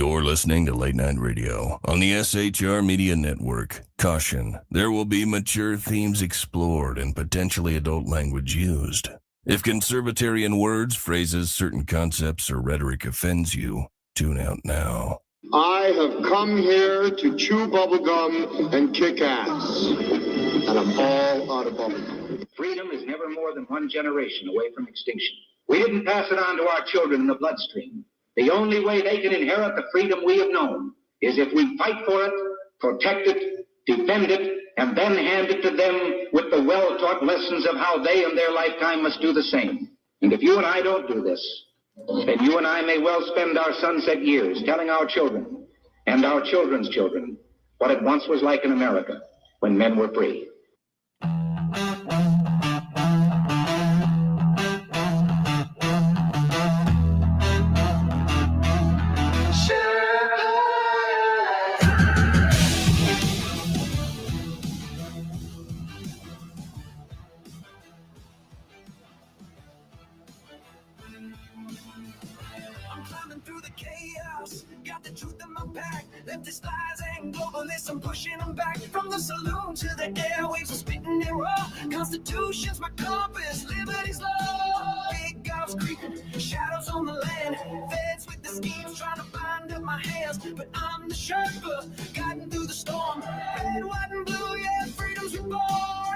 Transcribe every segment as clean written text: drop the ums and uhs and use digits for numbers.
You're listening to Late Night Radio on the SHR Media Network. Caution, there will be mature themes explored and potentially adult language used. If Conservatarian words, phrases, certain concepts, or rhetoric offends you, tune out now. I have come here to chew bubblegum and kick ass. And I'm all out of bubblegum. Freedom is never more than one generation away from extinction. We didn't pass it on to our children in the bloodstream. The only way they can inherit the freedom we have known is if we fight for it, protect it, defend it, and then hand it to them with the well-taught lessons of how they in their lifetime must do the same. And if you and I don't do this, then you and I may well spend our sunset years telling our children and our children's children what it once was like in America when men were free. Left this lies and globalists, I'm pushing them back. From the saloon to the airwaves, I'm spitting it raw. Constitution's my compass, liberty's law. Big gulfs creeping, shadows on the land. Feds with the schemes trying to bind up my hands. But I'm the Sherpa, guiding through the storm. Red, white, and blue, yeah, freedom's reborn.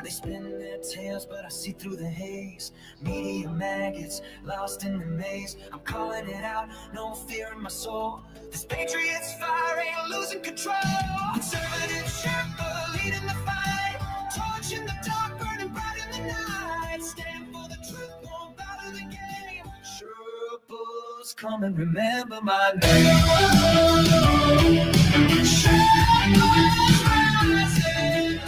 They spin their tails, but I see through the haze. Media maggots, lost in the maze. I'm calling it out, no fear in my soul. This patriot's fire ain't losing control. Conservative Sherpa leading the fight. Torch in the dark, burning bright in the night. Stand for the truth, won't bow to the game. Sherpas, come and remember my name. Sherpas rising.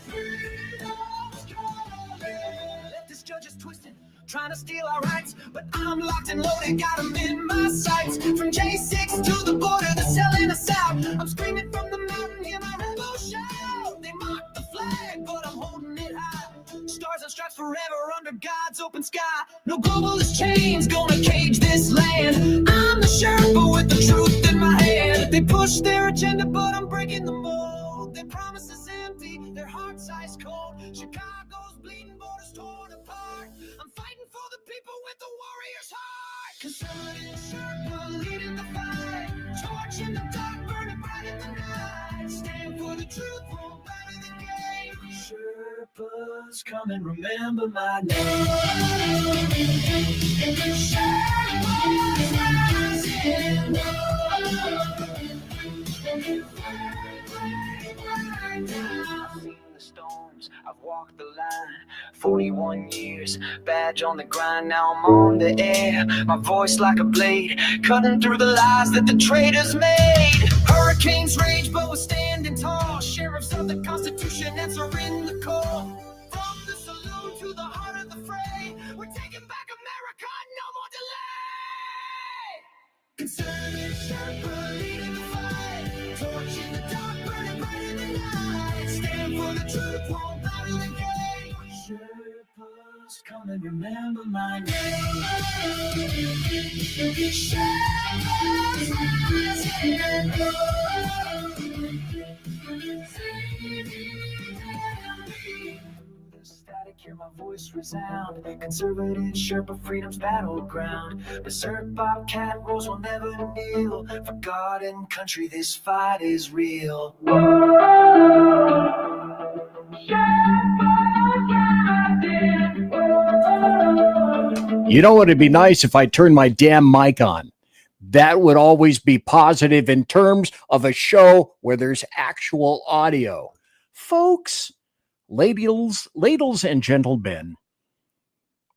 Freedom's calling. Let this judge is twisted, trying to steal our rights, but I'm locked and loaded, got them in my sights. From J6 to the border, they're selling us out. I'm screaming from the mountain, hear my rebel shout. They mock the flag, but I'm holding it high. Stars and stripes forever under God's open sky. No globalist chains gonna cage this land. I'm the Sherpa with the truth in my hand. They push their agenda, but I'm breaking the mold. Their promises empty, their hearts ice cold. Chicago's bleeding, borders torn apart. I'm fighting for the people with the warrior's heart. Conservative Sherpa leading the fight. Torch in the dark, burning bright in the night. Stand for the truth, won't bow to the game. Sherpas, come and remember my name. Sherpas rising. Storms, I've walked the line, 41 years, badge on the grind, now I'm on the air, my voice like a blade, cutting through the lies that the traitors made. Hurricanes rage, but we're standing tall, sheriffs of the Constitution answering the call. From the saloon to the heart of the fray, we're taking back America, no more delay. Conservative Sherpa leading the fight, torch in the dark, burning bright in the night. Stand for the truth, won't bow to the game. Sherpas, come and remember my name. Sherpas static, hear my voice resound. Conservative Sherpa, freedom's battleground. Berserk, Bobcat, rules will never kneel. For God and country, this fight is real. You know what? It'd be nice if I turned my damn mic on. That would always be positive in terms of a show where there's actual audio. Folks, ladies and gentlemen,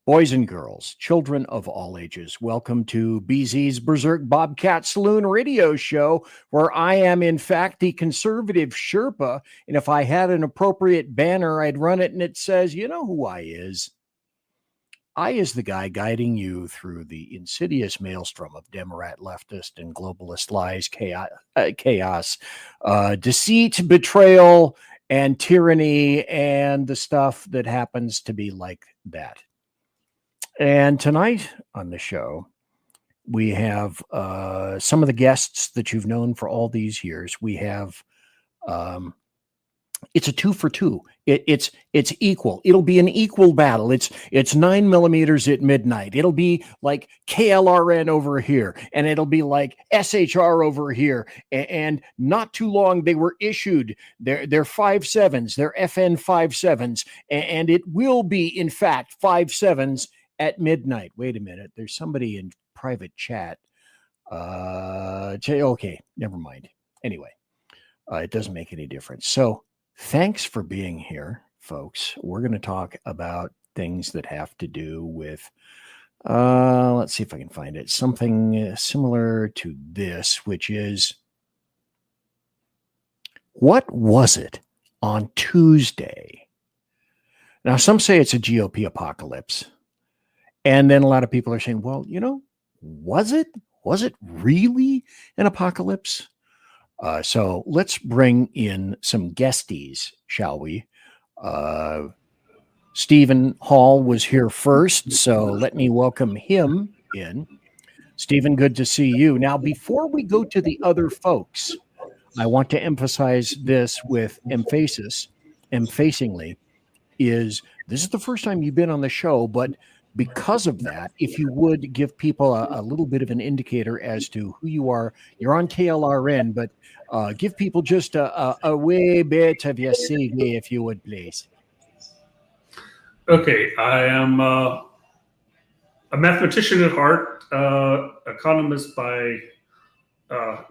boys and girls, children of all ages, welcome to BZ's Berserk Bobcat Saloon radio show, where I am, in fact, the conservative Sherpa. And if I had an appropriate banner, I'd run it and it says, you know who I is. I is the guy guiding you through the insidious maelstrom of Democrat, leftist, and globalist lies, chaos, deceit, betrayal, and tyranny, and the stuff that happens to be like that. And tonight on the show, We have some of the guests that you've known for all these years. We have it's a 2 for 2. It's equal. It'll be an equal battle. It's 9mm at midnight. It'll be like KLRN over here, and it'll be like SHR over here. And not too long, they were issued their 5.7s, their FN 5.7s, and it will be in fact 5.7s at midnight. Wait a minute. There's somebody in private chat. Okay, never mind. Anyway, it doesn't make any difference. So thanks for being here, folks. We're going to talk about things that have to do with, let's see if I can find it, something similar to this, which is, what was it on Tuesday? Now, some say it's a GOP apocalypse. And then a lot of people are saying, well, was it really an apocalypse? So let's bring in some guesties, shall we? Stephen Hall was here first, so let me welcome him in. Stephen, good to see you. Now, before we go to the other folks, I want to emphasize this with emphasingly, is this is the first time you've been on the show, but because of that, if you would give people a little bit of an indicator as to who you are. You're on KLRN, but give people just a wee bit of your CV, if you would, please. Okay, I am a mathematician at heart, economist by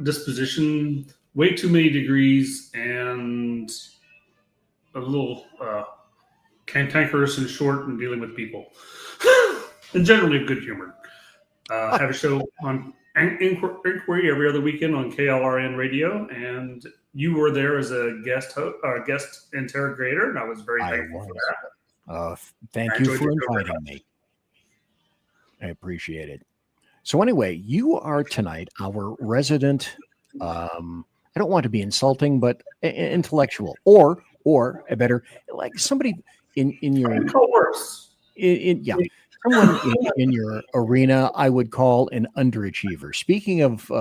disposition, way too many degrees, and a little cantankerous and short and dealing with people. And generally good humor. I have a show on Inquiry every other weekend on KLRN Radio, and you were there as a guest interrogator, and I was very thankful for that. Thank you for inviting me. I appreciate it. So anyway, you are tonight our resident, I don't want to be insulting, but intellectual, or a better, like somebody in your... Someone in your arena, I would call an underachiever. Speaking of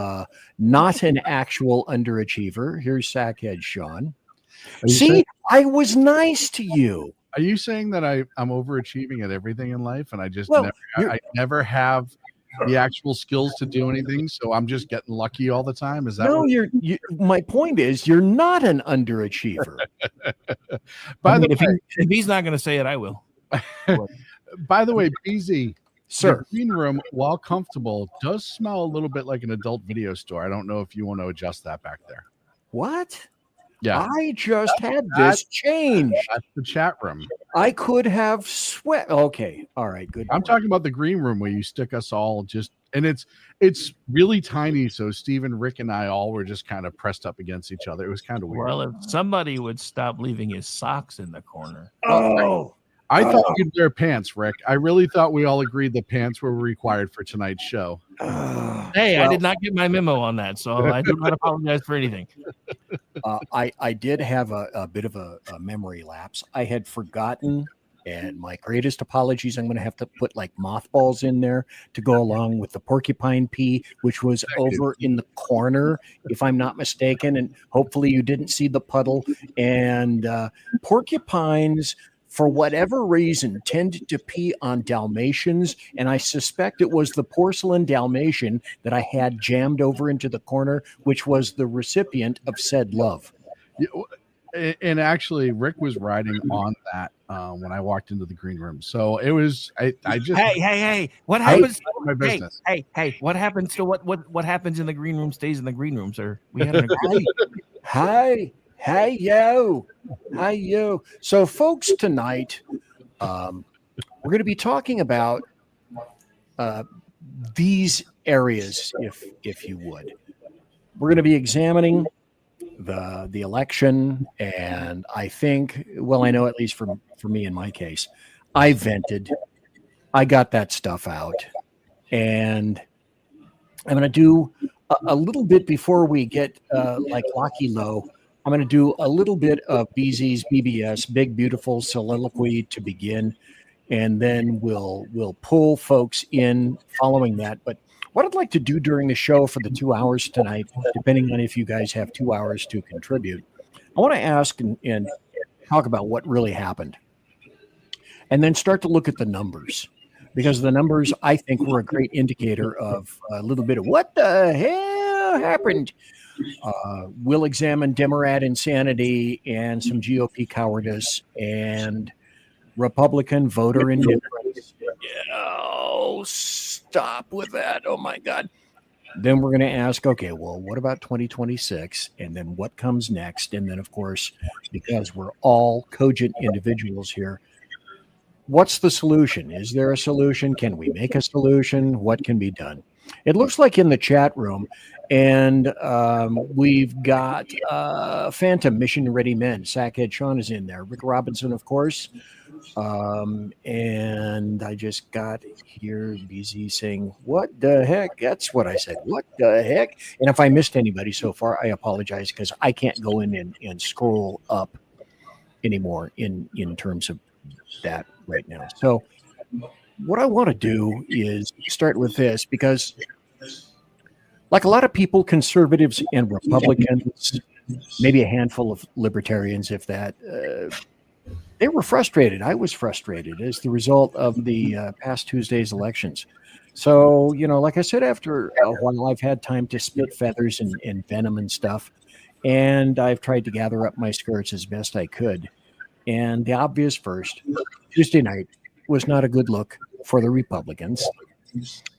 not an actual underachiever, here's Sackhead Sean. See, I was nice to you. Are you saying that I'm overachieving at everything in life, and I just never have the actual skills to do anything, so I'm just getting lucky all the time? Is that no? My point is, you're not an underachiever. If he's not going to say it, I will. By the way, BZ, sir, the green room, while comfortable, does smell a little bit like an adult video store. I don't know if you want to adjust that back there. What? Yeah. I just had this change. That's the chat room. I could have sweat. Okay. All right. Good. I'm talking about the green room where you stick us all and it's really tiny. So Stephen, Rick, and I all were just kind of pressed up against each other. It was kind of weird. Well, if somebody would stop leaving his socks in the corner. Oh. I thought you'd wear pants, Rick. I really thought we all agreed that pants were required for tonight's show. Hey, I did not get my memo on that, so I do not apologize for anything. I did have a bit of a memory lapse. I had forgotten, and my greatest apologies. I'm going to have to put like mothballs in there to go along with the porcupine pee, which was over in the corner, if I'm not mistaken. And hopefully you didn't see the puddle. And porcupines, for whatever reason, tend to pee on Dalmatians, and I suspect it was the porcelain Dalmatian that I had jammed over into the corner, which was the recipient of said love. And actually, Rick was riding on that when I walked into the green room. So it was, I just... Hey, what happens? My business. Hey, what happens to what happens in the green room stays in the green room, sir? We had an agreement. Hey, yo. So, folks, tonight, we're going to be talking about these areas, if you would. We're going to be examining the election, and I think, well, I know at least for me in my case, I vented. I got that stuff out, and I'm going to do a little bit before we get like Locky Low. I'm going to do a little bit of BZ's BBS, Big Beautiful Soliloquy, to begin, and then we'll pull folks in following that. But What I'd like to do during the show for the 2 hours tonight, depending on if you guys have 2 hours to contribute, I want to ask and talk about what really happened. And then start to look at the numbers. Because the numbers, I think, were a great indicator of a little bit of what the hell happened. We'll examine Democrat insanity and some GOP cowardice and Republican voter indifference. Oh, stop with that. Oh, my God. Then we're going to ask, okay, well, what about 2026? And then what comes next? And then, of course, because we're all cogent individuals here, what's the solution? Is there a solution? Can we make a solution? What can be done? It looks like in the chat room, and we've got Phantom Mission Ready Men. Sackhead Sean is in there. Rick Robinson, of course. And I just got here BZ saying, what the heck? That's what I said. What the heck? And if I missed anybody so far, I apologize because I can't go in and scroll up anymore in terms of that right now. So what I want to do is start with this because like a lot of people, conservatives and Republicans, maybe a handful of libertarians, if that, they were frustrated. I was frustrated as the result of the past Tuesday's elections. So, like I said, after a while, I've had time to spit feathers and venom and stuff. And I've tried to gather up my skirts as best I could. And the obvious first, Tuesday night was not a good look for the Republicans.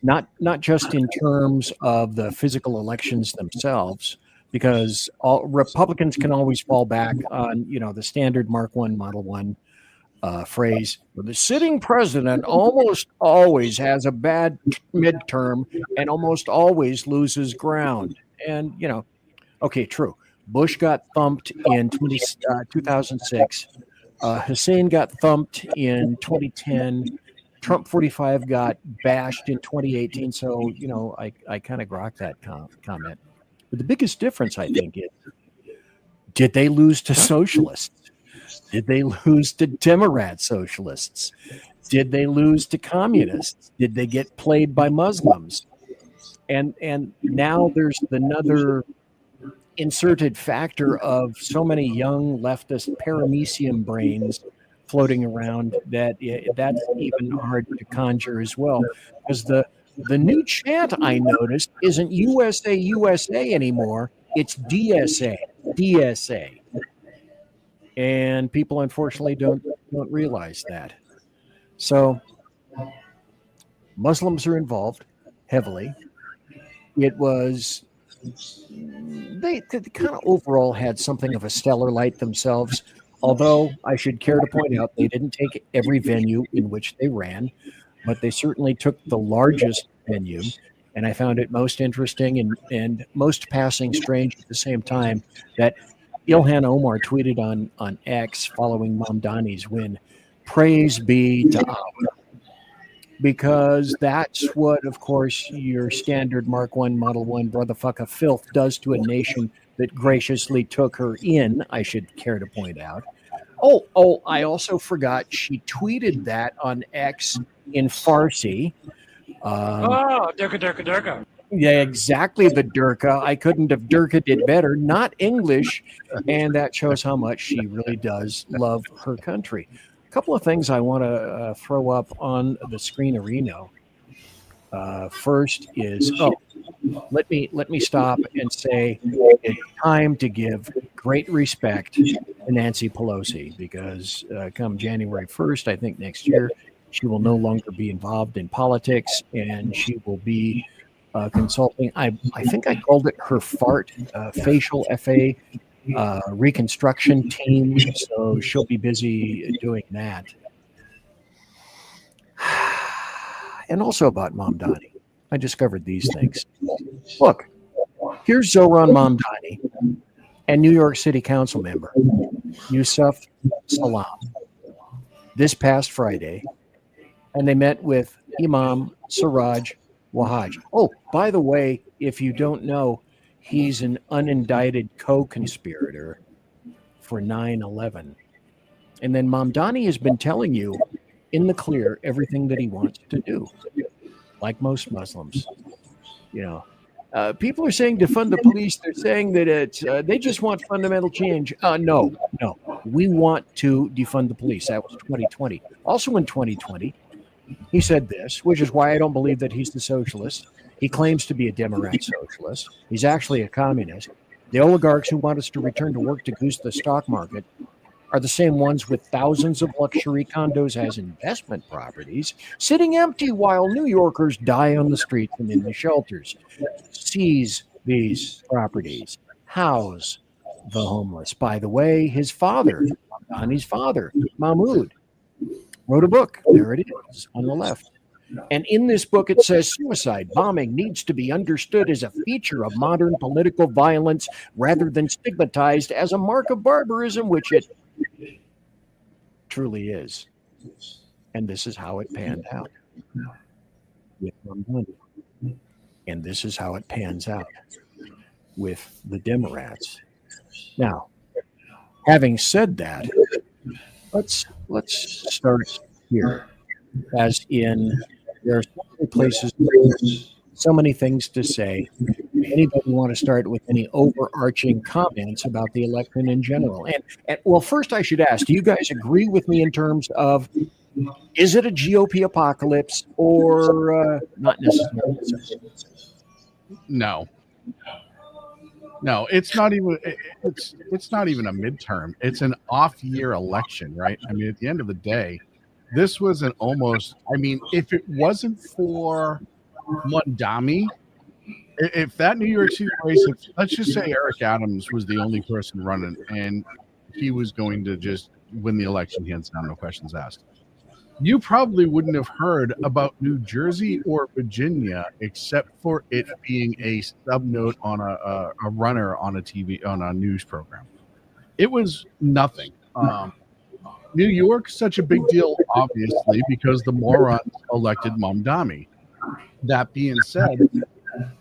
Not just in terms of the physical elections themselves, because all Republicans can always fall back on, the standard Mark I, Model 1 phrase. The sitting president almost always has a bad midterm and almost always loses ground. And, okay, true. Bush got thumped in 2006. Hussein got thumped in 2010. Trump 45 got bashed in 2018. So, I kind of grok that comment. But the biggest difference, I think, is did they lose to socialists? Did they lose to Democrat socialists? Did they lose to communists? Did they get played by Muslims? And now there's another inserted factor of so many young leftist paramecium brains floating around that that's even hard to conjure as well. Because the new chant I noticed isn't USA, USA anymore. It's DSA, DSA. And people unfortunately don't realize that. So Muslims are involved heavily. It was they kind of overall had something of a stellar light themselves, although I should care to point out they didn't take every venue in which they ran, but they certainly took the largest venue. And I found it most interesting and most passing strange at the same time that Ilhan Omar tweeted on X following Mamdani's win, "Praise be to Allah." Because that's what, of course, your standard Mark I, Model 1 brotherfucker filth does to a nation that graciously took her in, I should care to point out. Oh, I also forgot she tweeted that on X in Farsi. Durka, Durka, Durka. Yeah, exactly, the Durka. I couldn't have Durka'd it better, not English, and that shows how much she really does love her country. A couple of things I want to throw up on the screen arena. First is, let me stop and say it's time to give great respect to Nancy Pelosi because come January 1st, I think next year, she will no longer be involved in politics and she will be consulting. I think I called it her FART, facial FA reconstruction team. So she'll be busy doing that. And also about Mamdani. I discovered these things. Look, here's Zohran Mamdani and New York City Council member Yusuf Salam this past Friday, and they met with Imam Siraj Wahaj. Oh, by the way, if you don't know, he's an unindicted co-conspirator for 9/11. And then Mamdani has been telling you in the clear everything that he wants to do, like most Muslims. People are saying defund the police. They're saying that they just want fundamental change. No. We want to defund the police. That was 2020. Also in 2020, he said this, which is why I don't believe that he's the socialist. He claims to be a Democrat socialist. He's actually a communist. The oligarchs who want us to return to work to goose the stock market are the same ones with thousands of luxury condos as investment properties sitting empty while New Yorkers die on the streets and in the shelters. Seize these properties. House the homeless. By the way, his father, Ghani's father, Mahmoud, wrote a book. There it is on the left. And in this book, it says suicide bombing needs to be understood as a feature of modern political violence rather than stigmatized as a mark of barbarism, which it truly is. And this is how it panned out. And this is how it pans out with the Democrats. Now, having said that, let's start here. As in, there are so many places, so many things to say. Anybody want to start with any overarching comments about the election in general? And well, first I should ask, do you guys agree with me in terms of, is it a GOP apocalypse or not necessarily? No, it's not even. It's not even a midterm. It's an off-year election, right? I mean, at the end of the day, this was an almost. I mean, if it wasn't for Mondami, if that New York City race, let's just say Eric Adams was the only person running, and he was going to just win the election hands down, no questions asked, you probably wouldn't have heard about New Jersey or Virginia except for it being a sub-note on a runner on a TV, on a news program. It was nothing. New York's such a big deal, obviously, because the morons elected Mamdani. That being said,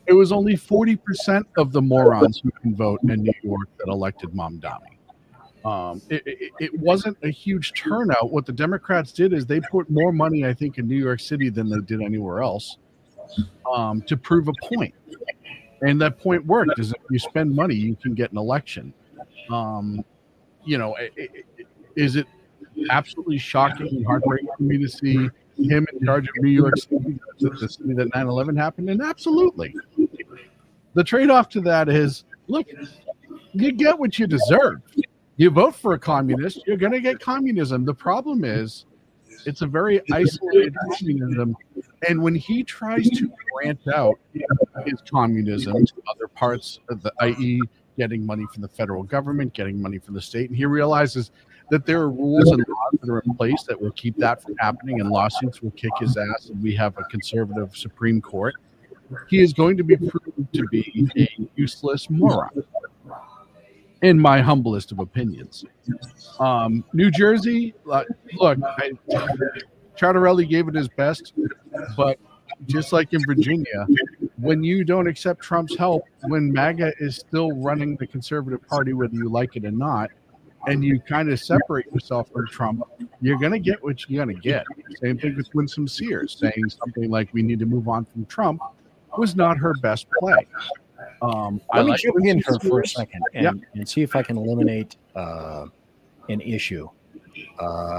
it was only 40% of the morons who can vote in New York that elected Mamdani. It wasn't a huge turnout. What the Democrats did is they put more money, I think, in New York City than they did anywhere else to prove a point. And that point worked, is if you spend money, you can get an election. Is it absolutely shocking and heartbreaking for me to see him in charge of New York City, the city that 9/11 happened? And absolutely. The trade-off to that is, look, you get what you deserve. You vote for a communist, you're going to get communism. The problem is, it's a very isolated communism. And when he tries to branch out his communism to other parts of the, i.e., getting money from the federal government, getting money from the state, and he realizes that there are rules and laws that are in place that will keep that from happening, and lawsuits will kick his ass, and we have a conservative Supreme Court, he is going to be proven to be a useless moron, in my humblest of opinions. New Jersey, look, Charterelli gave it his best, but just like in Virginia, when you don't accept Trump's help, when MAGA is still running the Conservative Party, whether you like it or not, and you kind of separate yourself from Trump, you're going to get what you're going to get. Same thing with Winsome Sears, saying something like we need to move on from Trump was not her best play. Let me jump in here for a second and see if I can eliminate an issue.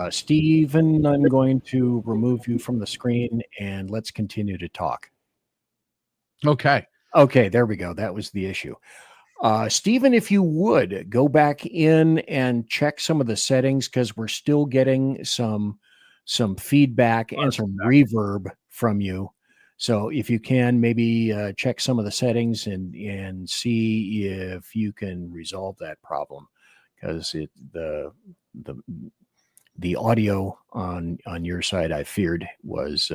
Stephen, I'm going to remove you from the screen and let's continue to talk. Okay, there we go. That was the issue. Stephen, if you would go back in and check some of the settings, because we're still getting some feedback and some reverb from you. So if you can, maybe check some of the settings and see if you can resolve that problem, because the audio on your side, I feared, was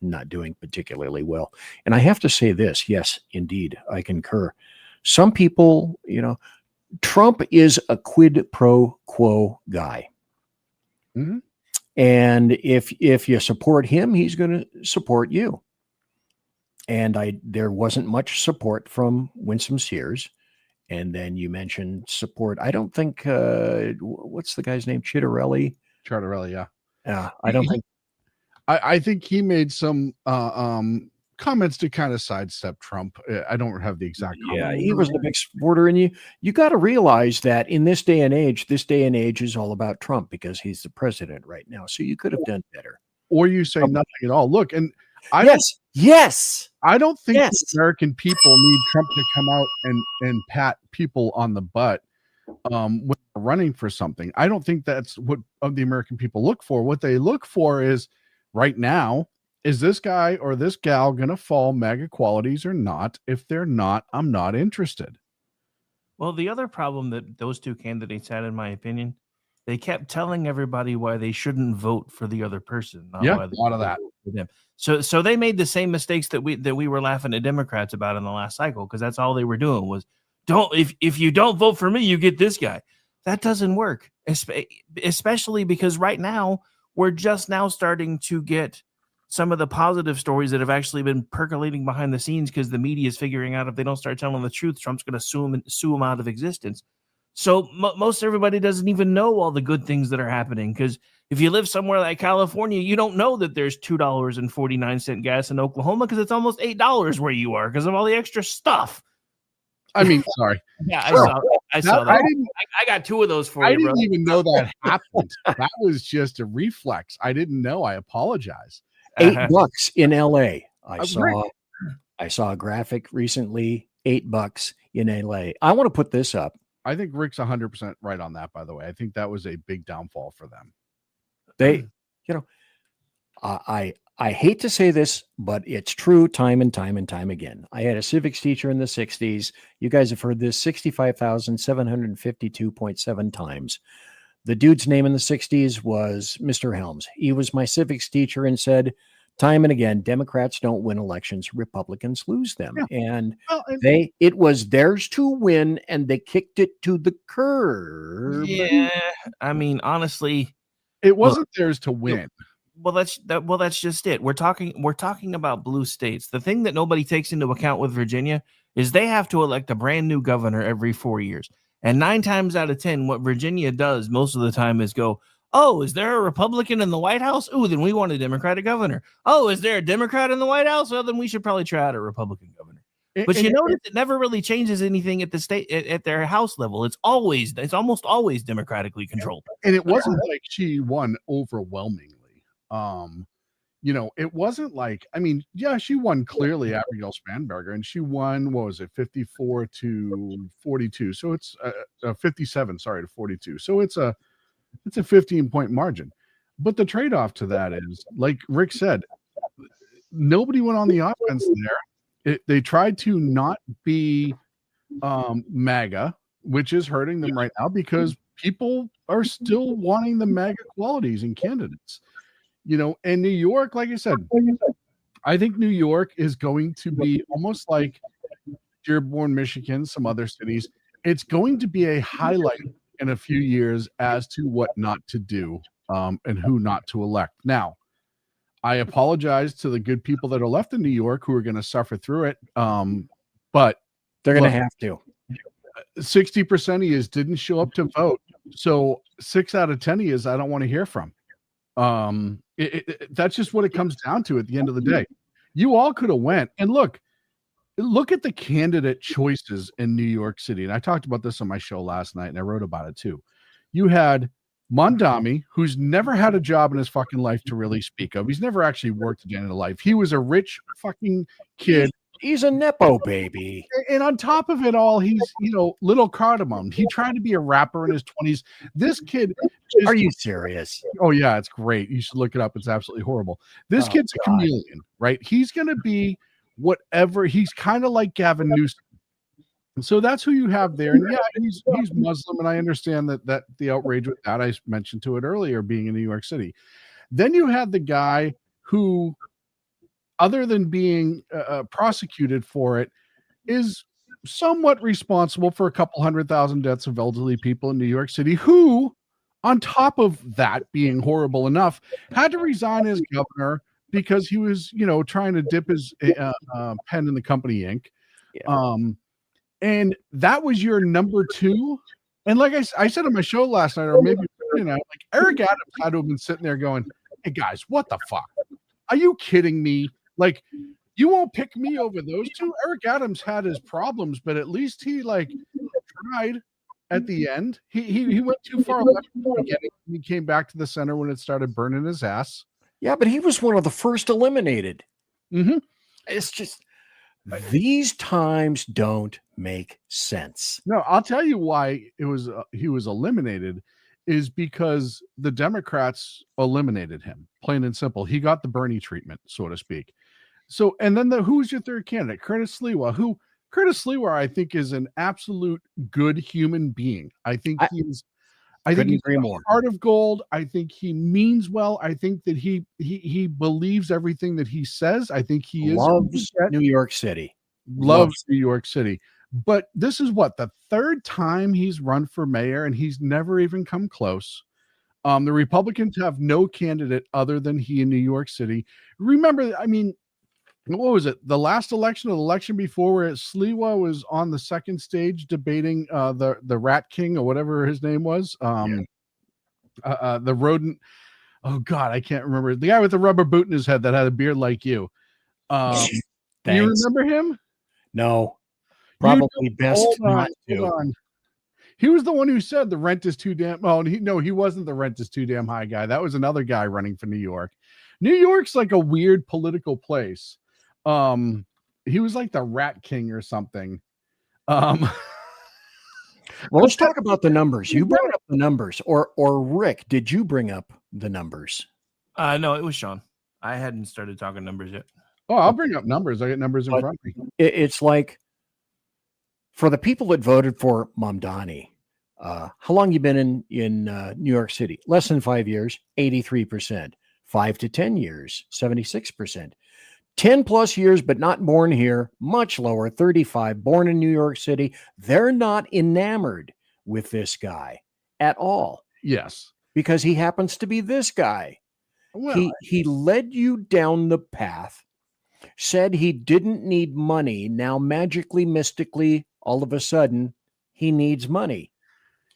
not doing particularly well. And I have to say this, yes, indeed, I concur. Some people, Trump is a quid pro quo guy. Mm-hmm. And if you support him, he's going to support you. And there wasn't much support from Winsome Sears. And then you mentioned support. I don't think, what's the guy's name? Charterelli, yeah. Yeah, I don't think. I think he made some comments to kind of sidestep Trump. I don't have the exact Yeah, comment. he was the big supporter, and you got to realize that in this day and age is all about Trump because he's the president right now. So you could have done better. Or you say nothing at all. Look, and yes, I don't think the American people need Trump to come out and pat people on the butt when they're running for something. I don't think that's what the American people look for. What they look for is right now, is this guy or this gal going to fall MAGA qualities or not? If they're not, I'm not interested. Well, the other problem that those two candidates had, in my opinion, they kept telling everybody why they shouldn't vote for the other person. Not why a lot of that. For them. So they made the same mistakes that we were laughing at Democrats about in the last cycle, because that's all they were doing was if you don't vote for me, you get this guy. That doesn't work, especially because right now we're just now starting to get some of the positive stories that have actually been percolating behind the scenes because the media is figuring out if they don't start telling the truth, Trump's going to sue him out of existence. So most everybody doesn't even know all the good things that are happening, because if you live somewhere like California, you don't know that there's $2.49 gas in Oklahoma because it's almost $8 where you are because of all the extra stuff. I mean, sorry. Yeah, I saw that. I got two of those for you, bro. I didn't even know that happened. That was just a reflex. I didn't know. I apologize. $8 in LA. I saw a graphic recently, $8 in LA. I want to put this up. I think Rick's 100% right on that, by the way. I think that was a big downfall for them. I hate to say this, but it's true time and time again. I had a civics teacher in the 60s. You guys have heard this 65,752.7 times. The dude's name in the 60s was Mr. Helms. He was my civics teacher and said time and again, Democrats don't win elections, Republicans lose them. Yeah. And it was theirs to win, and they kicked it to the curb. Yeah, I mean, honestly, it wasn't theirs to win. Well, that's just it. We're talking about blue states. The thing that nobody takes into account with Virginia is they have to elect a brand new governor every 4 years. And 9 times out of 10, what Virginia does most of the time is go, oh, is there a Republican in the White House? Oh, then we want a Democratic governor. Oh, is there a Democrat in the White House? Well, then we should probably try out a Republican governor. But you notice it never really changes anything at the state at their House level. It's almost always democratically controlled. And it wasn't like she won overwhelmingly. It wasn't like, I mean, yeah, she won clearly, Abigail Spanberger, and she won, 54 to 42. So it's 57, to 42. So it's a 15-point margin. But the trade-off to that is, like Rick said, nobody went on the offense there. They tried to not be MAGA, which is hurting them right now because people are still wanting the MAGA qualities in candidates. And New York, like I said, I think New York is going to be almost like Dearborn, Michigan, some other cities. It's going to be a highlight in a few years as to what not to do and who not to elect. Now, I apologize to the good people that are left in New York who are going to suffer through it. But they're going to have to. 60% of you didn't show up to vote. So 6 out of 10 of you I don't want to hear from. That's just what it comes down to at the end of the day. You all could have went and look at the candidate choices in New York City. And I talked about this on my show last night and I wrote about it too. You had Mondami, who's never had a job in his fucking life to really speak of. He's never actually worked a day in his life. He was a rich fucking kid. He's a Nepo baby. And on top of it all, he's, little cardamom. He tried to be a rapper in his 20s. This kid. Are you serious? Oh, yeah, it's great. You should look it up. It's absolutely horrible. This kid's a chameleon, right? He's going to be whatever. He's kind of like Gavin Newsom. So that's who you have there. And yeah, he's Muslim. And I understand that the outrage with that, I mentioned to it earlier, being in New York City. Then you had the guy who, other than being prosecuted for it, is somewhat responsible for a couple 100,000 deaths of elderly people in New York City, who, on top of that being horrible enough, had to resign as governor because he was, trying to dip his pen in the company ink. Yeah. And that was your number 2. And like I said on my show last night, or maybe, like Eric Adams had to have been sitting there going, hey guys, what the fuck? Are you kidding me? Like, You won't pick me over those two. Eric Adams had his problems, but at least he tried at the end. He went too far left at the beginning. He came back to the center when it started burning his ass. Yeah, but he was one of the first eliminated. Mm-hmm. It's just these times don't make sense. No, I'll tell you why he was eliminated is because the Democrats eliminated him, plain and simple. He got the Bernie treatment, so to speak. So, and then who's your third candidate? Curtis Sliwa, I think is an absolute good human being. I think he's a heart of gold. I think he means well. I think that he believes everything that he says. I think he loves New York City. Loves New York City. But this is the third time he's run for mayor, and he's never even come close. The Republicans have no candidate other than he in New York City. Remember, I mean, what was it? The last election or the election before, where Sliwa was on the second stage debating the Rat King or whatever his name was. The rodent. Oh God, I can't remember. The guy with the rubber boot in his head that had a beard like you. You remember him? No. Probably best not to. He was the one who said the rent is too damn. Oh, he wasn't the rent is too damn high guy. That was another guy running for New York. New York's like a weird political place. He was like the Rat King or something. Well, let's talk about the numbers. You brought up the numbers, or Rick, did you bring up the numbers? No, it was Sean. I hadn't started talking numbers yet. Oh, I'll bring up numbers. I got numbers in front of me. It's like, for the people that voted for Mamdani, how long you been in New York City? Less than 5 years, 83%. 5 to 10 years, 76%. 10 plus years, but not born here, much lower, 35. Born in New York City. They're not enamored with this guy at all. Yes. Because he happens to be this guy. Well, he led you down the path, said he didn't need money. Now, magically, mystically, all of a sudden, he needs money.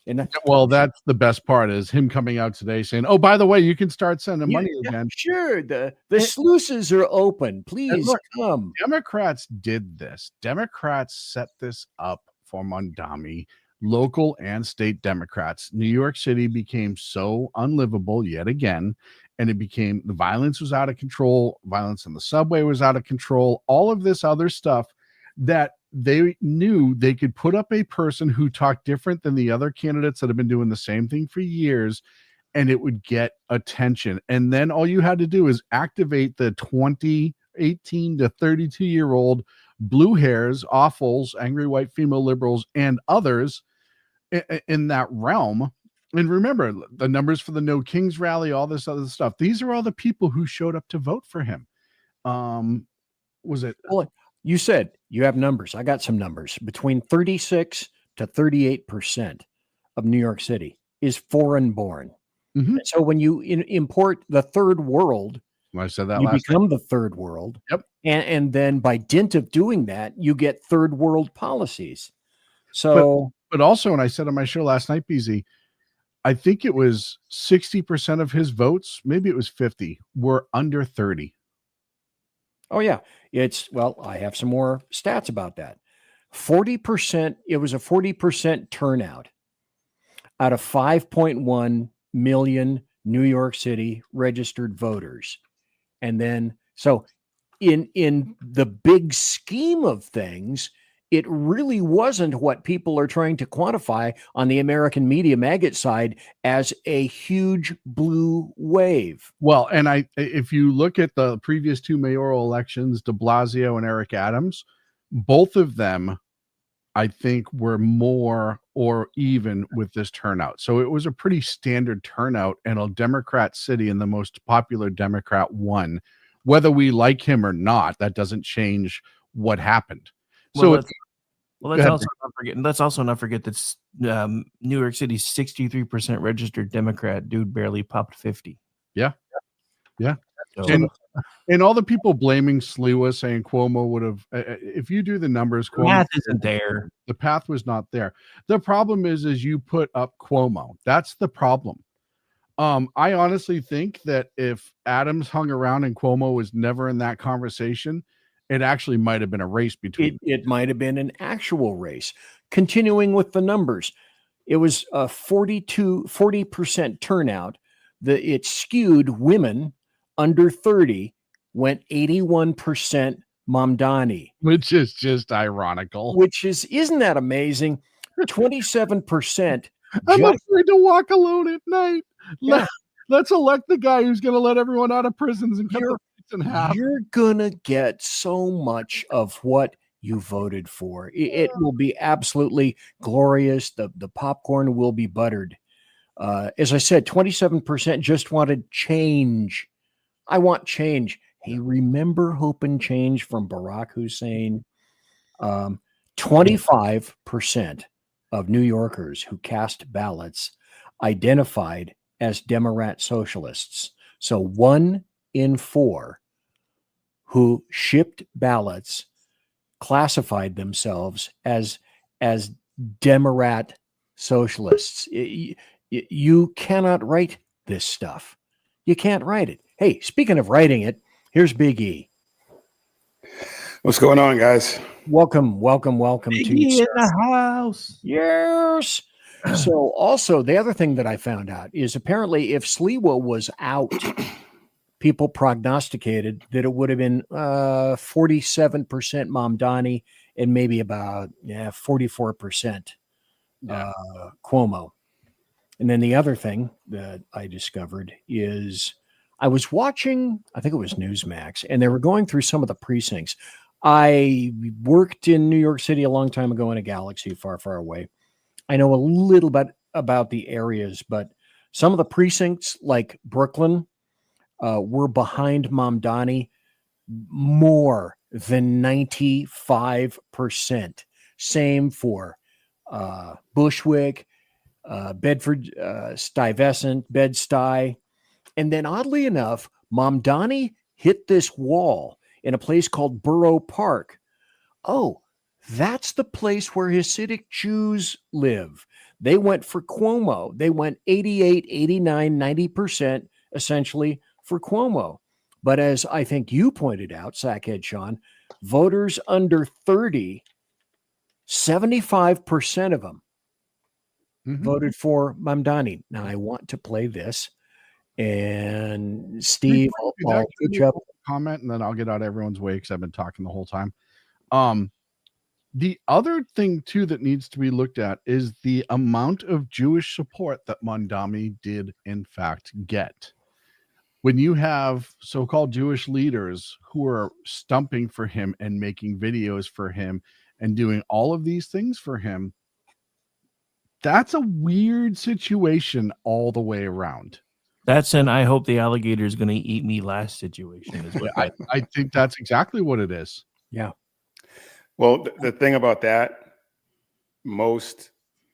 And that's the best part is him coming out today saying, "Oh, by the way, you can start sending money again." Sure, the sluices are open. Please come. Democrats did this. Democrats set this up for Mamdani. Local and state Democrats. New York City became so unlivable yet again, and the violence was out of control. Violence on the subway was out of control. All of this other stuff that they knew they could put up a person who talked different than the other candidates that have been doing the same thing for years, and it would get attention. And then all you had to do is activate the 18 to 32-year-old blue hairs, awfuls, angry white female liberals, and others in that realm. And remember the numbers for the No Kings rally, all this other stuff. These are all the people who showed up to vote for him. Was it? Well, you said you have numbers. I got some numbers. Between 36 to 38% of New York City is foreign born. Mm-hmm. So when you import the third world, I said that you become the third world. Yep. And then by dint of doing that, you get third world policies. So, but also, and I said on my show last night, BZ, I think it was 60% of his votes, maybe it was 50, were under 30. Oh, yeah. I have some more stats about that. 40%, it was a 40% turnout out of 5.1 million New York City registered voters. And then, so in the big scheme of things, it really wasn't what people are trying to quantify on the American media maggot side as a huge blue wave. Well, and if you look at the previous two mayoral elections, de Blasio and Eric Adams, both of them, I think, were more or even with this turnout. So it was a pretty standard turnout, and a Democrat city, and the most popular Democrat won. Whether we like him or not, that doesn't change what happened. Well, let's also not forget that New York City's 63% registered Democrat dude barely popped 50. Yeah. So, and all the people blaming Sliwa, saying Cuomo would have, if you do the numbers, the path isn't there. The path was not there. The problem is you put up Cuomo. That's the problem. I honestly think that if Adams hung around and Cuomo was never in that conversation, It actually might have been a race between. It might have been an actual race. Continuing with the numbers, it was a 40% turnout. It skewed women under 30, went 81% Mamdani. Which is just ironical. Isn't that amazing? 27%. I'm afraid to walk alone at night. Yeah. Let's elect the guy who's going to let everyone out of prisons and cut the seats in half. You're going to get so much of what you voted for. It will be absolutely glorious. The popcorn will be buttered. As I said, 27% just wanted change. I want change. Hey, remember Hope and Change from Barack Hussein? 25% of New Yorkers who cast ballots identified as Democrat socialists. So 1 in 4 who shipped ballots classified themselves as Democrat socialists. You cannot write this stuff. You can't write it. Hey, speaking of writing it, here's Big E. What's going on, guys? Welcome Big to E in the house. Yes. So also the other thing that I found out is apparently if Sliwa was out, people prognosticated that it would have been 47% Mamdani and maybe about 44% Cuomo. And then the other thing that I discovered is I was watching, I think it was Newsmax, and they were going through some of the precincts. I worked in New York City a long time ago in a galaxy far, far away. I know a little bit about the areas, but some of the precincts like Brooklyn were behind Mamdani more than 95%. Same for Bushwick, Bedford, Stuyvesant, Bed-Stuy. And then oddly enough, Mamdani hit this wall in a place called Borough Park. Oh, that's the place where Hasidic Jews live. They went for Cuomo. They went 88, 89, 90% essentially for Cuomo. But as I think you pointed out, Sackhead Sean, voters under 30, 75% of them voted for Mamdani. Now I want to play this. And Steve, I'll good job. Comment, and then I'll get out of everyone's way because I've been talking the whole time. The other thing too that needs to be looked at is the amount of Jewish support that Mamdani did in fact get. When you have so-called Jewish leaders who are stumping for him and making videos for him and doing all of these things for him, that's a weird situation all the way around. That's an I hope the alligator is going to eat me last situation as well. I think that's exactly what it is. Yeah. Well, the thing about that, most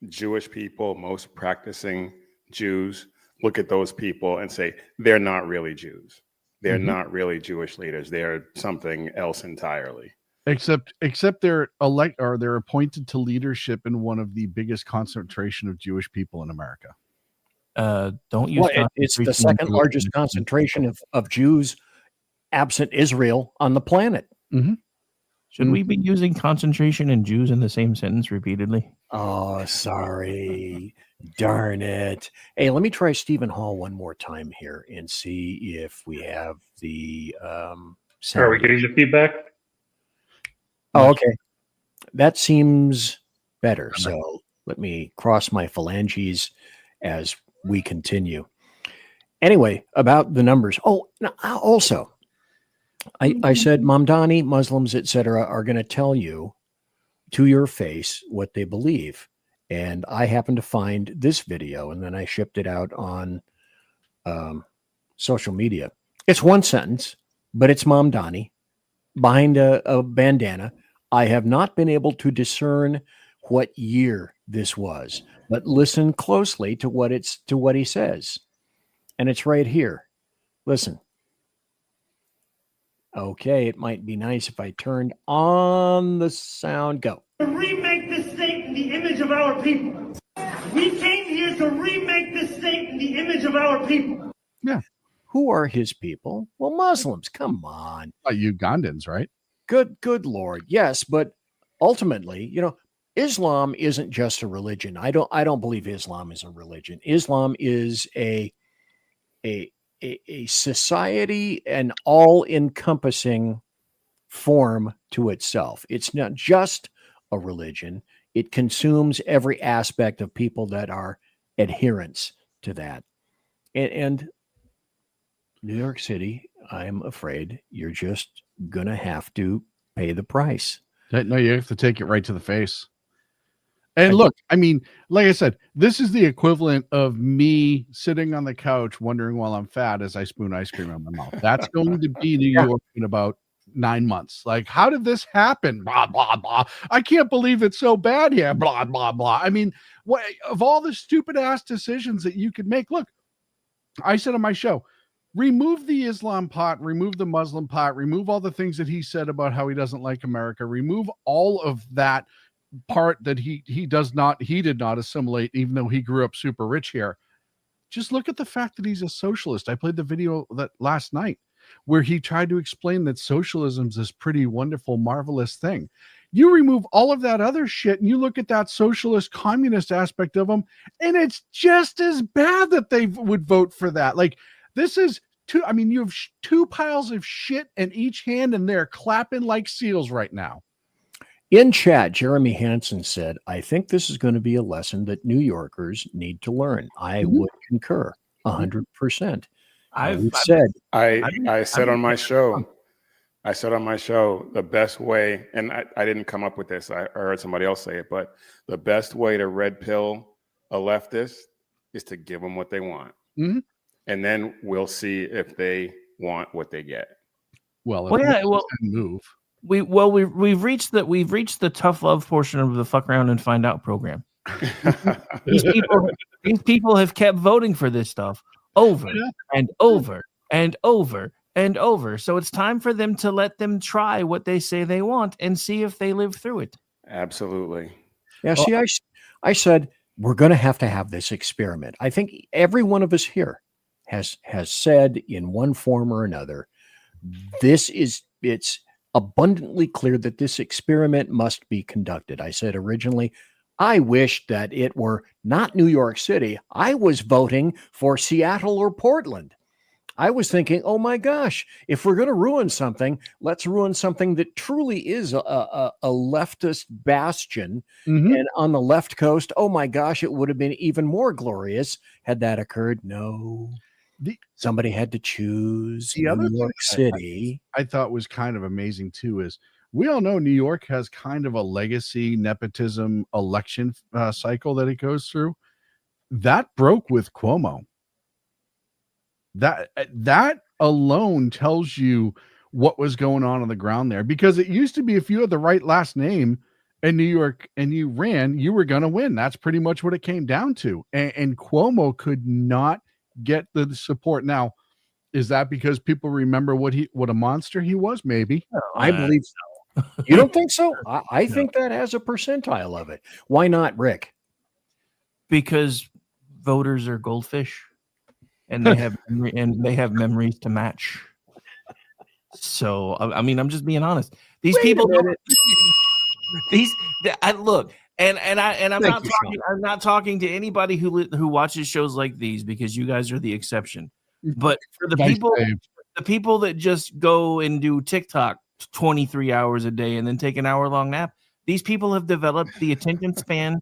Jewish people, most practicing Jews look at those people and say, they're not really Jews. They're not really Jewish leaders. They're something else entirely. Except they're they're appointed to leadership in one of the biggest concentration of Jewish people in America. Don't use it's the second largest concentration of Jews absent Israel on the planet. Should we be using concentration and Jews in the same sentence repeatedly? Oh, sorry. Darn it. Hey, let me try Stephen Hall one more time here and see if we have the sound. Are we getting the feedback? Oh, okay. That seems better. So let me cross my phalanges as we continue. Anyway, about the numbers. Oh, also, I said Mamdani, Muslims, etc., are going to tell you to your face what they believe. And I happened to find this video, and then I shipped it out on social media. It's one sentence, but it's Mamdani behind a bandana. I have not been able to discern what year this was, but listen closely to what he says. And it's right here. Listen. Okay, it might be nice if I turned on the sound. Go. Remake this state in the image of our people. We came here to remake this state in the image of our people. Yeah. Who are his people? Well, Muslims. Come on. Ugandans, right? Good Lord. Yes, but ultimately, Islam isn't just a religion. I don't believe Islam is a religion. Islam is a society, an all-encompassing form to itself. It's not just a religion. It consumes every aspect of people that are adherents to that. And New York City, I'm afraid you're just going to have to pay the price. No, you have to take it right to the face. And look, I mean, like I said, this is the equivalent of me sitting on the couch wondering while I'm fat as I spoon ice cream in my mouth. That's going to be New York in about 9 months. Like, how did this happen? Blah, blah, blah. I can't believe it's so bad here. Blah, blah, blah. I mean, what of all the stupid ass decisions that you could make? Look, I said on my show, remove the Islam part, remove the Muslim part, remove all the things that he said about how he doesn't like America, remove all of that part that he did not assimilate, even though he grew up super rich here. Just look at the fact that he's a socialist. I played the video that last night where he tried to explain that socialism is this pretty wonderful, marvelous thing. You remove all of that other shit and you look at that socialist communist aspect of them, and it's just as bad that they would vote for that. Like, this is you have two piles of shit in each hand and they're clapping like seals right now. In chat, Jeremy Hansen said, I think this is going to be a lesson that New Yorkers need to learn. I would concur 100%. I said on my show, the best way, and I didn't come up with this, I heard somebody else say it, but the best way to red pill a leftist is to give them what they want. Mm-hmm. And then we'll see if they want what they get. Move. We've reached the tough love portion of the fuck around and find out program. These people have kept voting for this stuff over and over and over and over. So it's time for them to let them try what they say they want and see if they live through it. Absolutely. Yeah. See, I said we're going to have this experiment. I think every one of us here has said in one form or another, it's abundantly clear that this experiment must be conducted. I said originally, I wish that it were not New York City. I was voting for Seattle or Portland. I was thinking, oh my gosh, if we're going to ruin something, let's ruin something that truly is a leftist bastion. Mm-hmm. And on the left coast, oh my gosh, it would have been even more glorious had that occurred. No. Somebody had to choose the other New York City. I thought was kind of amazing too is we all know New York has kind of a legacy nepotism election cycle that it goes through. That broke with Cuomo. That alone tells you what was going on the ground there, because it used to be if you had the right last name in New York and you ran, you were going to win. That's pretty much what it came down to. And Cuomo could not get the support. Now, is that because people remember what a monster he was? Maybe. I believe so. You don't think so? I think that has a percentile of it. Why not, Rick? Because voters are goldfish, and they have memories to match. So I mean, I'm just being honest. These people, look. And I'm not talking to anybody who watches shows like these, because you guys are the exception. But for the people that just go and do TikTok 23 hours a day and then take an hour-long nap, these people have developed the attention span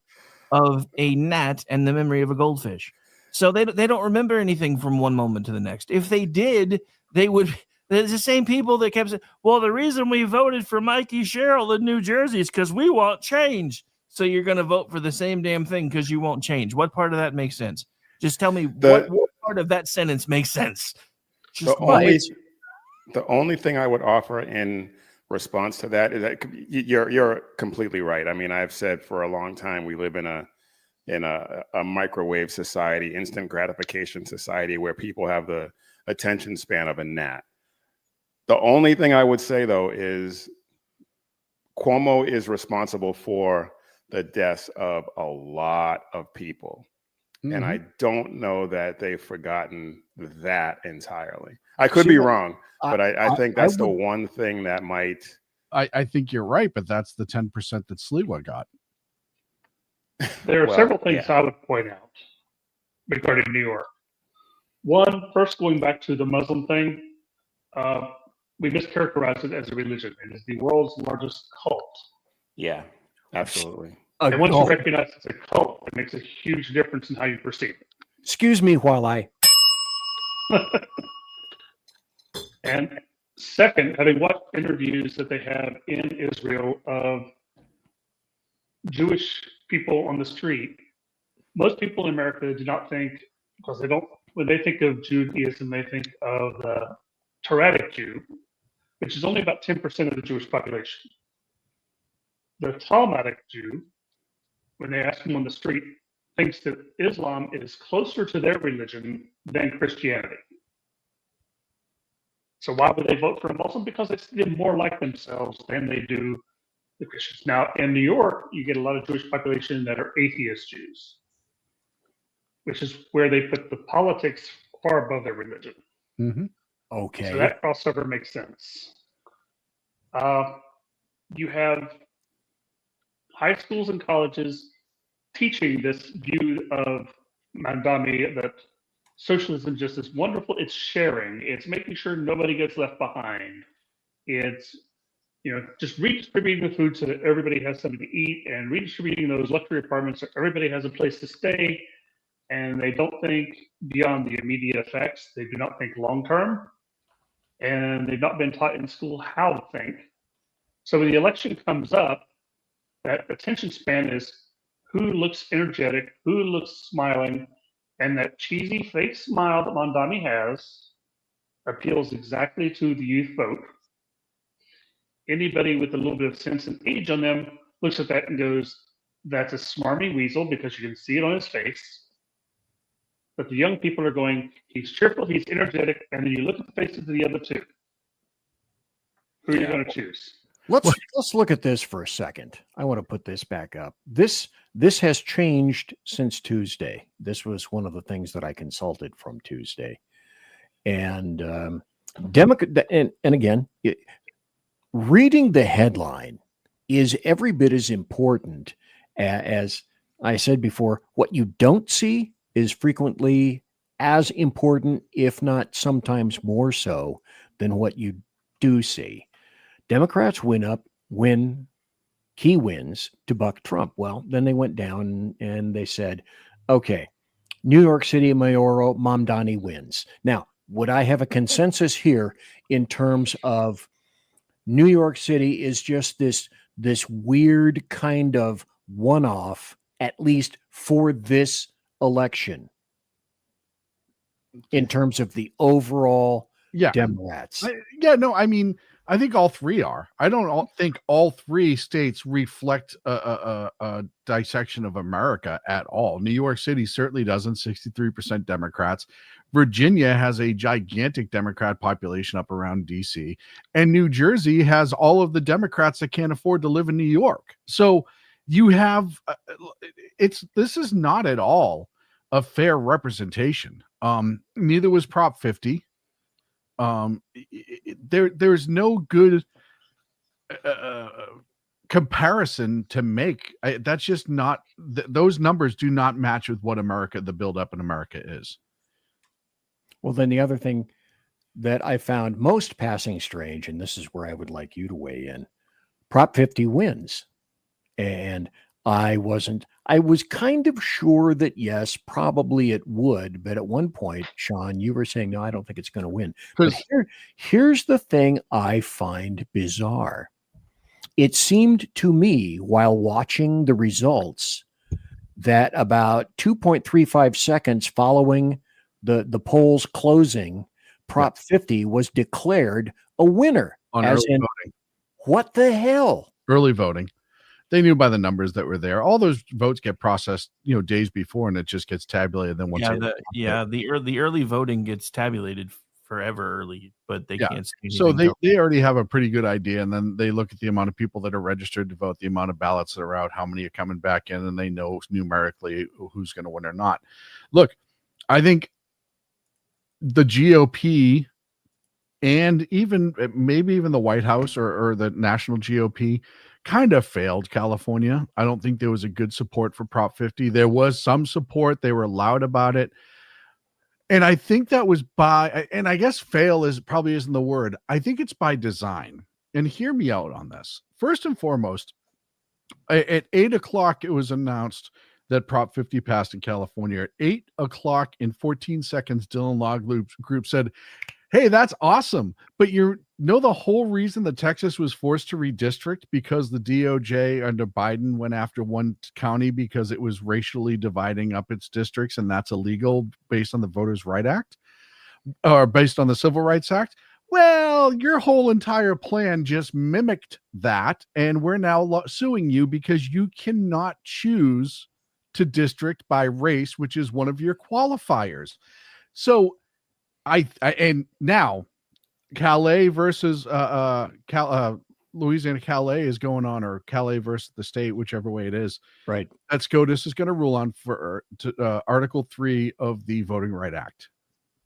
of a gnat and the memory of a goldfish. So they don't remember anything from one moment to the next. If they did, they would. There's the same people that kept saying, well, the reason we voted for Mikey Sherrill in New Jersey is because we want change. So you're going to vote for the same damn thing because you won't change. What part of that makes sense? Just tell me what part of that sentence makes sense. The only thing I would offer in response to that is that you're completely right. I mean, I've said for a long time we live in a microwave society, instant gratification society, where people have the attention span of a gnat. The only thing I would say though is Cuomo is responsible for the deaths of a lot of people. Mm-hmm. And I don't know that they've forgotten that entirely. I could be wrong, but I think that's the one thing that might I think you're right, but that's the 10% that Sliwa got. There are Well, several things yeah. I would point out regarding New York. One, first going back to the Muslim thing, we mischaracterized it as a religion. It is the world's largest cult. Yeah, absolutely. And once you recognize it's a cult, it makes a huge difference in how you perceive it. Excuse me while I. And second, having watched interviews that they have in Israel of Jewish people on the street, most people in America do not think, because they don't, when they think of Judaism, they think of the Torahic Jew, which is only about 10% of the Jewish population. The Talmudic Jew, when they ask them on the street, thinks that Islam is closer to their religion than Christianity. So why would they vote for a Muslim? Because they see them more like themselves than they do the Christians. Now, in New York, you get a lot of Jewish population that are atheist Jews, which is where they put the politics far above their religion. Mm-hmm. Okay. So that crossover makes sense. You have high schools and colleges teaching this view of Mandami, that socialism just is wonderful. It's sharing. It's making sure nobody gets left behind. It's, just redistributing the food so that everybody has something to eat, and redistributing those luxury apartments so everybody has a place to stay. And they don't think beyond the immediate effects. They do not think long term. And they've not been taught in school how to think. So when the election comes up, that attention span is who looks energetic, who looks smiling, and that cheesy fake smile that Mondani has appeals exactly to the youth vote. Anybody with a little bit of sense and age on them looks at that and goes, that's a smarmy weasel, because you can see it on his face. But the young people are going, he's cheerful, he's energetic, and then you look at the faces of the other two. Who are you going to choose? Let's look at this for a second. I want to put this back up. This has changed since Tuesday. This was one of the things that I consulted from Tuesday, and and again, reading the headline is every bit as important as I said before. What you don't see is frequently as important, if not sometimes more so, than what you do see. Democrats win key wins to buck Trump. Well, then they went down and they said, okay, New York City mayoral, Mamdani wins. Now, would I have a consensus here in terms of New York City is just this weird kind of one-off, at least for this election, in terms of the overall Democrats? I think all three are. I don't think all three states reflect a dissection of America at all. New York City certainly doesn't, 63% Democrats. Virginia has a gigantic Democrat population up around DC, and New Jersey has all of the Democrats that can't afford to live in New York. So you have, this is not at all a fair representation. Neither was Prop 50. There's no good comparison to make. That's just not, those numbers do not match with what the buildup in America is. Well, then the other thing that I found most passing strange, and this is where I would like you to weigh in, Prop 50 wins. And I was kind of sure that yes, probably it would. But at one point, Sean, you were saying, no, I don't think it's going to win. But here's the thing I find bizarre. It seemed to me while watching the results that about 2.35 seconds following the polls closing, Prop 50 was declared a winner. On as in, voting. What the hell? Early voting. They knew by the numbers that were there. All those votes get processed, days before, and it just gets tabulated. Then once, the early voting gets tabulated forever early, but they can't. So they already have a pretty good idea, and then they look at the amount of people that are registered to vote, the amount of ballots that are out, how many are coming back in, and they know numerically who's going to win or not. Look, I think the GOP and even maybe even the White House or the national GOP kind of failed California. I don't think there was a good support for Prop 50. There was some support. They were loud about it. And I think that was and I guess fail probably isn't the word. I think it's by design. And hear me out on this. First and foremost, at 8 o'clock, it was announced that Prop 50 passed in California. At 8 o'clock in 14 seconds, Dylan Law Group said, hey, that's awesome. But the whole reason that Texas was forced to redistrict because the DOJ under Biden went after one county because it was racially dividing up its districts, and that's illegal based on the Voters' Right Act or based on the Civil Rights Act. Well, your whole entire plan just mimicked that, and we're now suing you because you cannot choose to district by race, which is one of your qualifiers. So and now Calais versus Louisiana Calais is going on, or Calais versus the state, whichever way it is. Right. That SCOTUS is going to rule on for Article 3 of the Voting Right Act.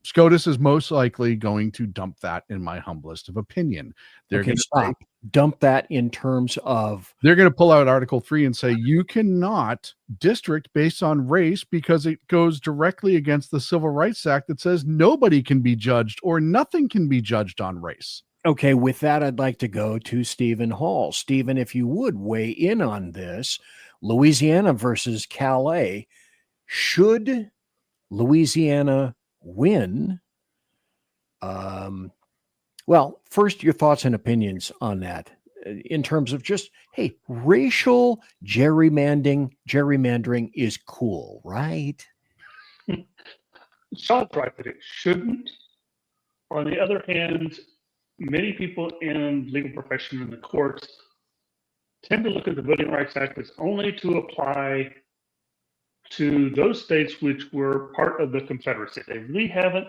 SCOTUS is most likely going to dump that, in my humblest of opinion. They're going to stop. Dump that in terms of they're going to pull out Article 3 and say you cannot district based on race because it goes directly against the Civil Rights Act that says nobody can be judged or nothing can be judged on race. Okay, with that, I'd like to go to Stephen Hall. Stephen, if you would weigh in on this, Louisiana versus Calais. Should Louisiana win? Well, first, your thoughts and opinions on that in terms of just, hey, racial gerrymandering is cool, right? Sean's right that it shouldn't. On the other hand, many people in the legal profession and the courts tend to look at the Voting Rights Act as only to apply to those states which were part of the Confederacy. They really haven't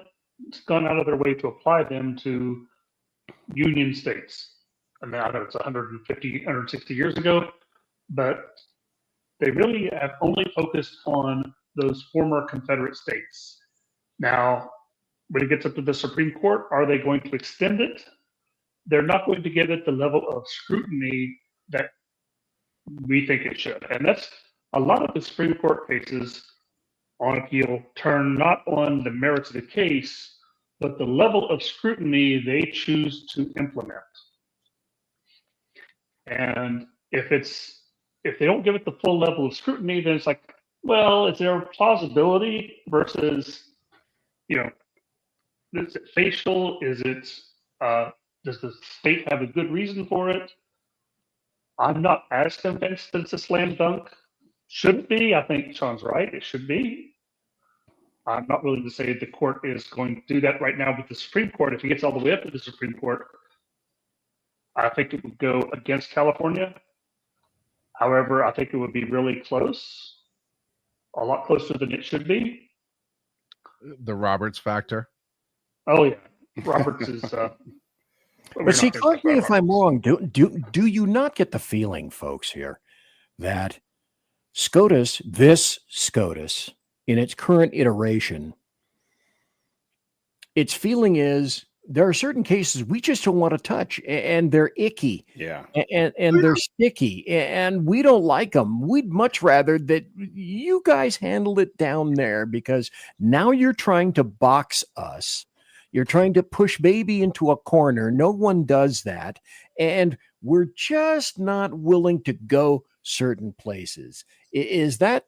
gone out of their way to apply them to Union states. I mean, I know it's 160 years ago, but they really have only focused on those former Confederate states. Now, when it gets up to the Supreme Court, are they going to extend it? They're not going to give it the level of scrutiny that we think it should. And that's a lot of the Supreme Court cases on appeal turn not on the merits of the case, but the level of scrutiny they choose to implement. And if they don't give it the full level of scrutiny, then it's like, well, is there a plausibility versus, is it facial? Is it, does the state have a good reason for it? I'm not as convinced that it's a slam dunk. Should it be? I think Sean's right. It should be. I'm not willing to say the court is going to do that right now with the Supreme Court. If it gets all the way up to the Supreme Court, I think it would go against California. However, I think it would be really close, a lot closer than it should be. The Roberts factor. Oh yeah, Roberts is. But see, correct me if I'm wrong. Do you not get the feeling, folks, here, that this SCOTUS, in its current iteration, its feeling is there are certain cases we just don't want to touch, and they're icky, and they're sticky, and we don't like them. We'd much rather that you guys handle it down there, because now you're trying to box us. You're trying to push baby into a corner. No one does that, and we're just not willing to go certain places. Is that?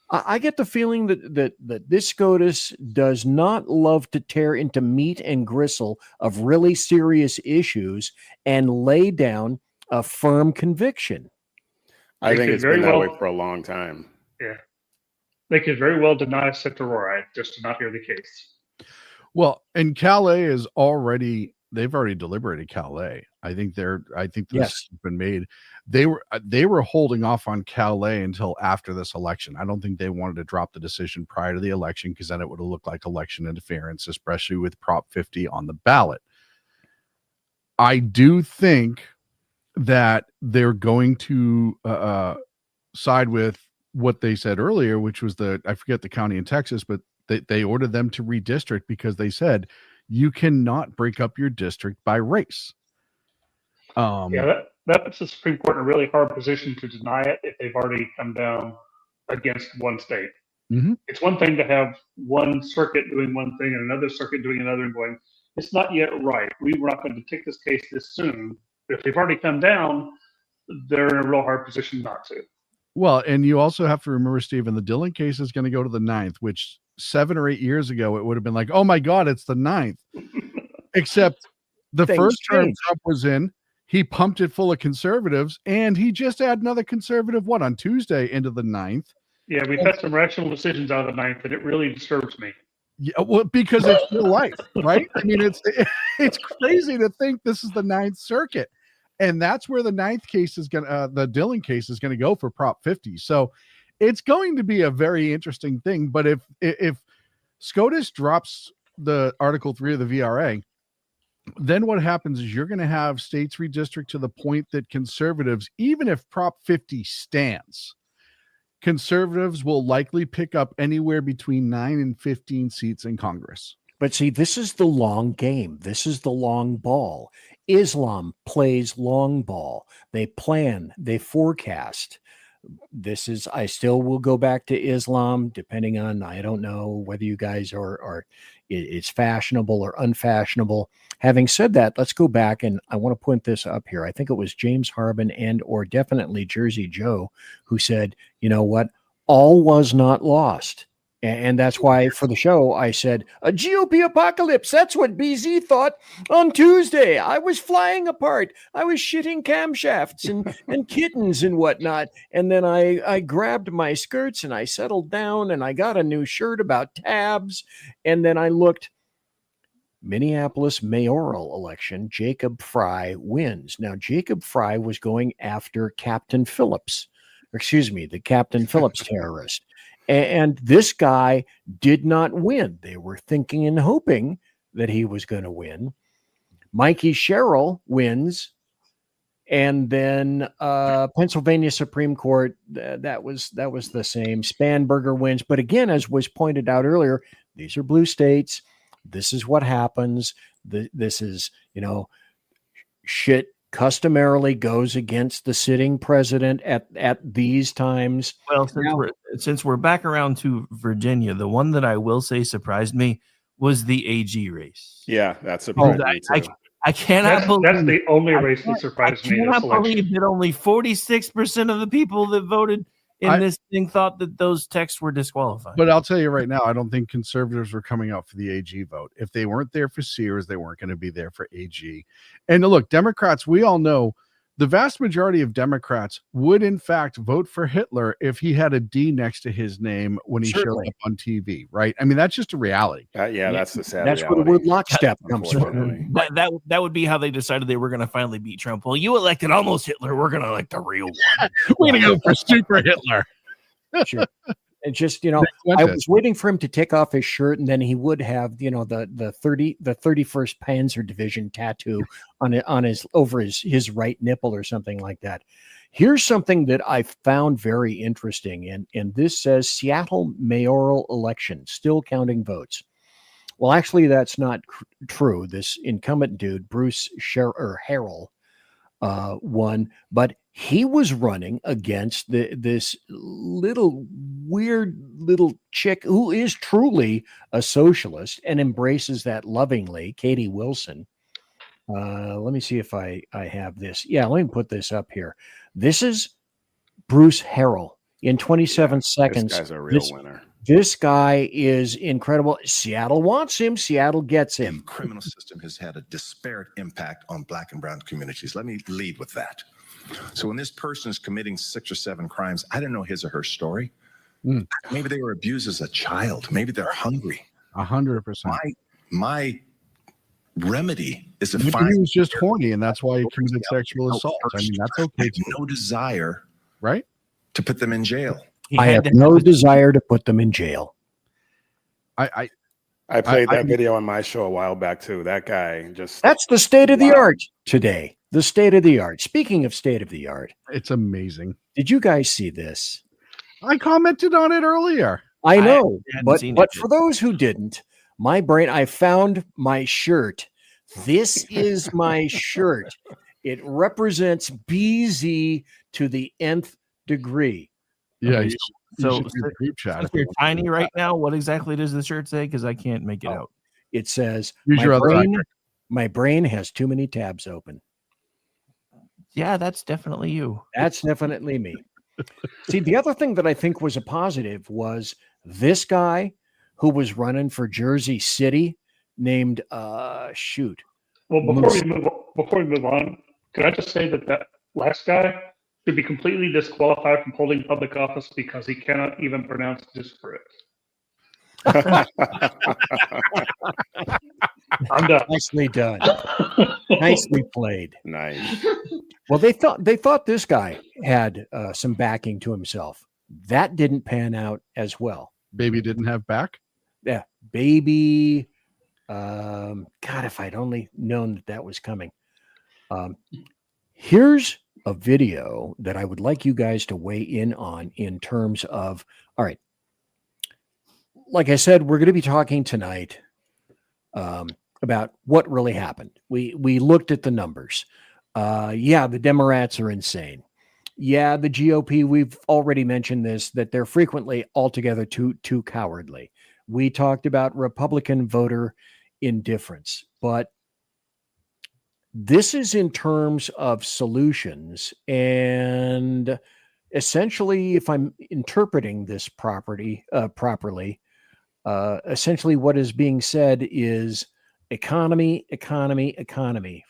I get the feeling that this SCOTUS does not love to tear into meat and gristle of really serious issues and lay down a firm conviction. I think it's been that way for a long time. Yeah. They could very well deny Citroride just to not hear the case. Well, and Calais is they've already deliberated Calais. I think this has been made. They were holding off on Calais until after this election. I don't think they wanted to drop the decision prior to the election, because then it would have looked like election interference, especially with Prop 50 on the ballot. I do think that they're going to side with what they said earlier, which was I forget the county in Texas, but they ordered them to redistrict because they said, you cannot break up your district by race. Yeah, that puts the Supreme Court in a really hard position to deny it if they've already come down against one state. Mm-hmm. It's one thing to have one circuit doing one thing and another circuit doing another and going, it's not yet right. We were not going to take this case this soon. But if they've already come down, they're in a real hard position not to. Well, and you also have to remember, Stephen, the Dillon case is going to go to the 9th, which 7 or 8 years ago, it would have been like, oh my God, it's the 9th. Except the first term Trump was in, he pumped it full of conservatives, and he just had another conservative, on Tuesday into the 9th. Yeah, we've had some rational decisions out of the 9th, and it really disturbs me. Yeah, well, because it's real life, right? I mean, it's crazy to think this is the 9th Circuit. And that's where the 9th case is the Dillon case is going to go for Prop 50. So it's going to be a very interesting thing. But if SCOTUS drops the Article 3 of the VRA, then what happens is you're going to have states redistrict to the point that conservatives, even if Prop 50 stands, conservatives will likely pick up anywhere between 9 and 15 seats in Congress. But see, this is the long game. This is the long ball. Islam plays long ball. They plan, they forecast. I still will go back to Islam, depending on, I don't know whether you guys are it's fashionable or unfashionable. Having said that, let's go back, and I want to point this up here. I think it was James Harben or definitely Jersey Joe who said, you know what, all was not lost. And that's why for the show, I said, a GOP apocalypse. That's what BZ thought on Tuesday. I was flying apart. I was shitting camshafts and kittens and whatnot. And then I grabbed my skirts and I settled down and I got a new shirt about tabs. And then I looked. Minneapolis mayoral election, Jacob Fry wins. Now, Jacob Fry was going after Captain Phillips. The Captain Phillips terrorist. And this guy did not win. They were thinking and hoping that he was going to win. Mikey Sherrill wins. And then Pennsylvania Supreme Court, that was the same. Spanberger wins. But again, as was pointed out earlier, these are blue states. This is what happens. This is, shit customarily goes against the sitting president at these times. Well, since we're back around to Virginia, the one that I will say surprised me was the AG race. Yeah, that surprised me too. I cannot believe that's the only race that surprised me. I cannot believe that only 46% of the people that voted in this thing thought that those texts were disqualified. But I'll tell you right now, I don't think conservatives were coming out for the AG vote. If they weren't there for Sears, they weren't going to be there for AG. And look, Democrats, we all know the vast majority of Democrats would in fact vote for Hitler if he had a D next to his name when he showed up on TV, right? I mean, that's just a reality. That's the sad That's reality. where the word lockstep comes from. That would be how they decided they were going to finally beat Trump. Well, you elected almost Hitler. We're going to elect the real one. We're going to go for super Hitler. Sure. And just, I was waiting for him to take off his shirt, and then he would have, the 31st Panzer Division tattoo on his right nipple or something like that. Here's something that I found very interesting, and this says Seattle mayoral election still counting votes. Well, actually, that's not true. This incumbent dude, Bruce Harrell, won, but he was running against this weird little chick who is truly a socialist and embraces that lovingly, Katie Wilson. Let me see if I have this. Yeah, let me put this up here. This is Bruce Harrell in 27 seconds. This guy's a real winner. This guy is incredible. Seattle wants him. Seattle gets him. The criminal system has had a disparate impact on Black and brown communities. Let me lead with that. So when this person is committing 6 or 7 crimes, I don't know his or her story. Maybe they were abused as a child. Maybe they're hungry. 100%. My remedy is to Maybe find. he was just horny, and that's why he committed sexual assault. I mean, that's okay. I have no desire, right, to put them in jail. I have no desire to put them in jail. I played that video on my show a while back too. That guy just. That's the state of the art today. The state of the art. Speaking of state of the art, it's amazing. Did you guys see this? I commented on it earlier. I know, but for those who didn't, My brain, I found my shirt. This is my shirt. It represents BZ to the nth degree. Yeah. Okay, so should do the group chat. since you're tiny right now, what exactly does the shirt say? Because I can't make it out. It says, Use your other eye. my brain has too many tabs open. Yeah, that's definitely you. That's definitely me. See, the other thing that I think was a positive was this guy who was running for Jersey City named Well, before we move on, can I just say that last guy should be completely disqualified from holding public office because he cannot even pronounce disparate. I'm done. Nicely done. Nicely played. Nice. Well, they thought this guy had some backing to himself. That didn't pan out as well. Baby didn't have back. Yeah, baby. God, if I'd only known that was coming. Here's a video that I would like you guys to weigh in on in terms of, all right, like I said, we're going to be talking tonight about what really happened. We looked at the numbers. Yeah, the Democrats are insane. Yeah, the GOP, we've already mentioned this, that they're frequently altogether too cowardly. We talked about Republican voter indifference, but this is in terms of solutions. And essentially, if I'm interpreting this properly, essentially what is being said is economy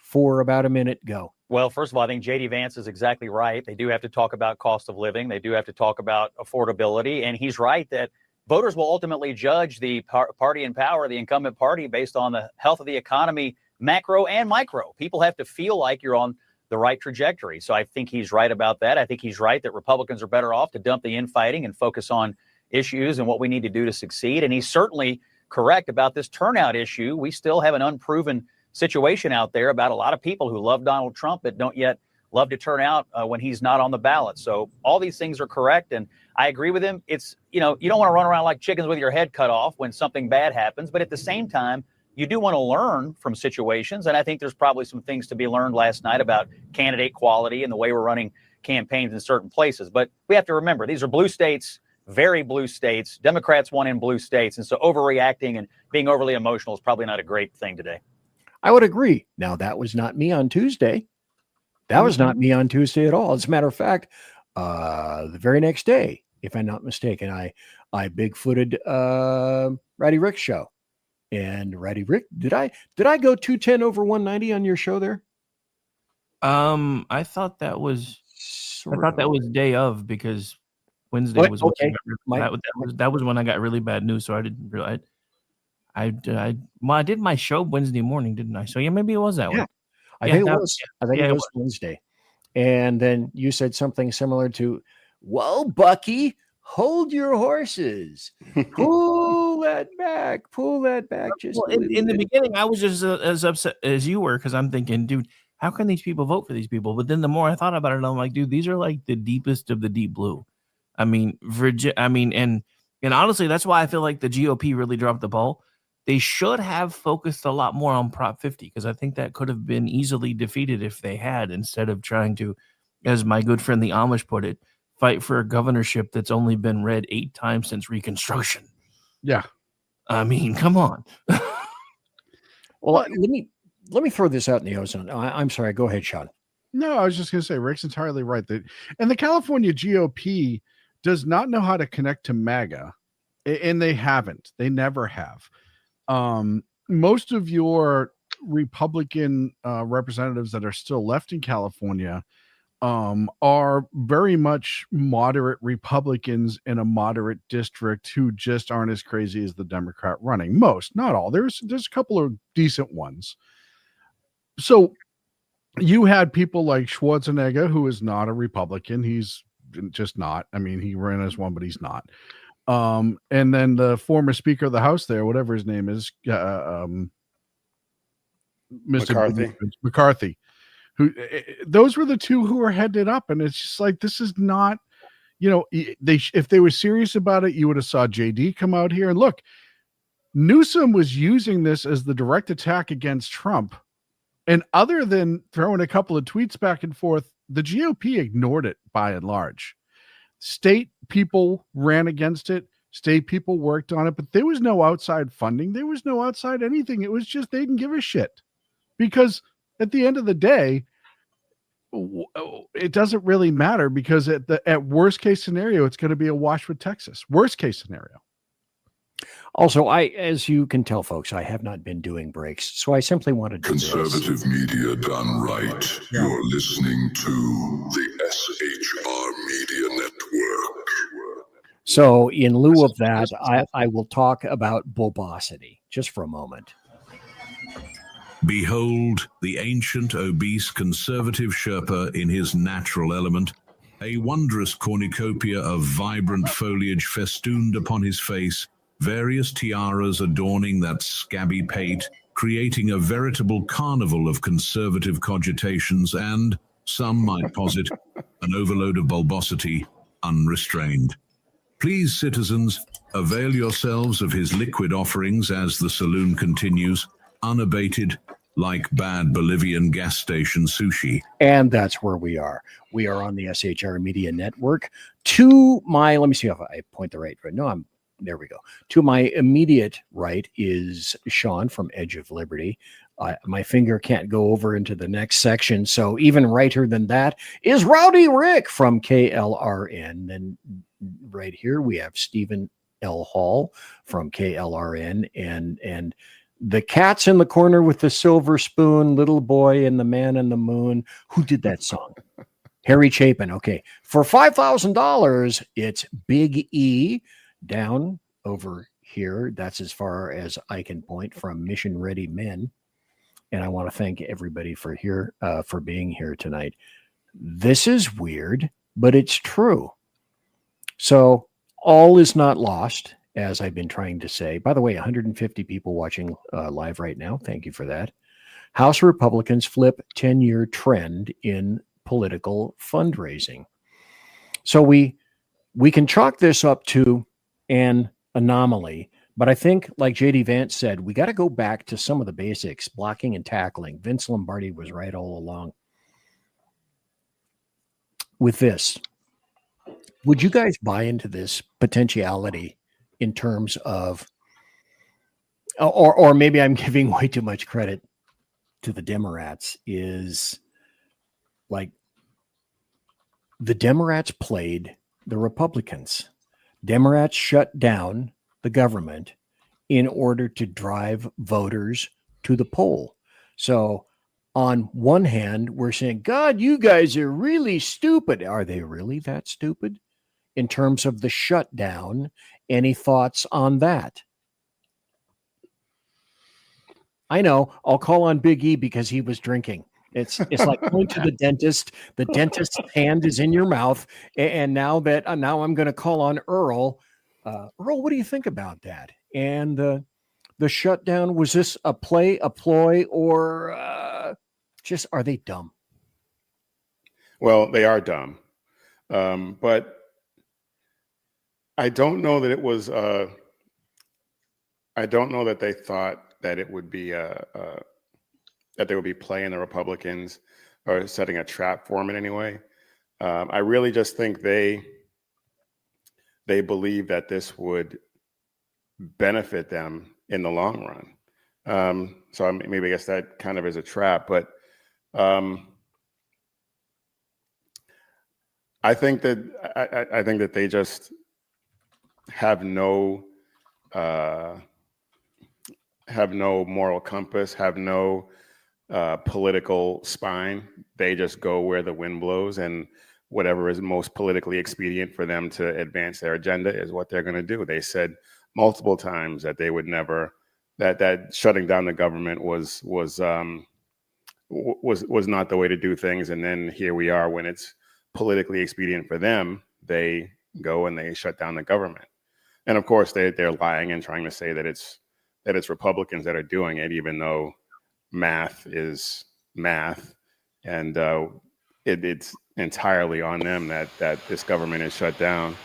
for about a minute. Go. Well, first of all, I think J.D. Vance is exactly right. They do have to talk about cost of living. They do have to talk about affordability. And he's right that voters will ultimately judge the party in power, the incumbent party, based on the health of the economy, macro and micro. People have to feel like you're on the right trajectory. So I think he's right about that. I think he's right that Republicans are better off to dump the infighting and focus on issues and what we need to do to succeed. And he's certainly correct about this turnout issue. We still have an unproven situation out there about a lot of people who love Donald Trump but don't yet love to turn out when he's not on the ballot. So all these things are correct. And I agree with him. It's, you don't want to run around like chickens with your head cut off when something bad happens. But at the same time, you do want to learn from situations. And I think there's probably some things to be learned last night about candidate quality and the way we're running campaigns in certain places. But we have to remember, these are blue states, very blue states. Democrats won in blue states. And so overreacting and being overly emotional is probably not a great thing today. I would agree. Now, that was not me on Tuesday. That was not me on Tuesday at all. As a matter of fact, the very next day, if I'm not mistaken, I bigfooted Ratty Rick's show. And Ratty Rick, did I go 210 over 190 on your show there? I thought that was day of, because Wednesday was okay. That was when I got really bad news. So I didn't realize. I did my show Wednesday morning, didn't I? So yeah, maybe it was that one. I think it was Wednesday. And then you said something similar to, "Whoa, Bucky, hold your horses. Pull that back. Just in the beginning, I was just as upset as you were, because I'm thinking, dude, how can these people vote for these people? But then the more I thought about it, I'm like, dude, these are like the deepest of the deep blue. I mean, and honestly, that's why I feel like the GOP really dropped the ball. They should have focused a lot more on Prop 50, because I think that could have been easily defeated if they had, instead of trying to, as my good friend the Amish put it, fight for a governorship that's only been read 8 times since Reconstruction. Yeah. I mean, come on. Well, let me throw this out in the ozone. I'm sorry. Go ahead, Sean. No, I was just going to say, Rick's entirely right. And the California GOP does not know how to connect to MAGA, and they haven't. They never have. Most of your Republican representatives that are still left in California are very much moderate Republicans in a moderate district who just aren't as crazy as the Democrat running. Most, not all. There's a couple of decent ones. So you had people like Schwarzenegger, who is not a Republican. He's just not. I mean, he ran as one, but he's not. And then the former Speaker of the House there, whatever his name is, Mr. McCarthy, who those were the two who were headed up. And it's just like, this is not, if they were serious about it, you would have saw JD come out here and look, Newsom was using this as the direct attack against Trump. And other than throwing a couple of tweets back and forth, the GOP ignored it by and large. State people ran against it. State people worked on it, but there was no outside funding. There was no outside anything. It was just they didn't give a shit. Because at the end of the day, it doesn't really matter, because at worst case scenario, it's going to be a wash with Texas. Worst case scenario. Also, as you can tell, folks, I have not been doing breaks, so I simply wanted to Conservative media done right. Yeah. You're listening to the SHR Media Network. So in lieu of that, I will talk about bulbosity just for a moment. Behold the ancient, obese, conservative Sherpa in his natural element, a wondrous cornucopia of vibrant foliage festooned upon his face, various tiaras adorning that scabby pate, creating a veritable carnival of conservative cogitations and, some might posit, an overload of bulbosity unrestrained. Please, citizens, avail yourselves of his liquid offerings as the saloon continues, unabated, like bad Bolivian gas station sushi. And that's where we are. We are on the SHR Media Network. Let me see if I point the right. No, there we go. To my immediate right is Sean from Edge of Liberty. My finger can't go over into the next section, so even righter than that is Rowdy Rick from KLRN. Then right here we have Stephen L. Hall from KLRN, and the cat's in the corner with the silver spoon, Little Boy and the Man in the Moon. Who did that song? Harry Chapin. Okay. For $5,000, it's Big E down over here. That's as far as I can point from Mission Ready Men. And I want to thank everybody for being here tonight. This is weird, but it's true. So all is not lost, as I've been trying to say. By the way, 150 people watching live right now. Thank you for that. House Republicans flip 10-year trend in political fundraising. So we can chalk this up to an anomaly, but I think, like J.D. Vance said, we got to go back to some of the basics, blocking and tackling. Vince Lombardi was right all along with this. Would you guys buy into this potentiality in terms of, or maybe I'm giving way too much credit to the Democrats, is like the Democrats played the Republicans. Democrats shut down the government in order to drive voters to the poll. So on one hand, we're saying, God, you guys are really stupid. Are they really that stupid? In terms of the shutdown, any thoughts on that? I know. I'll call on Big E because he was drinking. It's like going to the dentist. The dentist's hand is in your mouth, and now I'm going to call on Earl. Earl, what do you think about that? And the shutdown, was this a ploy, or just are they dumb? Well, they are dumb, but I don't know that it was. I don't know that they thought that it would be that they would be playing the Republicans or setting a trap for them in any way. I really just think they believe that this would benefit them in the long run. So maybe I guess that kind of is a trap, but I think that they just have no moral compass, have no political spine. They just go where the wind blows, and whatever is most politically expedient for them to advance their agenda is what they're going to do. They said multiple times that they would never, that shutting down the government was not the way to do things. And then here we are, when it's politically expedient for them, they go and they shut down the government. And of course, they're lying and trying to say that it's Republicans that are doing it, even though math is math, and it's entirely on them that this government is shut down.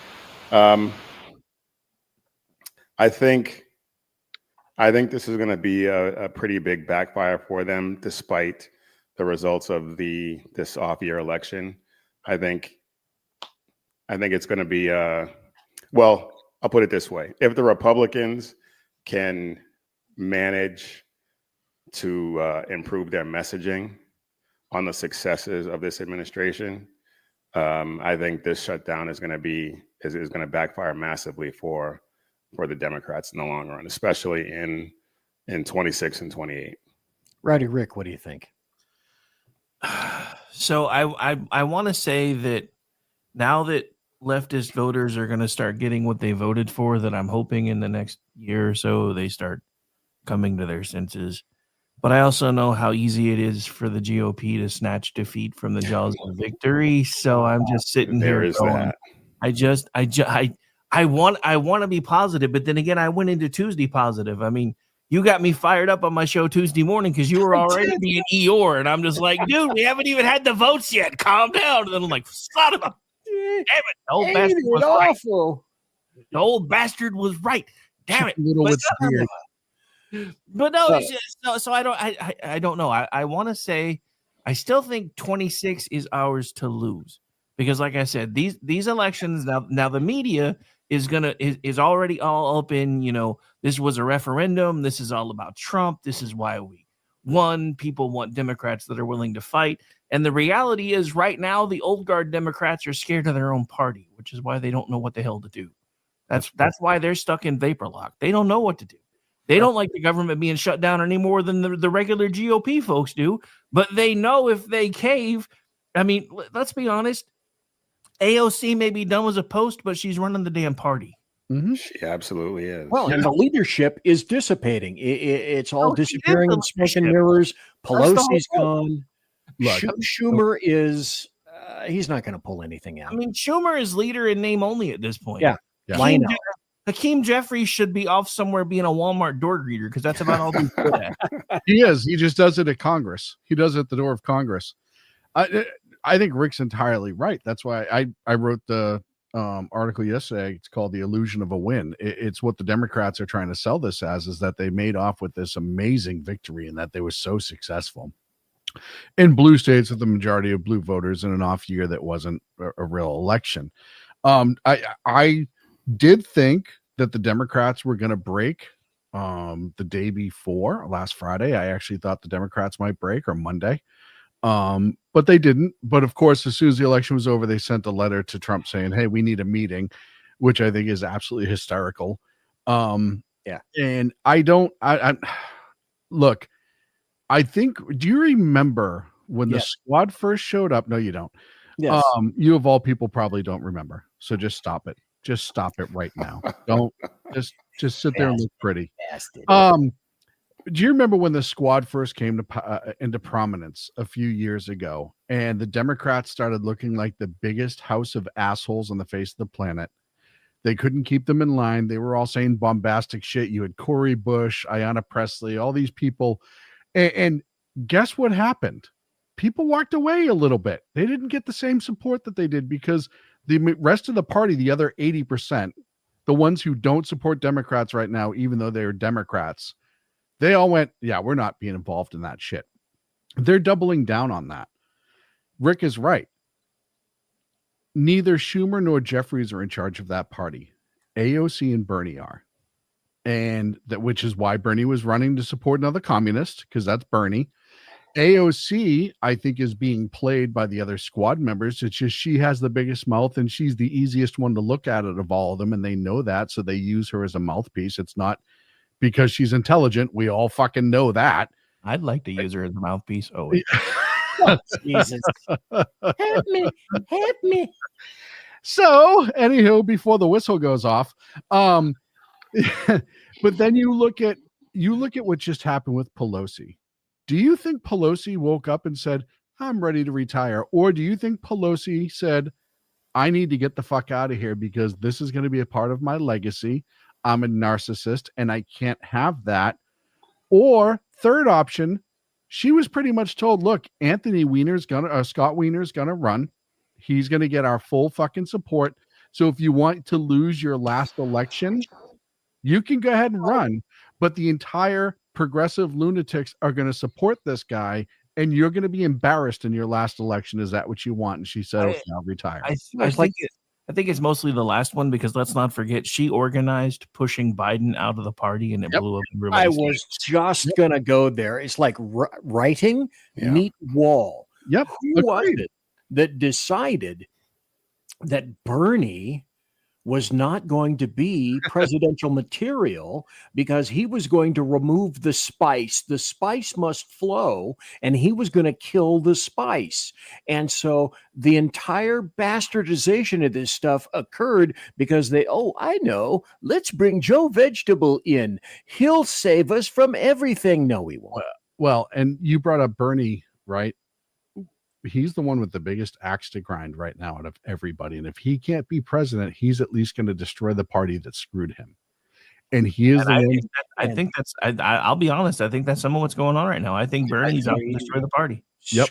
I think I think this is going to be a pretty big backfire for them, despite the results of this off-year election. I think it's going to be well, I'll put it this way: if the Republicans can manage to improve their messaging on the successes of this administration, I think this shutdown is going to backfire massively for the Democrats in the long run, especially in 26 and 28. Rowdy Rick, what do you think? So I want to say that now that leftist voters are going to start getting what they voted for, that I'm hoping in the next year or so they start coming to their senses. But I also know how easy it is for the GOP to snatch defeat from the jaws of victory. So I'm just sitting here going, I want to be positive, but then again, I went into Tuesday positive. I mean, you got me fired up on my show Tuesday morning because you were already being Eeyore, and I'm just like, dude, we haven't even had the votes yet. Calm down. And then I'm like, son of a damn it, the old bastard was awful. Right. The old bastard was right. Damn it. But no, it's just, so I don't know. I want to say I still think 26 is ours to lose because, like I said, these elections now the media is already all up in, this was a referendum. This is all about Trump. This is why we won. People want Democrats that are willing to fight. And the reality is right now, the old guard Democrats are scared of their own party, which is why they don't know what the hell to do. That's why they're stuck in vapor lock. They don't know what to do. They don't like the government being shut down any more than the regular GOP folks do. But they know if they cave, I mean, let's be honest. AOC may be done as a post, but she's running the damn party. Mm-hmm. She absolutely is. Well, and the leadership is dissipating. It's all disappearing in smoke and mirrors. Pelosi's gone. Schumer is he's not going to pull anything out. I mean, Schumer is leader in name only at this point. Yeah. Hakeem Jeffries should be off somewhere being a Walmart door greeter because that's about all he's good at. He is. He just does it at Congress. He does it at the door of Congress. I think Rick's entirely right. That's why I wrote the article yesterday. It's called The Illusion of a Win. It's what the Democrats are trying to sell this as, is that they made off with this amazing victory and that they were so successful in blue states with the majority of blue voters in an off year that wasn't a real election. I did think that the Democrats were going to break the day before last Friday. I actually thought the Democrats might break, or Monday. But they didn't. But of course, as soon as the election was over, they sent a letter to Trump saying, hey, we need a meeting, which I think is absolutely hysterical. Yeah. And I look, I think, do you remember when the squad first showed up? No, you don't. Yes. You of all people probably don't remember. So just stop it. Just stop it right now. Don't just sit there and look pretty. Do you remember when the squad first came to into prominence a few years ago, and the Democrats started looking like the biggest house of assholes on the face of the planet? They couldn't keep them in line. They were all saying bombastic shit. You had Cory Bush, Ayanna Pressley, all these people. And guess what happened? People walked away a little bit. They didn't get the same support that they did because the rest of the party, the other 80%, the ones who don't support Democrats right now, even though they're Democrats, they all went, yeah, we're not being involved in that shit. They're doubling down on that. Rick is right. Neither Schumer nor Jeffries are in charge of that party. AOC and Bernie are. And that, which is why Bernie was running to support another communist, because that's Bernie. AOC, I think, is being played by the other squad members. It's just she has the biggest mouth and she's the easiest one to look at it of all of them. And they know that. So they use her as a mouthpiece. It's not because she's intelligent. We all fucking know that. I'd like to use her as a mouthpiece. Oh, Jesus. Help me. Help me. So, anywho, before the whistle goes off, but then you look at what just happened with Pelosi. Do you think Pelosi woke up and said, I'm ready to retire? Or do you think Pelosi said, I need to get the fuck out of here because this is going to be a part of my legacy. I'm a narcissist and I can't have that. Or third option, she was pretty much told, look, Scott Wiener's gonna run. He's going to get our full fucking support. So if you want to lose your last election, you can go ahead and run. but the entire progressive lunatics are going to support this guy, and you're going to be embarrassed in your last election. Is that what you want? And she said, okay, I'll retire. I think it's mostly the last one, because let's not forget she organized pushing Biden out of the party, and it blew up. I was just gonna go there. It's like writing neat wall. Yep. Who was it that decided that Bernie was not going to be presidential material because he was going to remove the spice? The spice must flow, and he was going to kill the spice. And so the entire bastardization of this stuff occurred because I know, let's bring Joe Vegetable in. He'll save us from everything. No, he won't. Well, and you brought up Bernie, right? He's the one with the biggest axe to grind right now out of everybody. And if he can't be president, he's at least going to destroy the party that screwed him. And he is I'll be honest. I think that's some of what's going on right now. I think Bernie's out to destroy the party. Yep.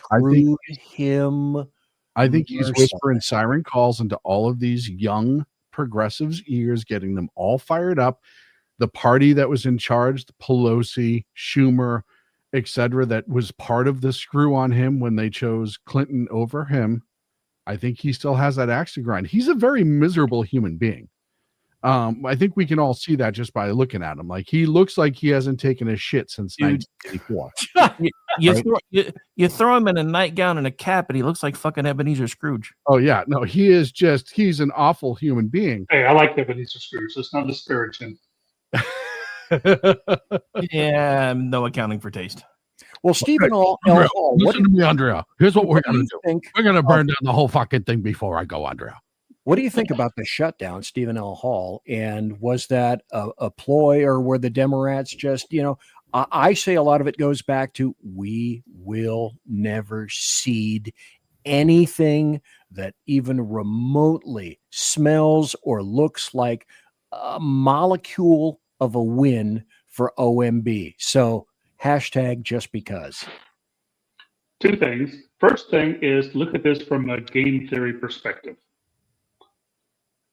I think he's whispering siren calls into all of these young progressives' ears, getting them all fired up. The party that was in charge, the Pelosi, Schumer, etc., that was part of the screw on him when they chose Clinton over him. I think he still has that axe to grind. He's a very miserable human being. I think we can all see that just by looking at him. Like, he looks like he hasn't taken a shit since 1984. You throw him in a nightgown and a cap, and he looks like fucking Ebenezer Scrooge. Oh yeah, no, he's an awful human being. Hey, I like Ebenezer Scrooge. Let's not disparage him. Yeah, no accounting for taste. Well, Stephen L. Hall, listen to me, Andrea. Here's what we're going to do. We're going to burn down the whole fucking thing before I go, Andrea. What do you think about the shutdown, Stephen L. Hall? And was that a ploy, or were the Democrats just, I say a lot of it goes back to, we will never cede anything that even remotely smells or looks like a molecule of a win for OMB. So hashtag just because. Two things. First thing is, look at this from a game theory perspective.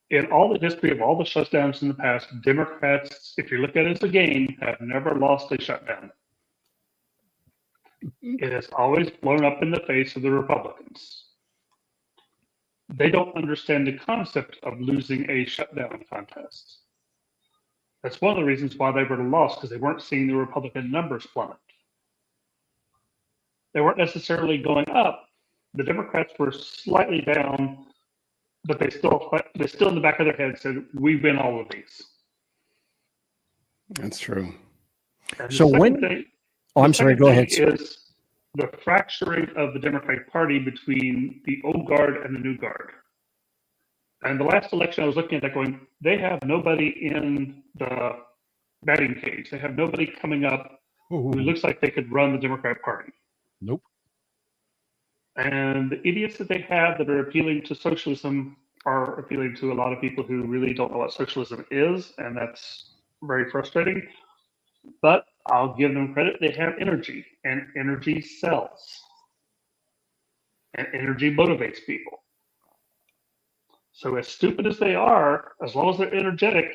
In all the history of all the shutdowns in the past, Democrats, if you look at it as a game, have never lost a shutdown. It has always blown up in the face of the Republicans. They don't understand the concept of losing a shutdown contest. That's one of the reasons why they were lost, because they weren't seeing the Republican numbers plummet. They weren't necessarily going up. The Democrats were slightly down, but they still in the back of their head said, we win all of these. That's true. So I'm sorry, go ahead. Is the fracturing of the Democratic Party between the old guard and the new guard. And the last election, I was looking at that going, they have nobody in the batting cage. They have nobody coming up who looks like they could run the Democratic Party. Nope. And the idiots that they have that are appealing to socialism are appealing to a lot of people who really don't know what socialism is, and that's very frustrating. But I'll give them credit. They have energy, and energy sells. And energy motivates people. So as stupid as they are, as long as they're energetic,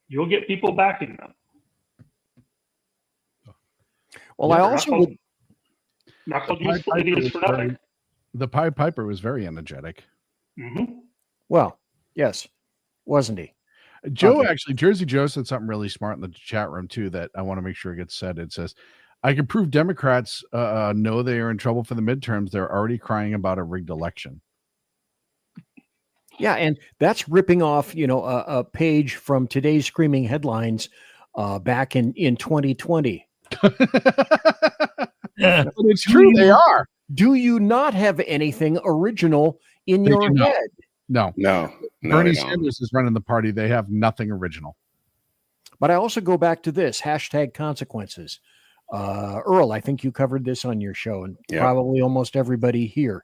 you'll get people backing them. Well, I also would... Not called useful idiots for nothing. The Pied Piper was very energetic. Mm-hmm. Well, yes, wasn't he? Jersey Joe said something really smart in the chat room too that I want to make sure it gets said. It says, I can prove Democrats know they are in trouble for the midterms. They're already crying about a rigged election. Yeah, and that's ripping off, a page from today's screaming headlines back in 2020. But it's true, they are. Do you not have anything original in your head? No. Bernie Sanders is running the party. They have nothing original. But I also go back to this hashtag consequences. Earl, I think you covered this on your show, and probably almost everybody here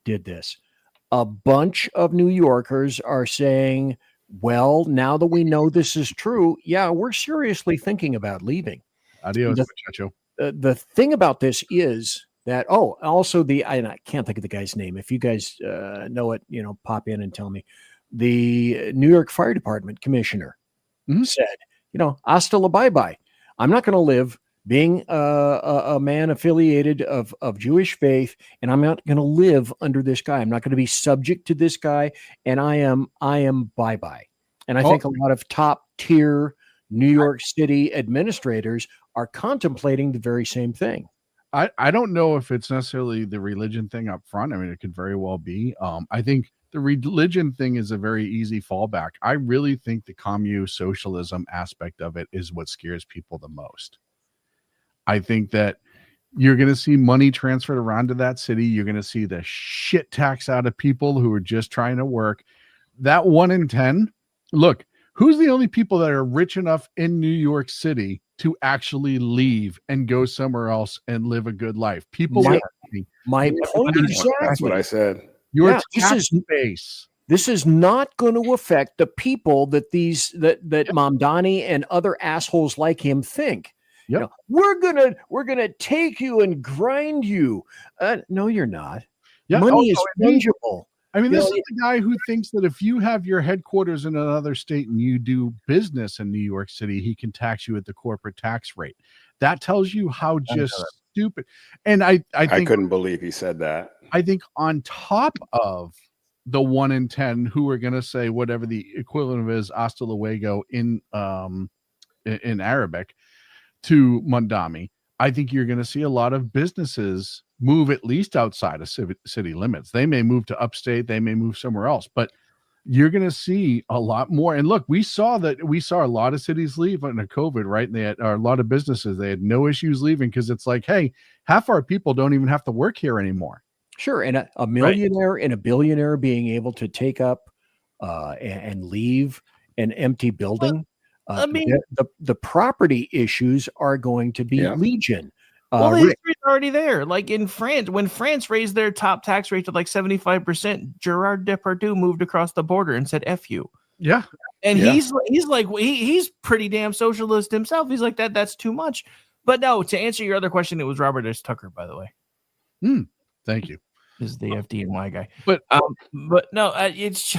did this. A bunch of New Yorkers are saying, well, now that we know this is true, we're seriously thinking about leaving. Adios, muchacho. The thing about this is that, also I can't think of the guy's name. If you guys know it, pop in and tell me. The New York Fire Department commissioner said, hasta la bye-bye. I'm not going to live being a man affiliated of Jewish faith, and I'm not going to live under this guy. I'm not going to be subject to this guy, and I am bye-bye. And I think a lot of top tier New York City administrators are contemplating the very same thing. I don't know if it's necessarily the religion thing up front. I mean, it could very well be. I think the religion thing is a very easy fallback. I really think the commune socialism aspect of it is what scares people the most. I think that you're going to see money transferred around to that city. You're going to see the shit tax out of people who are just trying to work. That 1 in 10, look, who's the only people that are rich enough in New York City to actually leave and go somewhere else and live a good life? People. My point exactly. That's what I said. Your tax base. This is not going to affect the people that Mamdani and other assholes like him think. Yep. You know, we're gonna take you and grind you. No, you're not. Yeah. Money is fungible. I mean, this is the guy who thinks that if you have your headquarters in another state and you do business in New York City, he can tax you at the corporate tax rate. That tells you how just stupid. And I couldn't believe he said that. I think on top of the 1 in 10 who are going to say whatever the equivalent of is hasta luego in Arabic to Mandami, I think you're going to see a lot of businesses move at least outside of city limits. They may move to upstate, they may move somewhere else, but you're going to see a lot more. And look, we saw a lot of cities leave under COVID, right? And they had, or a lot of businesses, they had no issues leaving because it's like, hey, half our people don't even have to work here anymore. Sure. And a millionaire and a billionaire being able to take up and leave an empty building. I mean, the property issues are going to be legion. Well, the history's already there. Like in France, when France raised their top tax rate to like 75%, Gerard Depardieu moved across the border and said "F you." Yeah, and he's pretty damn socialist himself. He's like that's too much. But no, to answer your other question, it was Robert S. Tucker, by the way. Thank you. This is the FDNY guy. But no, it's.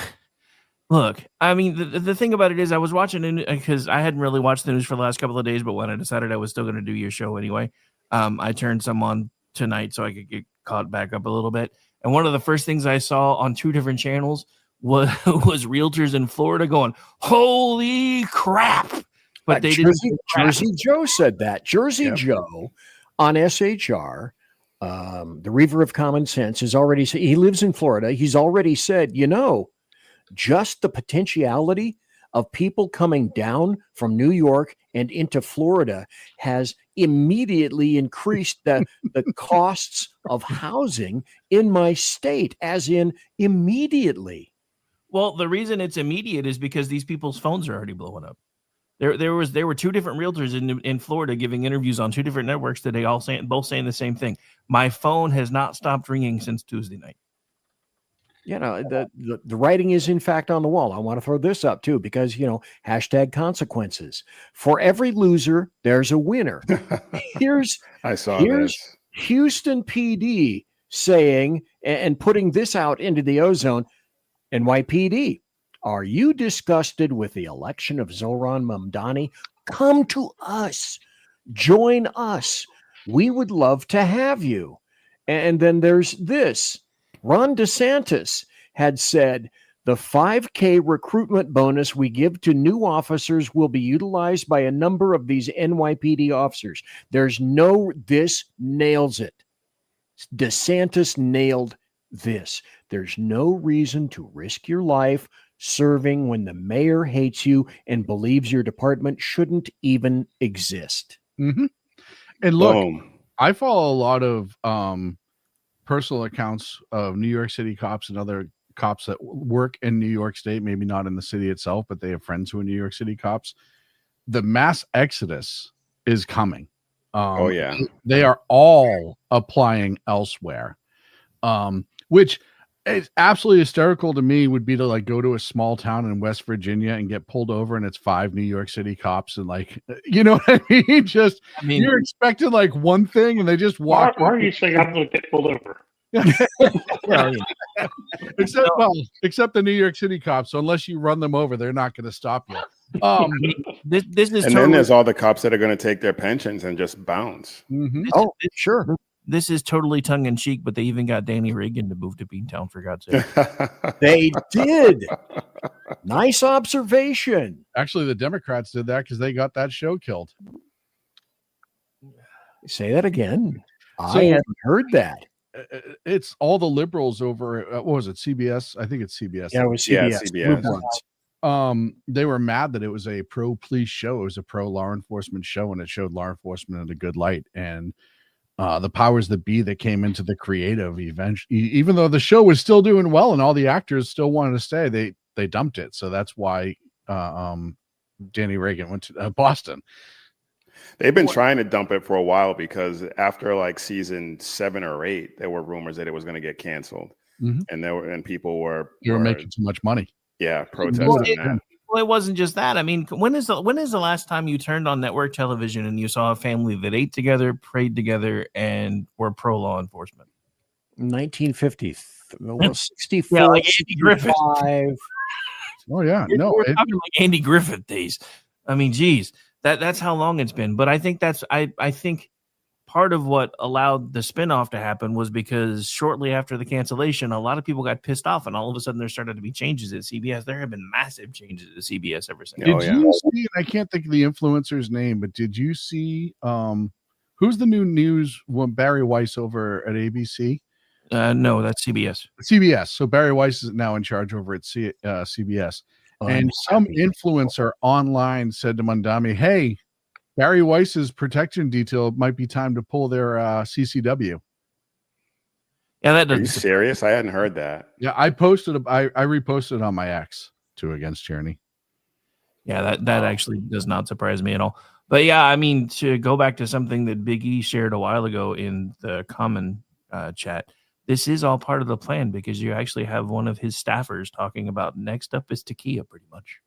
Look, I mean, the thing about it is I was watching because I hadn't really watched the news for the last couple of days, but when I decided I was still going to do your show anyway, I turned some on tonight so I could get caught back up a little bit. And one of the first things I saw on two different channels was realtors in Florida going, "Holy crap!" But they Jersey Joe said that. Jersey Joe on SHR, the Reaver of Common Sense, has already said he lives in Florida. He's already said, just the potentiality of people coming down from New York and into Florida has immediately increased the costs of housing in my state, as in immediately. Well, the reason it's immediate is because these people's phones are already blowing up. There were two different realtors in Florida giving interviews on two different networks today, both saying the same thing. My phone has not stopped ringing since Tuesday night. The writing is in fact on the wall. I want to throw this up too, because, hashtag consequences. For every loser, there's a winner. Here's Houston PD saying and putting this out into the ozone. NYPD, are you disgusted with the election of Zohran Mamdani? Come to us. Join us. We would love to have you. And then there's this. Ron DeSantis had said the 5K recruitment bonus we give to new officers will be utilized by a number of these NYPD officers. This nails it. DeSantis nailed this. There's no reason to risk your life serving when the mayor hates you and believes your department shouldn't even exist. Mm-hmm. And look, I follow a lot of personal accounts of New York City cops and other cops that work in New York State, maybe not in the city itself, but they have friends who are New York City cops. The mass exodus is coming. They are all applying elsewhere, which is absolutely hysterical to me. Would be to like go to a small town in West Virginia and get pulled over and it's 5 New York City cops and like, you know what I mean? You're expecting like one thing and they just walk. Why are you saying I'm going to get pulled over? Well, except the New York City cops. So unless you run them over, they're not going to stop you. This is and totally, then there's all the cops that are going to take their pensions and just bounce. Sure. This is totally tongue in cheek, but they even got Danny Reagan to move to Beantown, for God's sake. They did. Nice observation. Actually, the Democrats did that because they got that show killed. Say that again. So- I hadn't heard that. It's all the liberals over. What was it? CBS. I think it's CBS. Yeah, it was CBS. CBS. They were mad that it was a pro police show. It was a pro law enforcement show, and it showed law enforcement in a good light. And the powers that be that came into the creative eventually, even though the show was still doing well and all the actors still wanted to stay, they dumped it. So that's why Danny Reagan went to Boston. They've been trying to dump it for a while because after like season 7 or 8, there were rumors that it was going to get canceled, and people were making too much money. Yeah, protesting that. Well, it wasn't just that. I mean, when is the last time you turned on network television and you saw a family that ate together, prayed together, and were pro law enforcement? 1950, well, 64, Yeah, like Andy Griffith. 65. Oh yeah, We're talking like Andy Griffith days. I mean, geez, that's how long it's been. But I think I think part of what allowed the spinoff to happen was because shortly after the cancellation, a lot of people got pissed off, and all of a sudden there started to be changes at CBS. There have been massive changes at CBS ever since. Did you see? I can't think of the influencer's name, but did you see? Who's the new news one? Barry Weiss over at ABC. No, that's CBS. CBS. So Barry Weiss is now in charge over at CBS. And some influencer online said to Mondami, "Hey, Barry Weiss's protection detail might be time to pull their CCW." Yeah, that Are you serious? I hadn't heard that. Yeah, I posted. I reposted on my X too against Tierney. Yeah, that actually does not surprise me at all. But yeah, I mean, to go back to something that Big E shared a while ago in the common chat, this is all part of the plan because you actually have one of his staffers talking about next up is Takia, pretty much.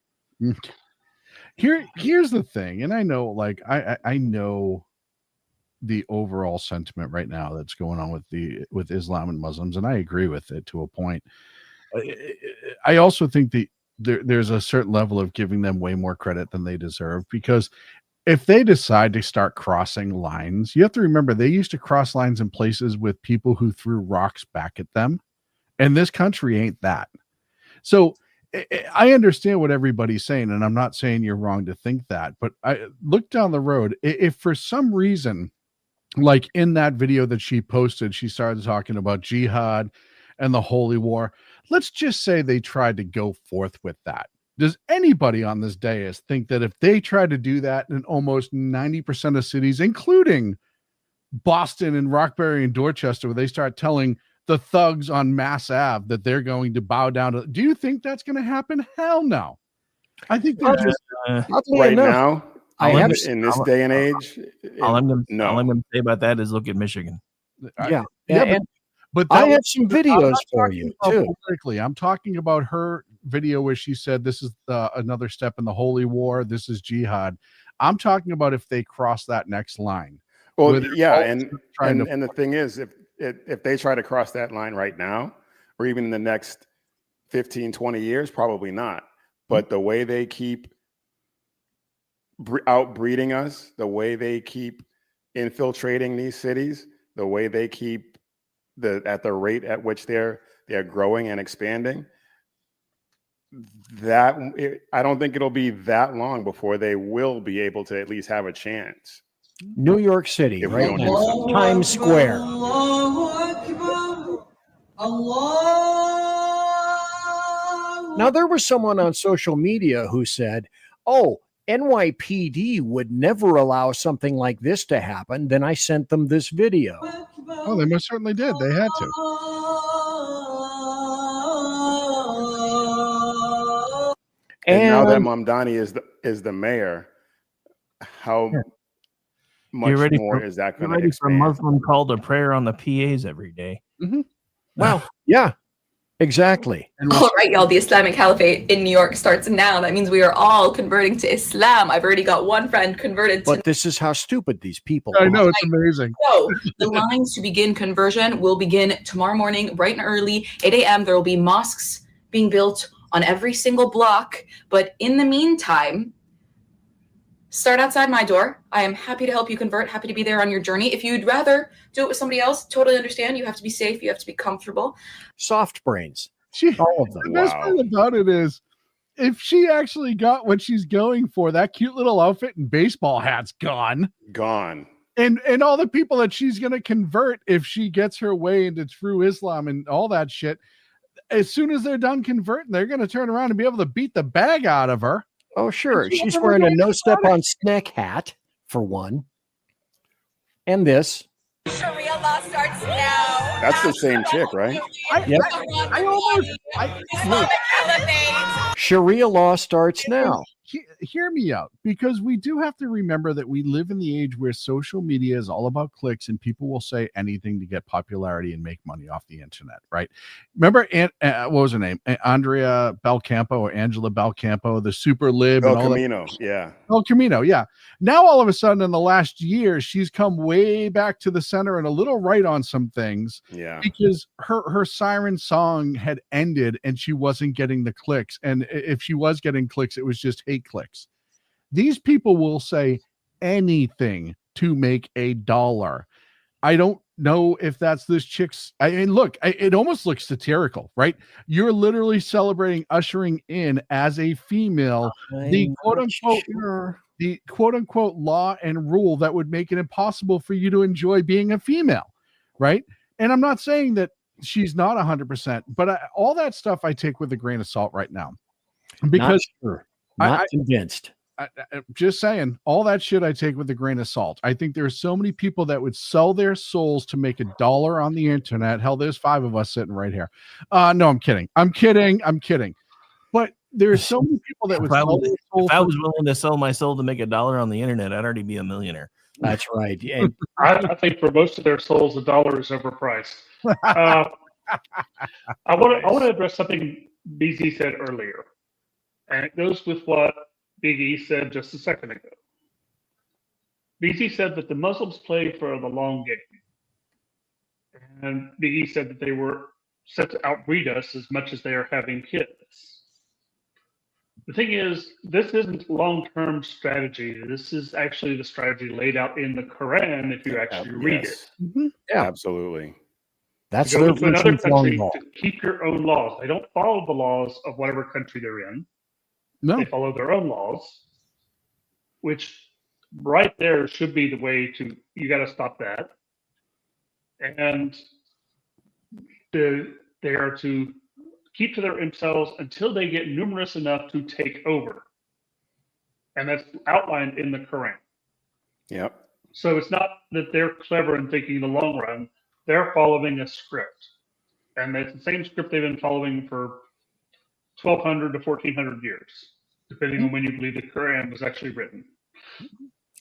Here's the thing, and I know, like, I know the overall sentiment right now that's going on with Islam and Muslims, and I agree with it to a point. I also think there's a certain level of giving them way more credit than they deserve, because if they decide to start crossing lines, you have to remember they used to cross lines in places with people who threw rocks back at them, and this country ain't that. So I understand what everybody's saying, and I'm not saying you're wrong to think that, but I look down the road. If for some reason, like in that video that she posted, she started talking about jihad and the holy war, let's just say they tried to go forth with that. Does anybody on this dais think that if they tried to do that in almost 90% of cities, including Boston and Roxbury and Dorchester, where they start telling the thugs on Mass Ave that they're going to bow down to, do you think that's going to happen? Hell no. I think they're just right now, in this day and age, all I'm going to say about that is look at Michigan. But I have some videos for you too. I'm talking about her video where she said this is another step in the holy war. This is jihad. I'm talking about if they cross that next line. Well, yeah, and the thing is, if they try to cross that line right now, or even in the next 15, 20 years, probably not. But the way they keep outbreeding us, the way they keep infiltrating these cities, the way they keep at the rate at which they're growing and expanding, I don't think it'll be that long before they will be able to at least have a chance. New York City, right now, Times Square. Now, there was someone on social media who said, "Oh, NYPD would never allow something like this to happen." Then I sent them this video. Oh, they most certainly did. They had to. And now that Mamdani is the mayor, how much more is that going to expand? For a Muslim call to prayer on the PAs every day. Well, yeah. Exactly. All right, y'all, the Islamic Caliphate in New York starts now. That means we are all converting to Islam. I've already got one friend converted to. But this is how stupid these people I are. know, it's amazing. So the lines to begin conversion will begin tomorrow morning, bright and early, 8 a.m. There will be mosques being built on every single block. But in the meantime, start outside my door. I am happy to help you convert, happy to be there on your journey. If you'd rather do it with somebody else, totally understand. You have to be safe. You have to be comfortable. Soft brains. All of them. The best part about it is, if she actually got what she's going for, that cute little outfit and baseball hat's gone. Gone. And all the people that she's going to convert, if she gets her way into true Islam and all that shit, as soon as they're done converting, they're going to turn around and be able to beat the bag out of her. Oh, sure. She's wearing a no-step-on snack hat, for one. And this. Sharia law starts now. That's the same chick, right? Sharia law starts now. Hear me out, because we do have to remember that we live in the age where social media is all about clicks and people will say anything to get popularity and make money off the internet, right? Remember, what was her name? Andrea Belcampo or Angela Belcampo, the super lib. El and all Camino, yeah. El Camino, yeah. Now, all of a sudden, in the last year, she's come way back to the center and a little right on some things. Yeah. Because her siren song had ended and she wasn't getting the clicks. And if she was getting clicks, it was just hate clicks. These people will say anything to make $1. I don't know if that's this chick's. I mean, look, it almost looks satirical, right? You're literally celebrating ushering in as a female the quote unquote law and rule that would make it impossible for you to enjoy being a female, right? And I'm not saying that she's not 100%, but all that stuff I take with a grain of salt right now, because not convinced. I'm just saying, all that shit I take with a grain of salt. I think there's so many people that would sell their souls to make $1 on the internet. Hell, there's 5 of us sitting right here. No, I'm kidding. But there's so many people that would sell their soul. If I was willing to sell my soul to make $1 on the internet, I'd already be a millionaire. That's right. And I think for most of their souls, $1 is overpriced. I want to address something BZ said earlier, and it goes with what Big E said just a second ago. BZ said that the Muslims play for the long game, and Big E said that they were set to outbreed us as much as they are having kids. The thing is, this isn't long-term strategy. This is actually the strategy laid out in the Quran if you actually read it. Mm-hmm. Yeah, absolutely. That's to go their to another version of country law. to keep your own laws. They don't follow the laws of whatever country they're in. No. They follow their own laws, which right there should be the way to, you got to stop that. And they are to keep to themselves until they get numerous enough to take over. And that's outlined in the Quran. Yep. So it's not that they're clever and thinking in the long run. They're following a script. And it's the same script they've been following for 1,200 to 1,400 years, depending on when you believe the Quran was actually written.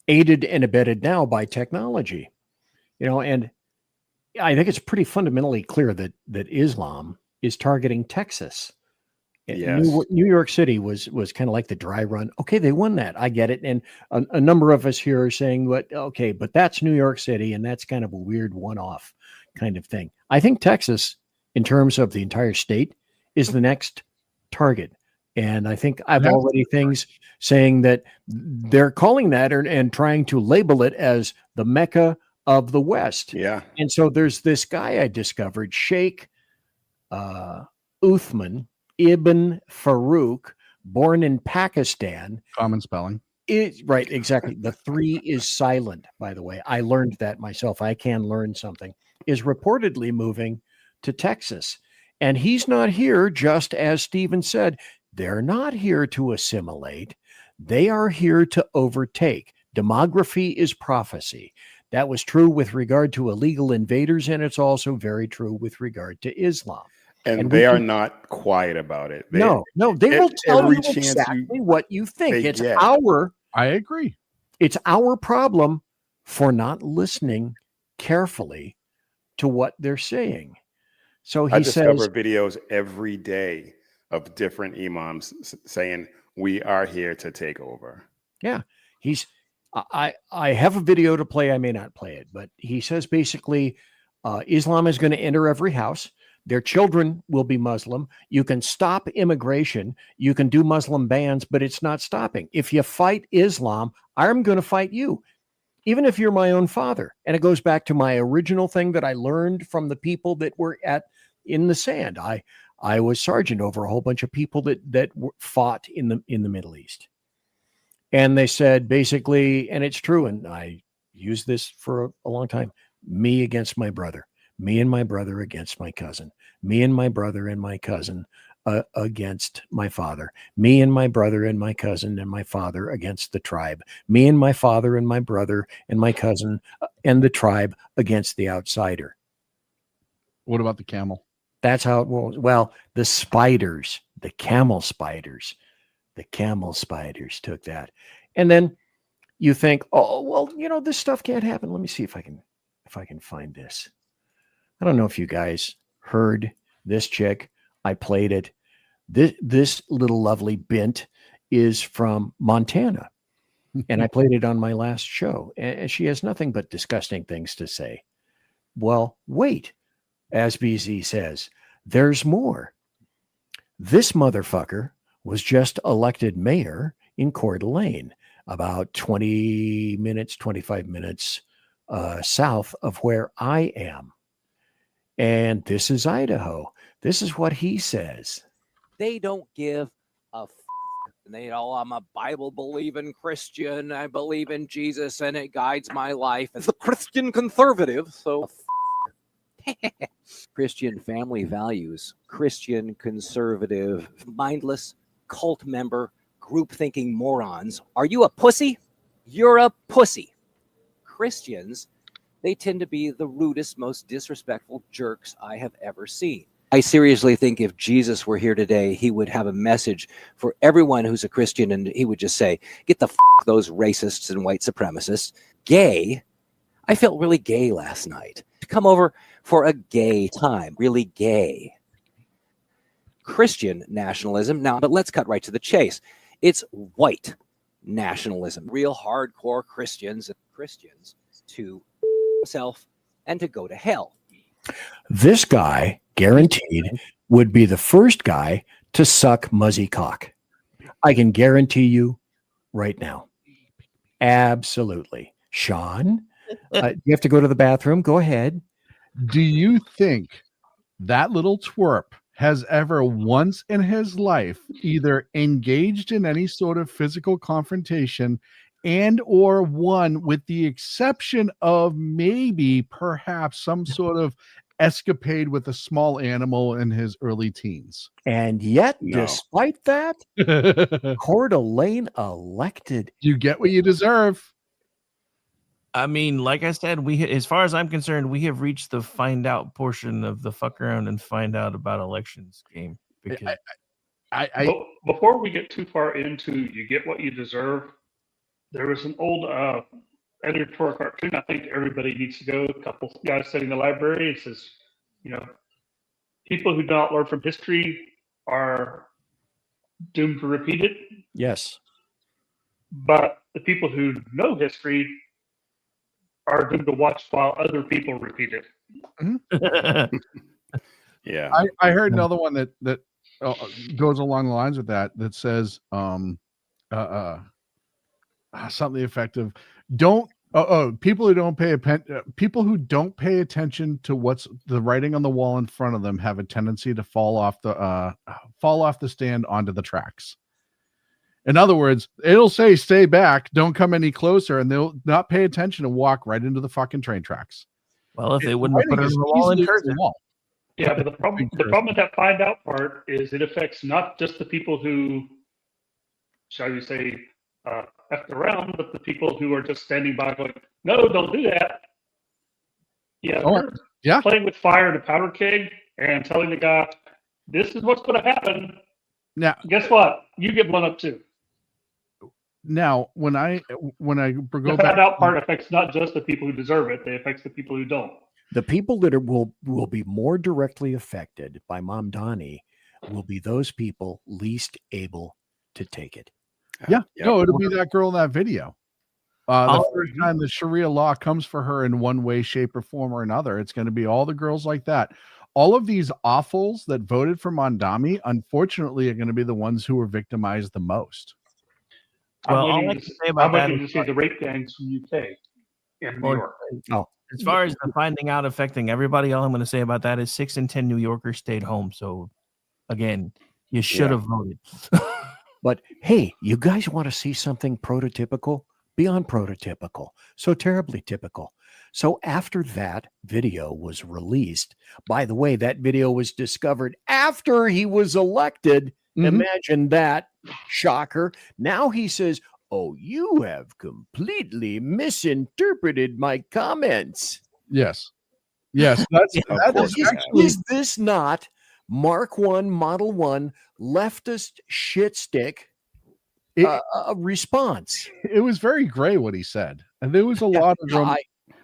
Aided and abetted now by technology. And I think it's pretty fundamentally clear that Islam is targeting Texas. Yes. New York City was kind of like the dry run. Okay, they won that. I get it. And a number of us here are saying, but that's New York City, and that's kind of a weird one-off kind of thing. I think Texas, in terms of the entire state, is the next target. And I think I've already things saying that they're calling that and trying to label it as the Mecca of the West. Yeah. And so there's this guy I discovered, Sheikh Uthman Ibn Farouk, born in Pakistan. Common spelling. Right, exactly. The 3 is silent, by the way. I learned that myself. I can learn something. Is reportedly moving to Texas. And he's not here, just as Stephen said. They're not here to assimilate. They are here to overtake. Demography is prophecy. That was true with regard to illegal invaders, and it's also very true with regard to Islam. And they are not quiet about it. They will tell you exactly what you think. I agree. It's our problem for not listening carefully to what they're saying. So I he discover says, videos every day of different imams saying, "We are here to take over." yeah, I have a video to play. I may not play it, but he says basically Islam is going to enter every house. Their children will be Muslim. You can stop immigration. You can do Muslim bans, but it's not stopping. If you fight Islam, I'm going to fight you, even if you're my own father. And it goes back to my original thing that I learned from the people that were in the sand. I was sergeant over a whole bunch of people that fought in the Middle East. And they said basically, and it's true, and I used this for a long time, me against my brother, me and my brother against my cousin, me and my brother and my cousin against my father, me and my brother and my cousin and my father against the tribe, me and my father and my brother and my cousin and the tribe against the outsider. What about the camel? That's how it was. Well, the spiders, the camel spiders took that. And then you think, oh, well, this stuff can't happen. Let me see if I can find this. I don't know if you guys heard this chick. I played it. This little lovely bint is from Montana. And I played it on my last show. And she has nothing but disgusting things to say. Well, wait, as BZ says, there's more. This motherfucker was just elected mayor in Coeur d'Alene, about 25 minutes south of where I am. And this is Idaho. This is what he says. They don't give a and I'm a Bible believing Christian. I believe in Jesus and it guides my life as a Christian conservative. So Christian family values, Christian conservative, mindless cult member, group thinking morons. Are you a pussy? You're a pussy. Christians, they tend to be the rudest, most disrespectful jerks I have ever seen. I seriously think if Jesus were here today, he would have a message for everyone who's a Christian, and he would just say, get the those racists and white supremacists. Gay? I felt really gay last night. Come over for a gay time. Really gay. Christian nationalism. Now, but let's cut right to the chase. It's white nationalism. Real hardcore Christians to self and to go to hell. This guy, guaranteed, would be the first guy to suck muzzy cock. I can guarantee you right now. Absolutely. Sean, you have to go to the bathroom. Go ahead. Do you think that little twerp has ever once in his life either engaged in any sort of physical confrontation and or won, with the exception of maybe perhaps some sort of escapade with a small animal in his early teens? And yet, despite that, Coeur d'Alene elected. You get what you deserve. I mean, like I said, as far as I'm concerned, we have reached the find out portion of the fuck around and find out about elections game. Because before we get too far into you get what you deserve, there was an old editorial cartoon. I think everybody needs to go. A couple guys sitting in the library. It says, people who do not learn from history are doomed to repeat it. Yes. But the people who know history are doomed to watch while other people repeat it. Mm-hmm. Yeah. I heard another one that goes along the lines with that says something effective. People who don't pay attention to what's the writing on the wall in front of them have a tendency to fall off the stand onto the tracks. In other words, it'll say stay back, don't come any closer, and they'll not pay attention and walk right into the fucking train tracks. Well, if they wouldn't have put it on the wall and turned it. Yeah, but the problem with that find out part is it affects not just the people who, shall we say, effed around, but the people who are just standing by going, no, don't do that. Yeah, playing with fire in a powder keg and telling the guy, this is what's going to happen. Now, guess what? You get blown up too. Now, when I go the back, find out part affects not just the people who deserve it; they affects the people who don't. The people that will be more directly affected by Mamdani will be those people least able to take it. Yeah. No, it'll be that girl in that video. The first time the Sharia law comes for her in one way, shape, or form or another, it's going to be all the girls like that. All of these awfuls that voted for Mamdani, unfortunately, are going to be the ones who were victimized the most. Well, all I can say about that is the rape gangs from UK and New York. As far as the finding out affecting everybody, all I'm going to say about that is 6 in 10 New Yorkers stayed home. So, again, you should have voted. But hey, you guys want to see something prototypical? Beyond prototypical, so terribly typical. So after that video was released, by the way, that video was discovered after he was elected. Imagine that, shocker. Now he says, "Oh, you have completely misinterpreted my comments." Yes. Is this not Mark 1, Model 1, leftist shit stick a response? It was very gray what he said, and there was a lot of room.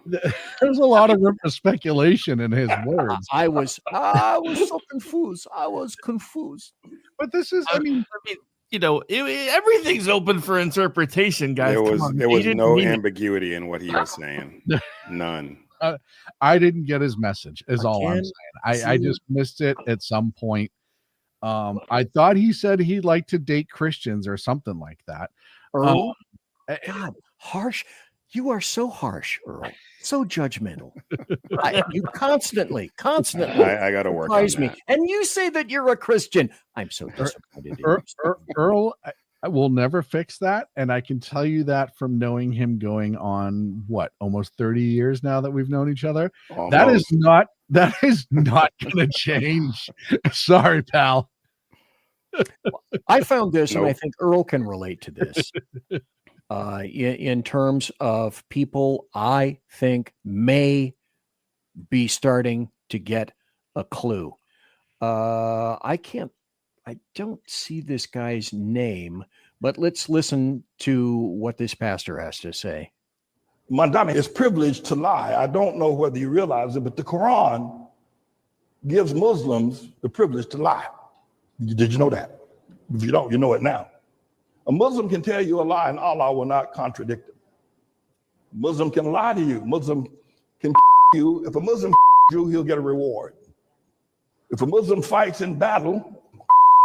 There was a lot of room for speculation in his words. I was so confused. I was confused. But this is, I mean, everything's open for interpretation, guys. There was no ambiguity in what he was saying. None. I didn't get his message. Is all I'm saying. I just missed it at some point. I thought he said he'd like to date Christians or something like that. Earl, God, harsh. You are so harsh, Earl. So judgmental. You constantly. I got to work on me. that. And you say that you're a Christian. I'm so disappointed. Earl, I will never fix that, and I can tell you that from knowing him going on almost 30 years now that we've known each other. Almost. That is not going to change. Sorry, pal. I found this, and I think Earl can relate to this. In terms of people I think may be starting to get a clue. I don't see this guy's name, but let's listen to what this pastor has to say. Mamdani is privileged to lie. I don't know whether you realize it, but the Quran gives Muslims the privilege to lie. Did you know that? If you don't, you know it now. A Muslim can tell you a lie and Allah will not contradict it. Muslim can lie to you. Muslim can you. If a Muslim you, he'll get a reward. If a Muslim fights in battle,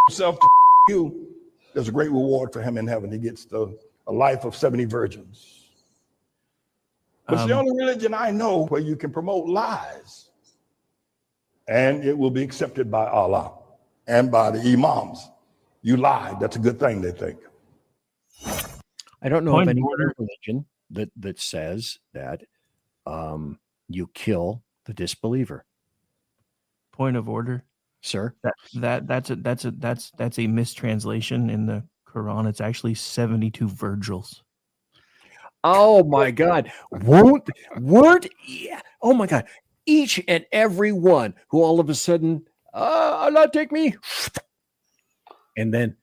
himself to you, there's a great reward for him in heaven. He gets a life of 70 virgins. But it's the only religion I know where you can promote lies and it will be accepted by Allah and by the imams. You lied. That's a good thing, they think. I don't know of any other religion that says that you kill the disbeliever. Point of order, sir. That's a mistranslation in the Quran. It's actually 72 Virgils. Oh my God! Yeah. Oh my God! Each and every one who all of a sudden, Allah take me, and then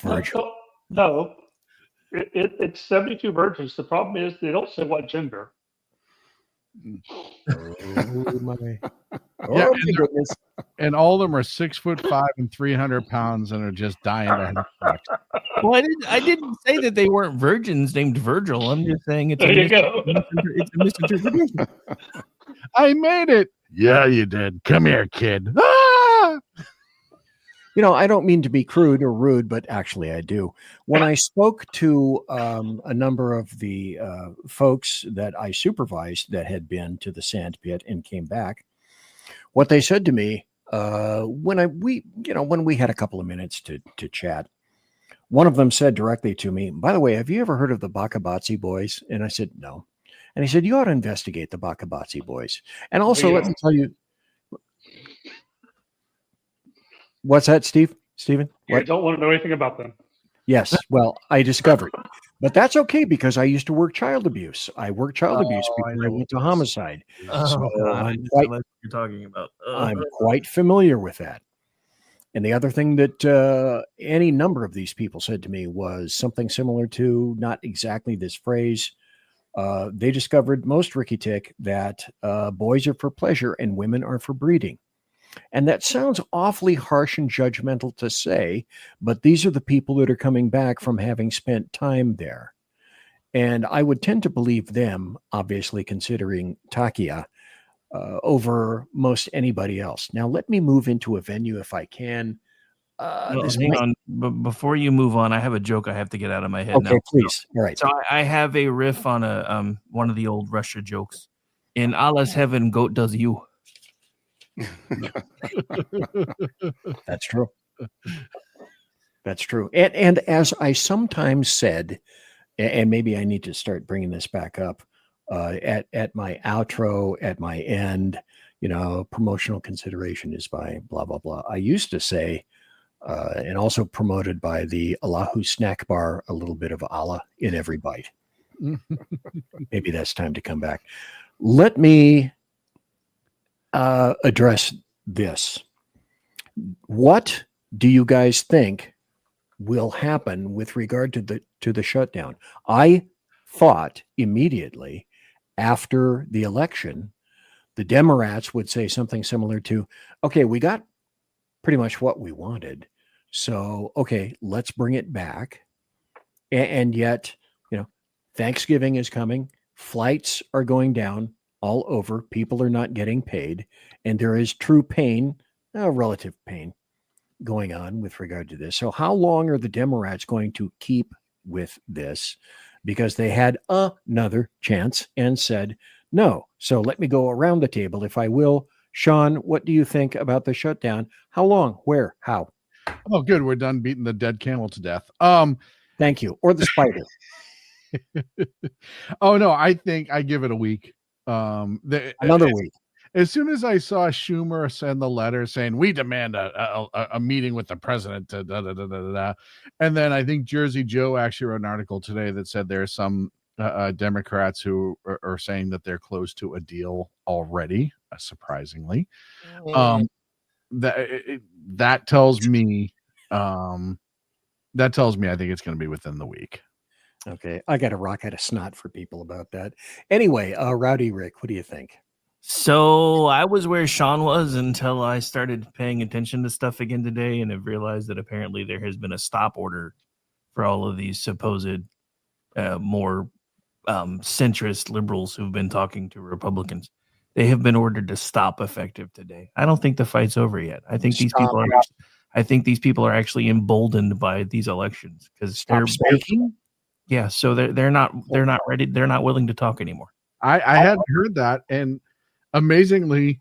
Virgil. No. It's 72 virgins. The problem is they don't say what gender. And all of them are 6'5" and 300 pounds and are just dying to have sex. Well, I didn't say that they weren't virgins named Virgil. I'm just saying it's a misinterpretation. I made it. Yeah, you did. Come here, kid. Ah! I don't mean to be crude or rude, but actually I do. When I spoke to a number of the folks that I supervised that had been to the sand pit and came back, what they said to me when we had a couple of minutes to chat, one of them said directly to me, "By the way, have you ever heard of the Bakabatsi boys?" And I said, "No." And he said, "You ought to investigate the Bakabatsi boys. And also, let me tell you." What's that, Stephen? I don't want to know anything about them. Yes. Well, I discovered, but that's okay because I used to work child abuse. I worked child abuse before I went to homicide. I'm quite, what you're talking about. I'm quite familiar with that. And the other thing that any number of these people said to me was something similar to, not exactly this phrase, They discovered, most Ricky Tick, that boys are for pleasure and women are for breeding. And that sounds awfully harsh and judgmental to say, but these are the people that are coming back from having spent time there. And I would tend to believe them, obviously, considering Takia over most anybody else. Now, let me move into a venue if I can. Hang on. But before you move on, I have a joke I have to get out of my head now. Okay, please. All right. So I have a riff on a one of the old Russia jokes. In Allah's heaven, goat does you. That's true. That's true. And as I sometimes said, and maybe I need to start bringing this back up at my outro, at my end, promotional consideration is by blah, blah, blah. I used to say, and also promoted by the Allahu snack bar, a little bit of Allah in every bite. Maybe that's time to come back. Let me address this. What do you guys think will happen with regard to the shutdown? I thought immediately after the election, the Democrats would say something similar to, okay, we got pretty much what we wanted. So, okay, let's bring it back. And yet, Thanksgiving is coming. Flights are going down all over. People are not getting paid. And there is true pain, relative pain, going on with regard to this. So how long are the Democrats going to keep with this? Because they had another chance and said no. So let me go around the table, if I will. Sean, what do you think about the shutdown? How long? Where? How? Oh, good. We're done beating the dead camel to death. Thank you. Or the spider. Oh, no, I think I give it a week. Another week. As soon as I saw Schumer send the letter saying we demand a meeting with the president, and then I think Jersey Joe actually wrote an article today that said there are some Democrats who are saying that they're close to a deal already, surprisingly. That tells me I think it's going to be within the week. Okay, I got a rock out of snot for people about that. Anyway, Rowdy Rick, what do you think? So I was where Sean was until I started paying attention to stuff again today, and have realized that apparently there has been a stop order for all of these supposed more centrist liberals who've been talking to Republicans. They have been ordered to stop effective today. I don't think the fight's over yet. I think these people are actually emboldened by these elections because they're speaking. Yeah, so they're not ready. They're not willing to talk anymore. I hadn't heard that, and amazingly,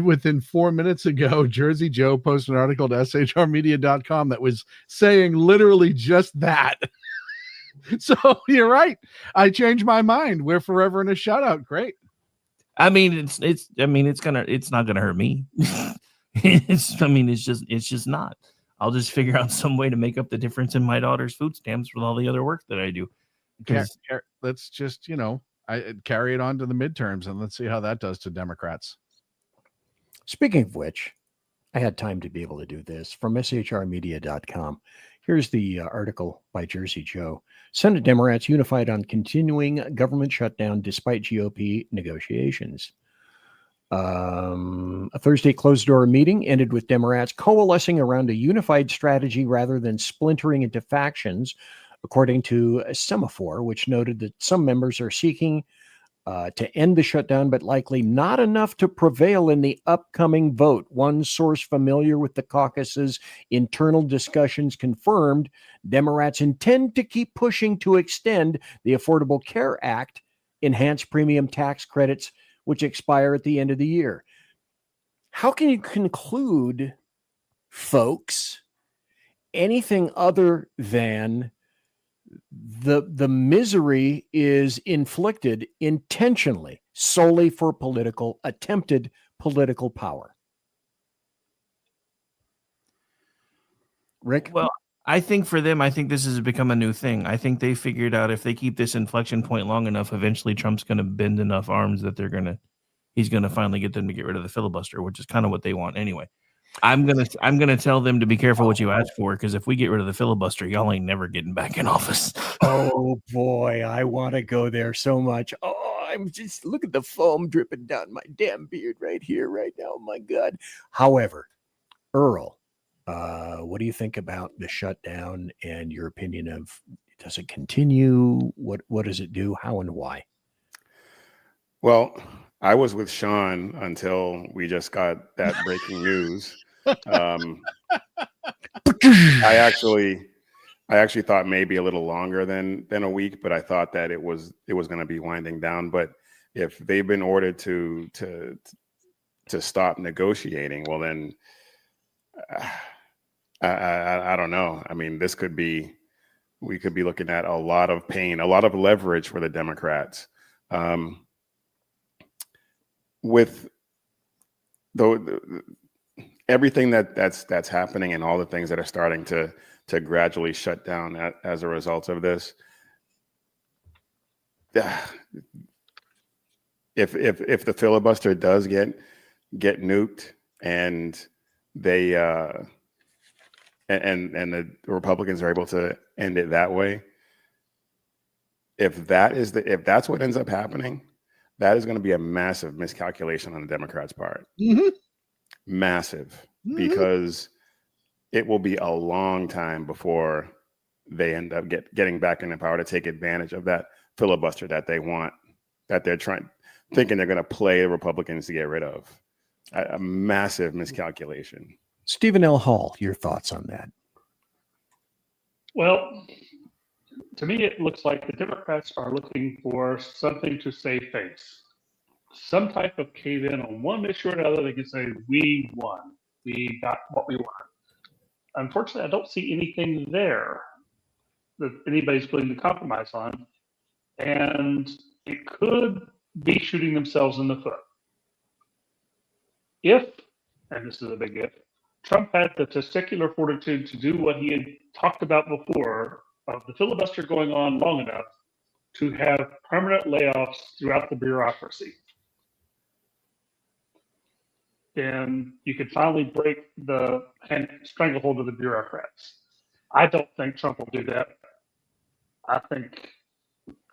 within 4 minutes ago, Jersey Joe posted an article to shrmedia.com that was saying literally just that. So you're right. I changed my mind. We're forever in a shutout. Great. I mean, it's not gonna hurt me. It's just not. I'll just figure out some way to make up the difference in my daughter's food stamps with all the other work that I do. Let's just, carry it on to the midterms and let's see how that does to Democrats. Speaking of which, I had time to be able to do this from shrmedia.com. Here's the article by Jersey Joe. Senate Democrats unified on continuing government shutdown despite GOP negotiations. A Thursday closed-door meeting ended with Democrats coalescing around a unified strategy rather than splintering into factions, according to a Semaphore, which noted that some members are seeking to end the shutdown, but likely not enough to prevail in the upcoming vote. One source familiar with the caucus's internal discussions confirmed Democrats intend to keep pushing to extend the Affordable Care Act, enhanced premium tax credits, which expire at the end of the year. How can you conclude, folks, anything other than the misery is inflicted intentionally, solely for attempted political power? Rick? Well, I think for them, this has become a new thing. I think they figured out if they keep this inflection point long enough, eventually Trump's going to bend enough arms that he's going to finally get them to get rid of the filibuster, which is kind of what they want anyway. I'm gonna tell them to be careful what you ask for, because if we get rid of the filibuster, y'all ain't never getting back in office. Oh boy, I want to go there so much. Oh, I'm just look at the foam dripping down my damn beard right here, right now. Oh my God. However, Earl, what do you think about the shutdown and your opinion of does it continue? What does it do? How and why? Well, I was with Sean until we just got that breaking news. I actually thought maybe a little longer than a week, but I thought that it was going to be winding down. But if they've been ordered to stop negotiating, well then I don't know. I mean, we could be looking at a lot of pain, a lot of leverage for the Democrats. With everything that's happening and all the things that are starting to gradually shut down as a result of this, if the filibuster does get nuked and they and the Republicans are able to end it that way, if that's what ends up happening, that is going to be a massive miscalculation on the Democrats' part. Mm-hmm. Massive, because it will be a long time before they end up getting back in the power to take advantage of that filibuster that they want, that they're thinking they're going to play the Republicans to get rid of. A massive miscalculation. Stephen L. Hall, your thoughts on that? Well, to me, it looks like the Democrats are looking for something to save face. Some type of cave in on one issue or another. They can say, we won. We got what we want. Unfortunately, I don't see anything there that anybody's willing to compromise on. And it could be shooting themselves in the foot. If, and this is a big if, Trump had the testicular fortitude to do what he had talked about before, of the filibuster going on long enough to have permanent layoffs throughout the bureaucracy. And you could finally break the stranglehold of the bureaucrats. I don't think Trump will do that. I think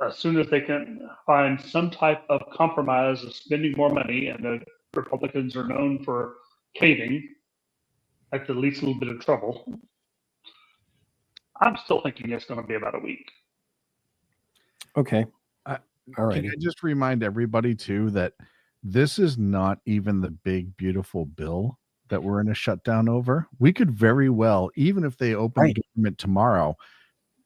as soon as they can find some type of compromise of spending more money, and the Republicans are known for caving at the least little bit of trouble, I'm still thinking it's going to be about a week. Okay. All right. Can I just remind everybody too that this is not even the big, beautiful bill that we're in a shutdown over. We could very well, even if they open the government tomorrow,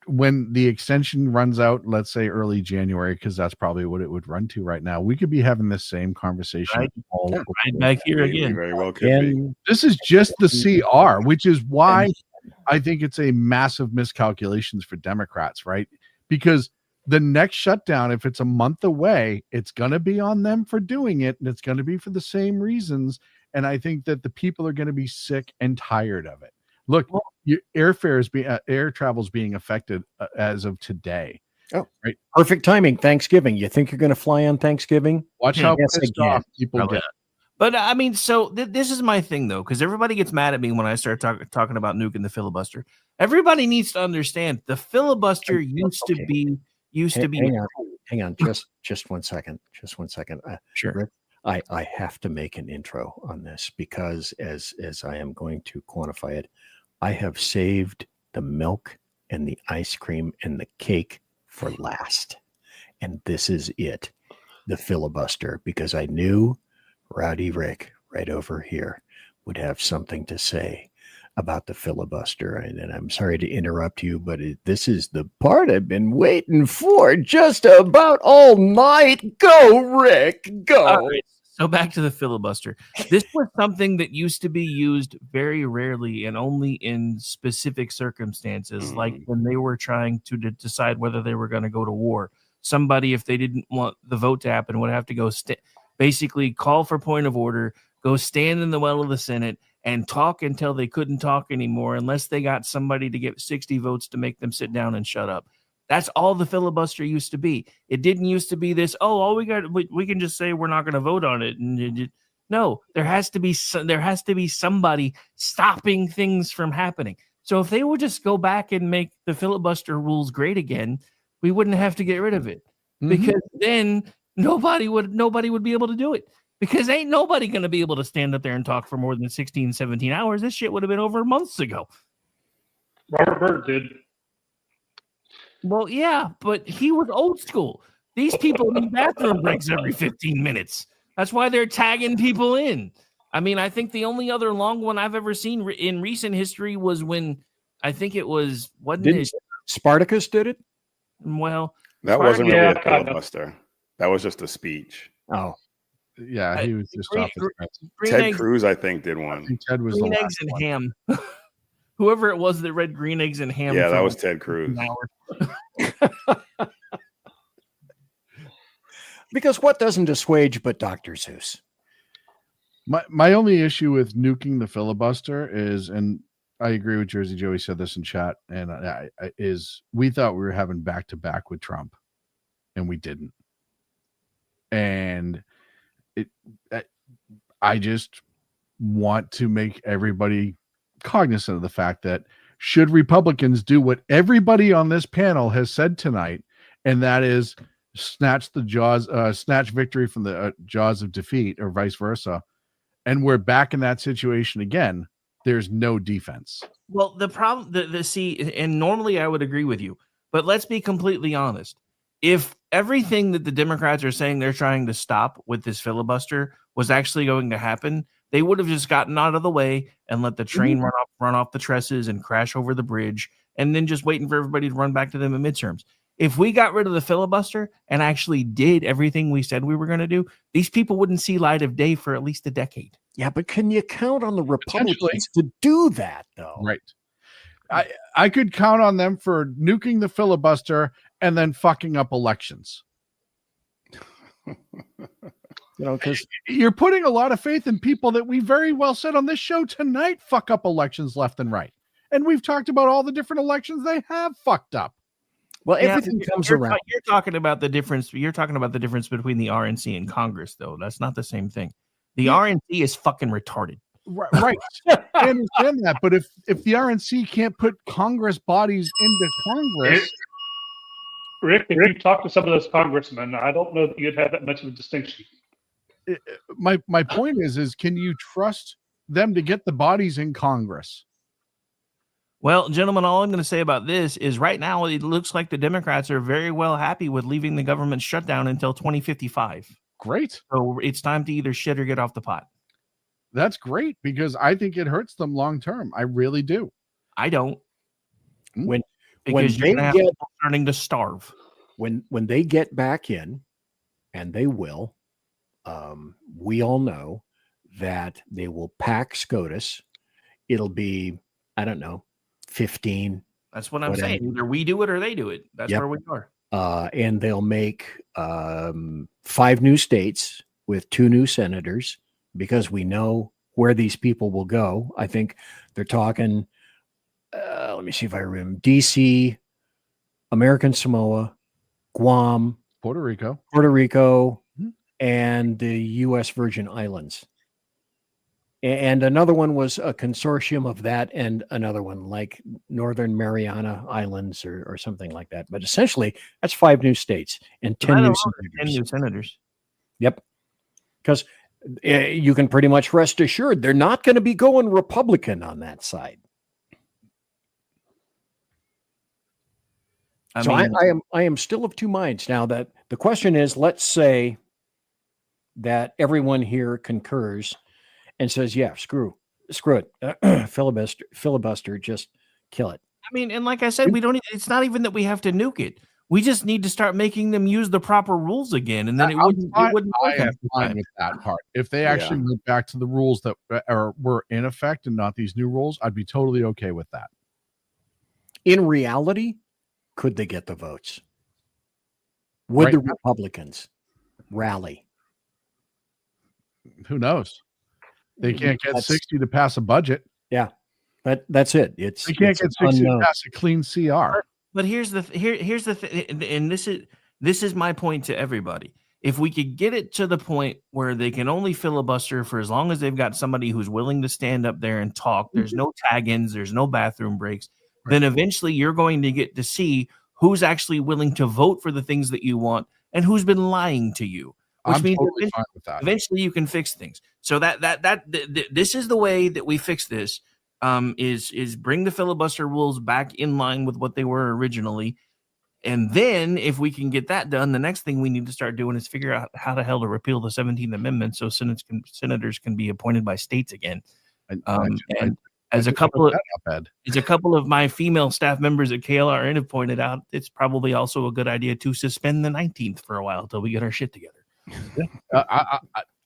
when the extension runs out, let's say early January, because that's probably what it would run to right now, we could be having the same conversation right back here again. Very well could be. This is just the CR, which is why I think it's a massive miscalculations for Democrats, right? Because the next shutdown, if it's a month away, it's going to be on them for doing it, and it's going to be for the same reasons. And I think that the people are going to be sick and tired of it. Look, your air travel is being affected as of today. Oh, right. Perfect timing. Thanksgiving. You think you're going to fly on Thanksgiving? Watch how pissed off people Probably. get. But I mean, so this is my thing though, because everybody gets mad at me when I start talking about nuking the filibuster. Everybody needs to understand the filibuster used to be. Hang on. Just 1 second. Just 1 second. Sure. Rick, I have to make an intro on this because as I am going to quantify it, I have saved the milk and the ice cream and the cake for last. And this is it, the filibuster, because I knew Rowdy Rick right over here would have something to say about the filibuster. And I'm sorry to interrupt you, but this is the part I've been waiting for just about all night. Go, Rick, go. So back to the filibuster. This was something that used to be used very rarely and only in specific circumstances, like when they were trying to decide whether they were going to go to war. Somebody, if they didn't want the vote to happen, would have to go basically call for point of order, go stand in the well of the Senate, and talk until they couldn't talk anymore unless they got somebody to get 60 votes to make them sit down and shut up. That's all the filibuster used to be. It didn't used to be this, all we can just say we're not going to vote on it. No, there has to be somebody stopping things from happening. So if they would just go back and make the filibuster rules great again, we wouldn't have to get rid of it because then nobody would be able to do it because ain't nobody going to be able to stand up there and talk for more than 16, 17 hours. This shit would have been over months ago. Robert Byrd did. Well, yeah, but he was old school. These people need bathroom breaks every 15 minutes. That's why they're tagging people in. I mean, I think the only other long one I've ever seen in recent history was when I think it was Spartacus did it? Well, that wasn't really a filibuster. That was just a speech. Oh, yeah, he was just off his press. Ted Cruz, I think, did one. I think Ted was green the eggs last and one. ham. Whoever it was that read green eggs and ham. Yeah, that was Ted Cruz. Because what doesn't assuage but Dr. Seuss? My only issue with nuking the filibuster is, and I agree with Jersey Joey said this in chat, and is we thought we were having back to back with Trump, and we didn't. And I just want to make everybody cognizant of the fact that should Republicans do what everybody on this panel has said tonight, and that is snatch victory from the jaws of defeat, or vice versa, and we're back in that situation again, there's no defense. Well, the problem, and normally I would agree with you, but let's be completely honest. If everything that the Democrats are saying they're trying to stop with this filibuster was actually going to happen, they would have just gotten out of the way and let the train run off the trestles and crash over the bridge, and then just waiting for everybody to run back to them in midterms. If we got rid of the filibuster and actually did everything we said we were going to do, these people wouldn't see light of day for at least a decade. Yeah, but can you count on the Republicans to do that, though? Right. I could count on them for nuking the filibuster and then fucking up elections. Because you're putting a lot of faith in people that we very well said on this show tonight fuck up elections left and right. And we've talked about all the different elections they have fucked up. Well, everything comes around. You're talking about the difference. You're talking about the difference between the RNC and Congress, though. That's not the same thing. The RNC is fucking retarded. Right. I understand that. But if the RNC can't put Congress bodies into Congress. Rick, if you talk to some of those congressmen, I don't know that you'd have that much of a distinction. My point is can you trust them to get the bodies in Congress? Well, gentlemen, all I'm going to say about this is right now it looks like the Democrats are very well happy with leaving the government shut down until 2055. Great. So it's time to either shit or get off the pot. That's great because I think it hurts them long term. I really do. I don't. When Because you're going to have people starting to starve. When they get back in, and they will, we all know that they will pack SCOTUS. It'll be, I don't know, 15. That's what I'm saying. Either we do it or they do it. That's where we are. And they'll make 5 new states with 2 new senators because we know where these people will go. I think they're talking, let me see if I remember, DC, American Samoa, Guam, Puerto Rico, and the U.S. Virgin Islands. And another one was a consortium of that and another one like Northern Mariana Islands or something like that. But essentially, that's 5 new states and 10 new senators. 10 new senators. Yep. Because you can pretty much rest assured they're not going to be going Republican on that side. I am still of 2 minds now. That the question is, let's say that everyone here concurs and says, yeah, screw it. Filibuster, just kill it. I mean, and like I said, it's not even that we have to nuke it. We just need to start making them use the proper rules again. And then it wouldn't work. I'm fine with that part. If they actually went back to the rules that were in effect and not these new rules, I'd be totally okay with that. In reality, could they get the votes? Would the Republicans rally? Who knows? They can't get 60 to pass a budget. Yeah, but that's it. They can't get 60 to pass a clean CR. But here's the thing, and this is my point to everybody. If we could get it to the point where they can only filibuster for as long as they've got somebody who's willing to stand up there and talk, there's no tag-ins, there's no bathroom breaks, then eventually you're going to get to see who's actually willing to vote for the things that you want and who's been lying to you. Which I'm means totally fine with that. eventually you can fix things. So this is the way that we fix this. Is bring the filibuster rules back in line with what they were originally. And then if we can get that done, the next thing we need to start doing is figure out how the hell to repeal the 17th Amendment so senators can be appointed by states again. As a couple of my female staff members at KLRN have pointed out, it's probably also a good idea to suspend the 19th for a while until we get our shit together.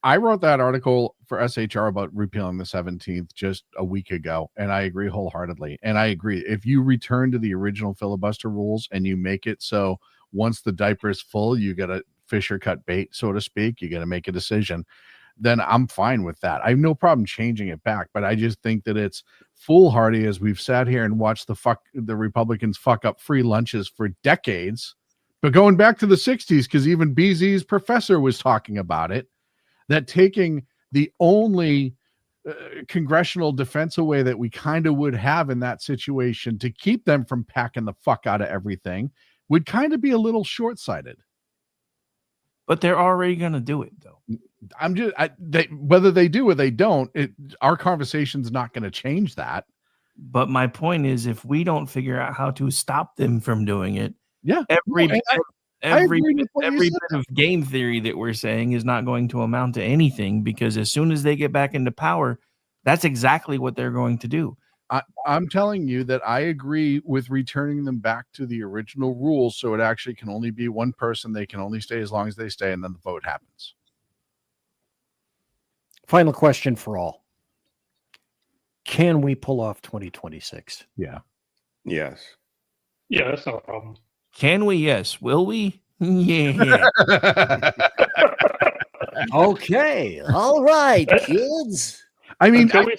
I wrote that article for SHR about repealing the 17th just a week ago, and I agree wholeheartedly. And I agree. If you return to the original filibuster rules and you make it so once the diaper is full, you got to fish or cut bait, so to speak, you got to make a decision, then I'm fine with that. I have no problem changing it back, but I just think that it's foolhardy as we've sat here and watched the Republicans fuck up free lunches for decades. But going back to the 60s, because even BZ's professor was talking about it, that taking the only congressional defense away that we kind of would have in that situation to keep them from packing the fuck out of everything would kind of be a little short-sighted. But they're already going to do it, though. Whether they do or they don't, our conversation's not going to change that. But my point is, if we don't figure out how to stop them from doing it, every bit of game theory that we're saying is not going to amount to anything, because as soon as they get back into power, that's exactly what they're going to do. I'm telling you that I agree with returning them back to the original rules, so it actually can only be one person. They can only stay as long as they stay, and then the vote happens. Final question for all. Can we pull off 2026? Yeah. Yes. Yeah, that's not a problem. Can we? Yes. Will we? Yeah. Okay. All right, kids. I mean, until we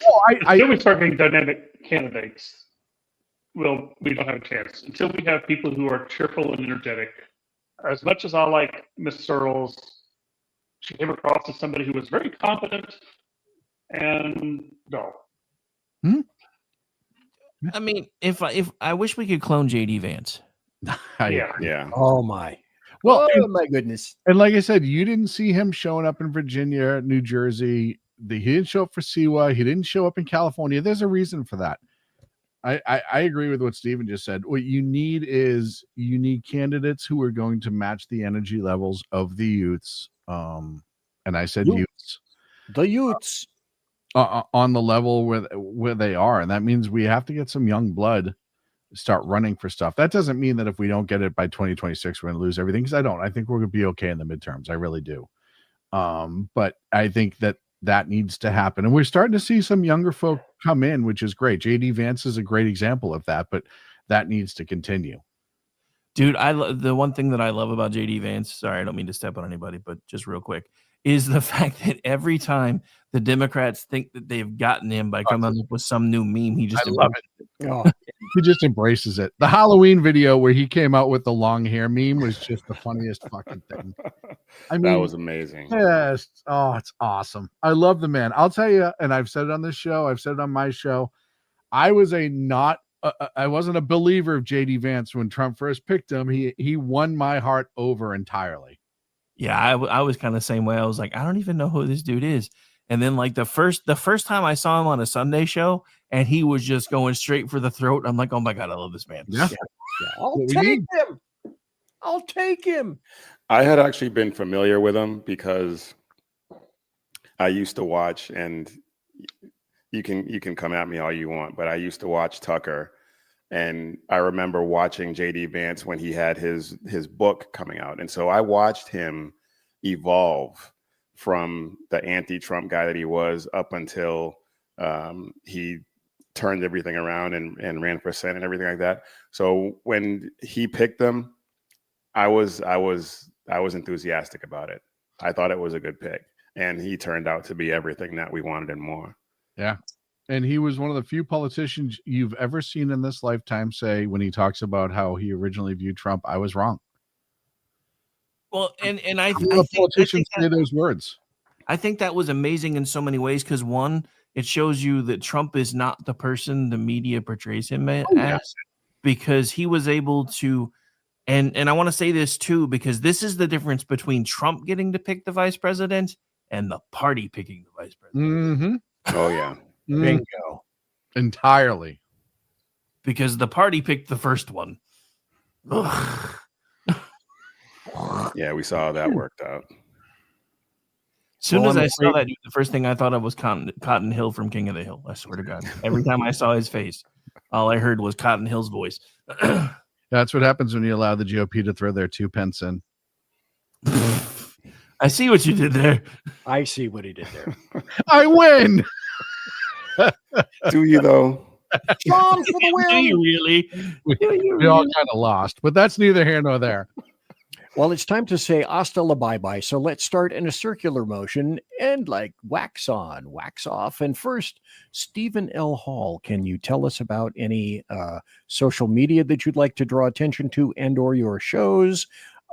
start getting dynamic candidates, we don't have a chance. Until we have people who are cheerful and energetic. As much as I like Miss Searles, she came across as somebody who was very competent and no. I mean, if I wish we could clone JD Vance. Yeah. Oh my. Well, my goodness. And like I said, you didn't see him showing up in Virginia, New Jersey. He didn't show up for Siwa. He didn't show up in California. There's a reason for that. I agree with what Steven just said. What you need is candidates who are going to match the energy levels of the youths. And I said youths. The youths. On the level where they are. And that means we have to get some young blood start running for stuff. That doesn't mean that if we don't get it by 2026, we're going to lose everything, because I don't. I think we're going to be okay in the midterms. I really do. But I think that needs to happen. And we're starting to see some younger folk come in, which is great. JD Vance is a great example of that, but that needs to continue. Dude, the one thing that I love about JD Vance, sorry, I don't mean to step on anybody, but just real quick, is the fact that every time the Democrats think that they've gotten him by coming up with some new meme, he just love it. Oh, he just embraces it. The Halloween video where he came out with the long hair meme was just the funniest fucking thing. I mean, that was amazing. Yes. Oh, it's awesome. I love the man. I'll tell you, and I've said it on this show, I've said it on my show, I wasn't a believer of JD Vance when Trump first picked him. He won my heart over entirely. Yeah, I was kind of the same way. I was like, I don't even know who this dude is. And then like the first time I saw him on a Sunday show and he was just going straight for the throat, I'm like, oh my God, I love this man. Yeah. I'll take him. I had actually been familiar with him because I used to watch, and you can come at me all you want, but I used to watch Tucker. And I remember watching JD Vance when he had his book coming out. And so I watched him evolve from the anti-Trump guy that he was up until he turned everything around and ran for Senate and everything like that. So when he picked them, I was enthusiastic about it. I thought it was a good pick. And he turned out to be everything that we wanted and more. Yeah. And he was one of the few politicians you've ever seen in this lifetime say, when he talks about how he originally viewed Trump, I was wrong. Well, and I think politicians say those words. I think that was amazing in so many ways, because one, it shows you that Trump is not the person the media portrays him as, because he was able to And I want to say this too, because this is the difference between Trump getting to pick the vice president and the party picking the vice president. Mm-hmm. Oh, yeah. Bingo. Entirely. Because the party picked the first one. Ugh. Yeah, we saw how that worked out. As soon Well, as I'm I saw afraid- that, dude, the first thing I thought of was Cotton Hill from King of the Hill. I swear to God. Every time I saw his face, all I heard was Cotton Hill's voice. That's what happens when you allow the GOP to throw their 2 pence in. I see what you did there. I see what he did there. I win. Do you, though? John for the Do win. you really? We all kind of lost, but that's neither here nor there. Well, it's time to say hasta la bye-bye. So let's start in a circular motion and like wax on, wax off. And first, Stephen L. Hall, can you tell us about any social media that you'd like to draw attention to and or your shows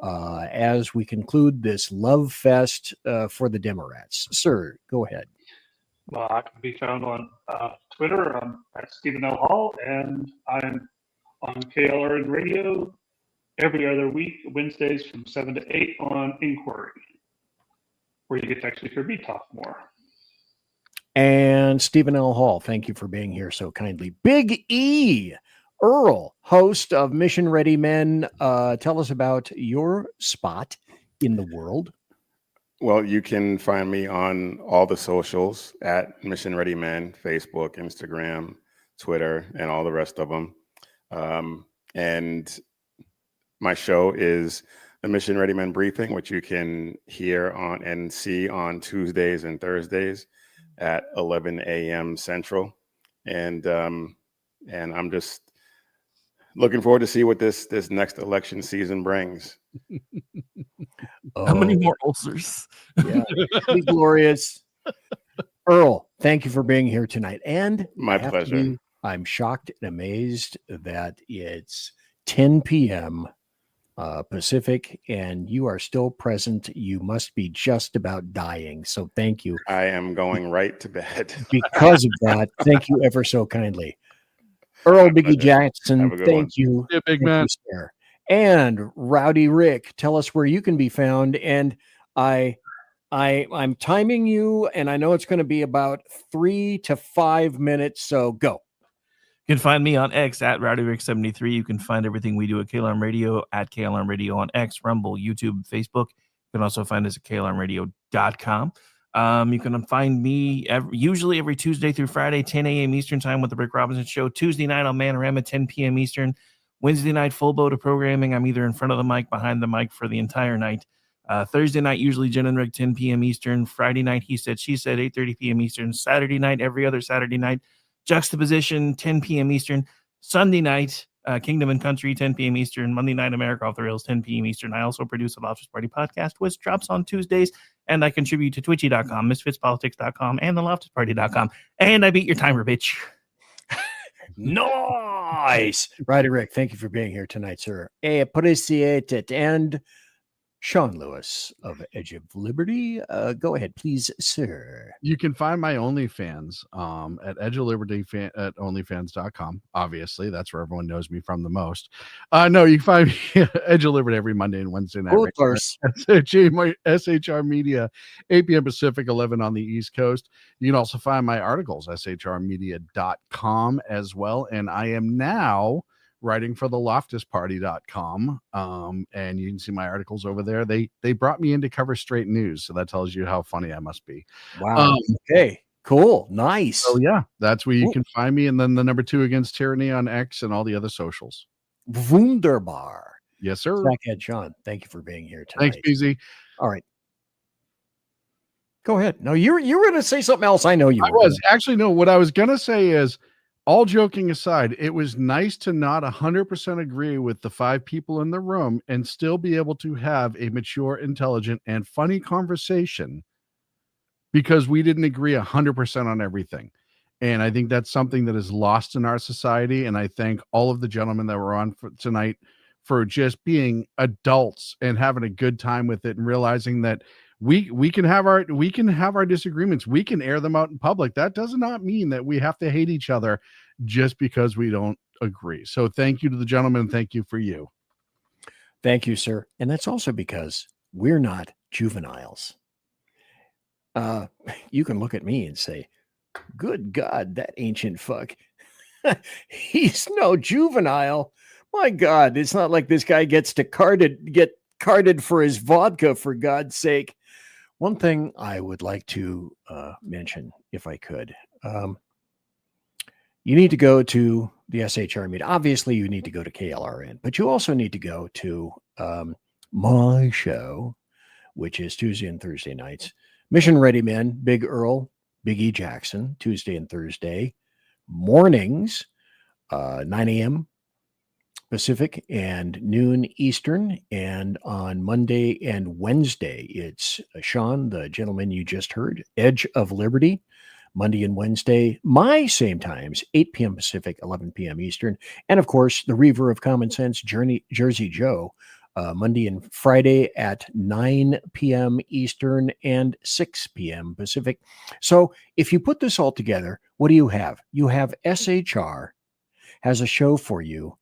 as we conclude this love fest for the Democrats? Sir, go ahead. Well, I can be found on Twitter at Stephen L. Hall, and I'm on KLRN Radio every other week, Wednesdays from 7 to 8 on Inquiry, where you get to actually hear me talk more. And Stephen L. Hall, thank you for being here so kindly. Big E, Earl, host of Mission Ready Men. Tell us about your spot in the world. Well, you can find me on all the socials at Mission Ready Men, Facebook, Instagram, Twitter, and all the rest of them. And my show is the Mission Ready Men Briefing, which you can hear on and see on Tuesdays and Thursdays at 11 a.m. Central. And I'm just looking forward to see what this next election season brings. How many more ulcers? Yeah, be glorious. Earl, thank you for being here tonight. And My I have to pleasure. be- I'm shocked and amazed that it's 10 p.m. Pacific, and you are still present. You must be just about dying. So thank you. I am going right to bed. Because of that, thank you ever so kindly. Earl Biggie pleasure. Jackson, Have a good thank one. you. Yeah, big Thank man. you, sir. And Rowdy Rick, tell us where you can be found. And I'm timing you, and I know it's going to be about 3 to 5 minutes. So go. You can find me on X at RowdyRick73. You can find everything we do at KLRN Radio at KLRN Radio on X, Rumble, YouTube, Facebook. You can also find us at KLRNradio.com. You can find me usually every Tuesday through Friday, 10 a.m. Eastern time with the Rick Robinson Show. Tuesday night on Manorama, 10 p.m. Eastern. Wednesday night, full boat of programming. I'm either in front of the mic, behind the mic for the entire night. Thursday night, usually Jen and Rick, 10 p.m. Eastern. Friday night, he said, she said, 8:30 p.m. Eastern. Saturday night, every other Saturday night, Juxtaposition, 10 p.m. Eastern. Sunday night, Kingdom and Country, 10 p.m. Eastern. Monday night, America Off the Rails, 10 p.m. Eastern. I also produce a Loftus Party podcast, which drops on Tuesdays, and I contribute to Twitchy.com, MisfitsPolitics.com, and the LoftusParty.com. And I beat your timer, bitch. Nice. Righty Rick, thank you for being here tonight, sir. Appreciate it. And Sean Lewis of Edge of Liberty. Go ahead, please, sir. You can find my OnlyFans at Edge of Liberty at onlyfans.com. Obviously, that's where everyone knows me from the most. No, you can find me at Edge of Liberty every Monday and Wednesday night. Of course. SHR Media, 8 p.m. Pacific, 11 on the East Coast. You can also find my articles, shrmedia.com as well. And I am now writing for the loftusparty.com. And you can see my articles over there. They brought me in to cover straight news. So that tells you how funny I must be. Wow. Okay. Cool. Nice. So yeah, that's where you Cool. can find me. And then the number 2 Against Tyranny on X and all the other socials. Wunderbar. Yes, sir. Blackhead Sean, thank you for being here tonight. Thanks, BZ. All right. Go ahead. No, you were going to say something else. I know you I were. was actually, no, what I was going to say is, all joking aside, it was nice to not 100% agree with the 5 people in the room and still be able to have a mature, intelligent, and funny conversation because we didn't agree 100% on everything. And I think that's something that is lost in our society. And I thank all of the gentlemen that were on for tonight for just being adults and having a good time with it and realizing that we can have our disagreements. We can air them out in public. That does not mean that we have to hate each other just because we don't agree. So thank you to the gentleman. Thank you for you. Thank you, sir. And that's also because we're not juveniles. You can look at me and say, good God, that ancient fuck. He's no juvenile. My God, it's not like this guy gets to get carded for his vodka, for God's sake. One thing I would like to mention, if I could, you need to go to the SHR Media. Obviously, you need to go to KLRN, but you also need to go to my show, which is Tuesday and Thursday nights. Mission Ready Men, Big Earl, Big E Jackson, Tuesday and Thursday mornings, 9 a.m. Pacific and noon Eastern. And on Monday and Wednesday, it's Sean, the gentleman you just heard, Edge of Liberty, Monday and Wednesday, my same times, 8 p.m. Pacific, 11 p.m. Eastern. And of course, the Reaver of Common Sense, Jersey Joe, Monday and Friday at 9 p.m. Eastern and 6 p.m. Pacific. So if you put this all together, what do you have? You have SHR has a show for you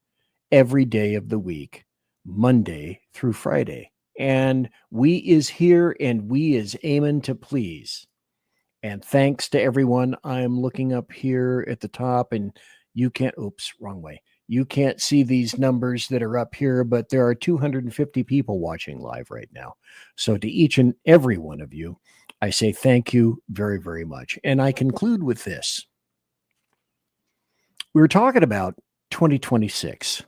every day of the week, Monday through Friday. And we is here and we is aiming to please. And thanks to everyone. I'm looking up here at the top and you can't, oops, wrong way. You can't see these numbers that are up here, but there are 250 people watching live right now. So to each and every one of you, I say thank you very, very much. And I conclude with this. We were talking about 2026.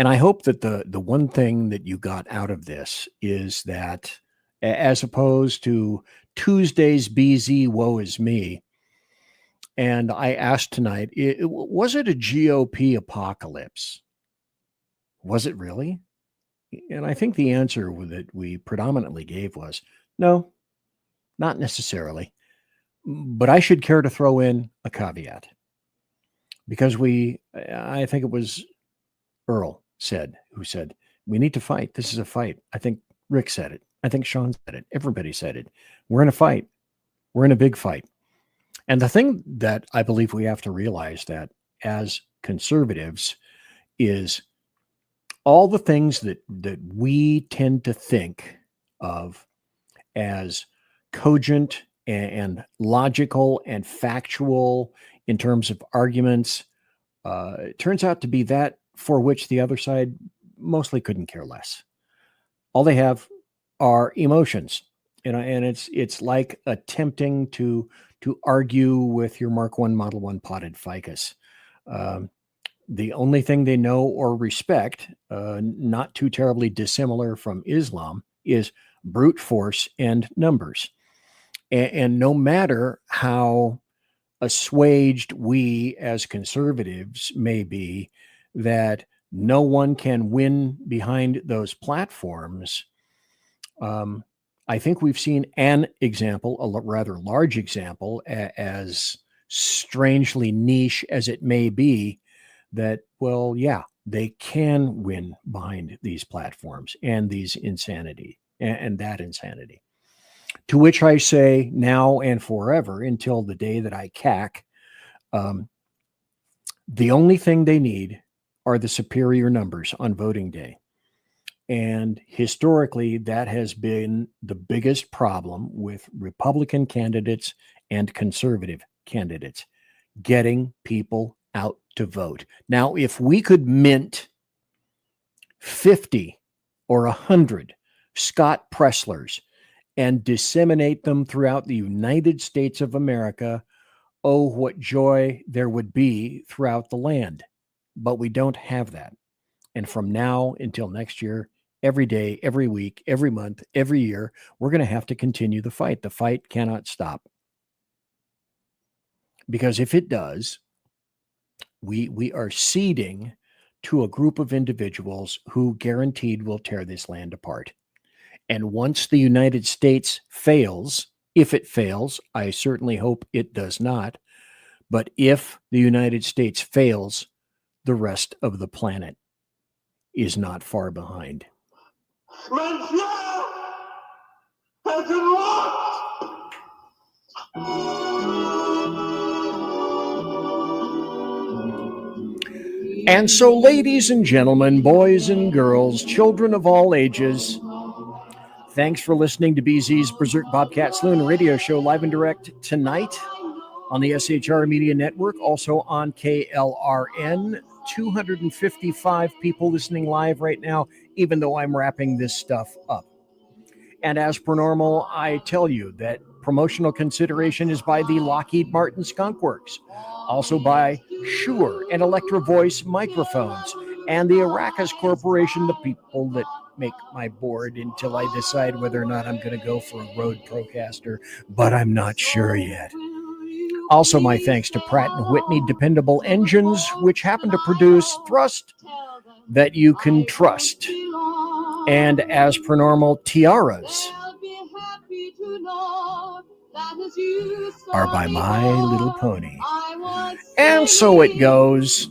And I hope that the one thing that you got out of this is that as opposed to Tuesday's BZ, woe is me, and I asked tonight, was it a GOP apocalypse? Was it really? And I think the answer that we predominantly gave was no, not necessarily. But I should care to throw in a caveat because I think it was Earl who said, we need to fight. This is a fight. I think Rick said it. I think Sean said it. Everybody said it. We're in a fight. We're in a big fight. And the thing that I believe we have to realize that as conservatives is all the things that we tend to think of as cogent and logical and factual in terms of arguments, it turns out to be that for which the other side mostly couldn't care less. All they have are emotions, and it's like attempting to argue with your Mark I Model 1 potted ficus. The only thing they know or respect, not too terribly dissimilar from Islam, is brute force and numbers. And no matter how assuaged we as conservatives may be that no one can win behind those platforms, I think we've seen an example, a rather large example, as strangely niche as it may be, that, well, yeah, they can win behind these platforms and these insanity and that insanity. To which I say now and forever until the day that I cack, the only thing they need are the superior numbers on voting day. And historically, that has been the biggest problem with Republican candidates and conservative candidates, getting people out to vote. Now, if we could mint 50 or 100 Scott Presslers and disseminate them throughout the United States of America, oh, what joy there would be throughout the land. But we don't have that. And from now until next year, every day, every week, every month, every year, we're going to have to continue the fight. The fight cannot stop. Because if it does, we are ceding to a group of individuals who guaranteed will tear this land apart. And once the United States fails, if it fails, I certainly hope it does not, but if the United States fails, the rest of the planet is not far behind. Man's love has been lost. And so, ladies and gentlemen, boys and girls, children of all ages, thanks for listening to BZ's Berserk Bobcat Saloon radio show live and direct tonight on the SHR Media Network, also on KLRN. 255 people listening live right now, even though I'm wrapping this stuff up. And as per normal, I tell you that promotional consideration is by the Lockheed Martin Skunk Works, also by Shure and Electro Voice microphones, and the Arrakis Corporation, the people that make my board until I decide whether or not I'm going to go for a Rode Procaster, but I'm not sure yet. Also, my thanks to Pratt & Whitney Dependable Engines, which happen to produce thrust that you can trust. And as per normal, tiaras are by My Little Pony. And so it goes.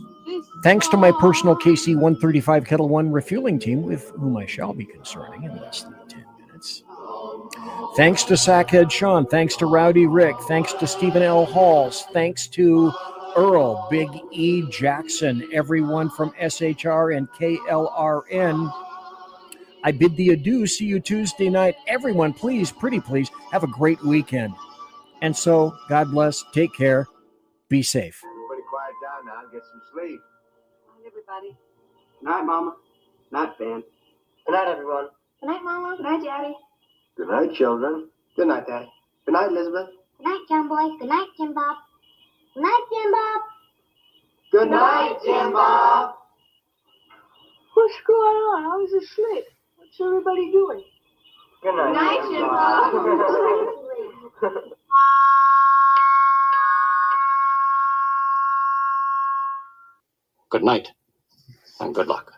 Thanks to my personal KC-135 Kettle One refueling team, with whom I shall be concerning in less than 10 minutes. Thanks to Sackhead Sean. Thanks to Rowdy Rick. Thanks to Stephen L. Halls. Thanks to Earl, Big E Jackson, everyone from SHR and KLRN. I bid thee adieu. See you Tuesday night. Everyone, please, pretty please, have a great weekend. And so, God bless. Take care. Be safe. Everybody quiet down now and get some sleep. Good night, everybody. Good night, Mama. Good night, Ben. Good night, everyone. Good night, Mama. Good night, Daddy. Good night, children. Good night, Daddy. Good night, Elizabeth. Good night, John Boy. Good night, Jim Bob. Good night, Jim Bob. Good night, Jim Bob. What's going on? I was asleep. What's everybody doing? Good night, Good night, Jim Bob. Good night, and good luck.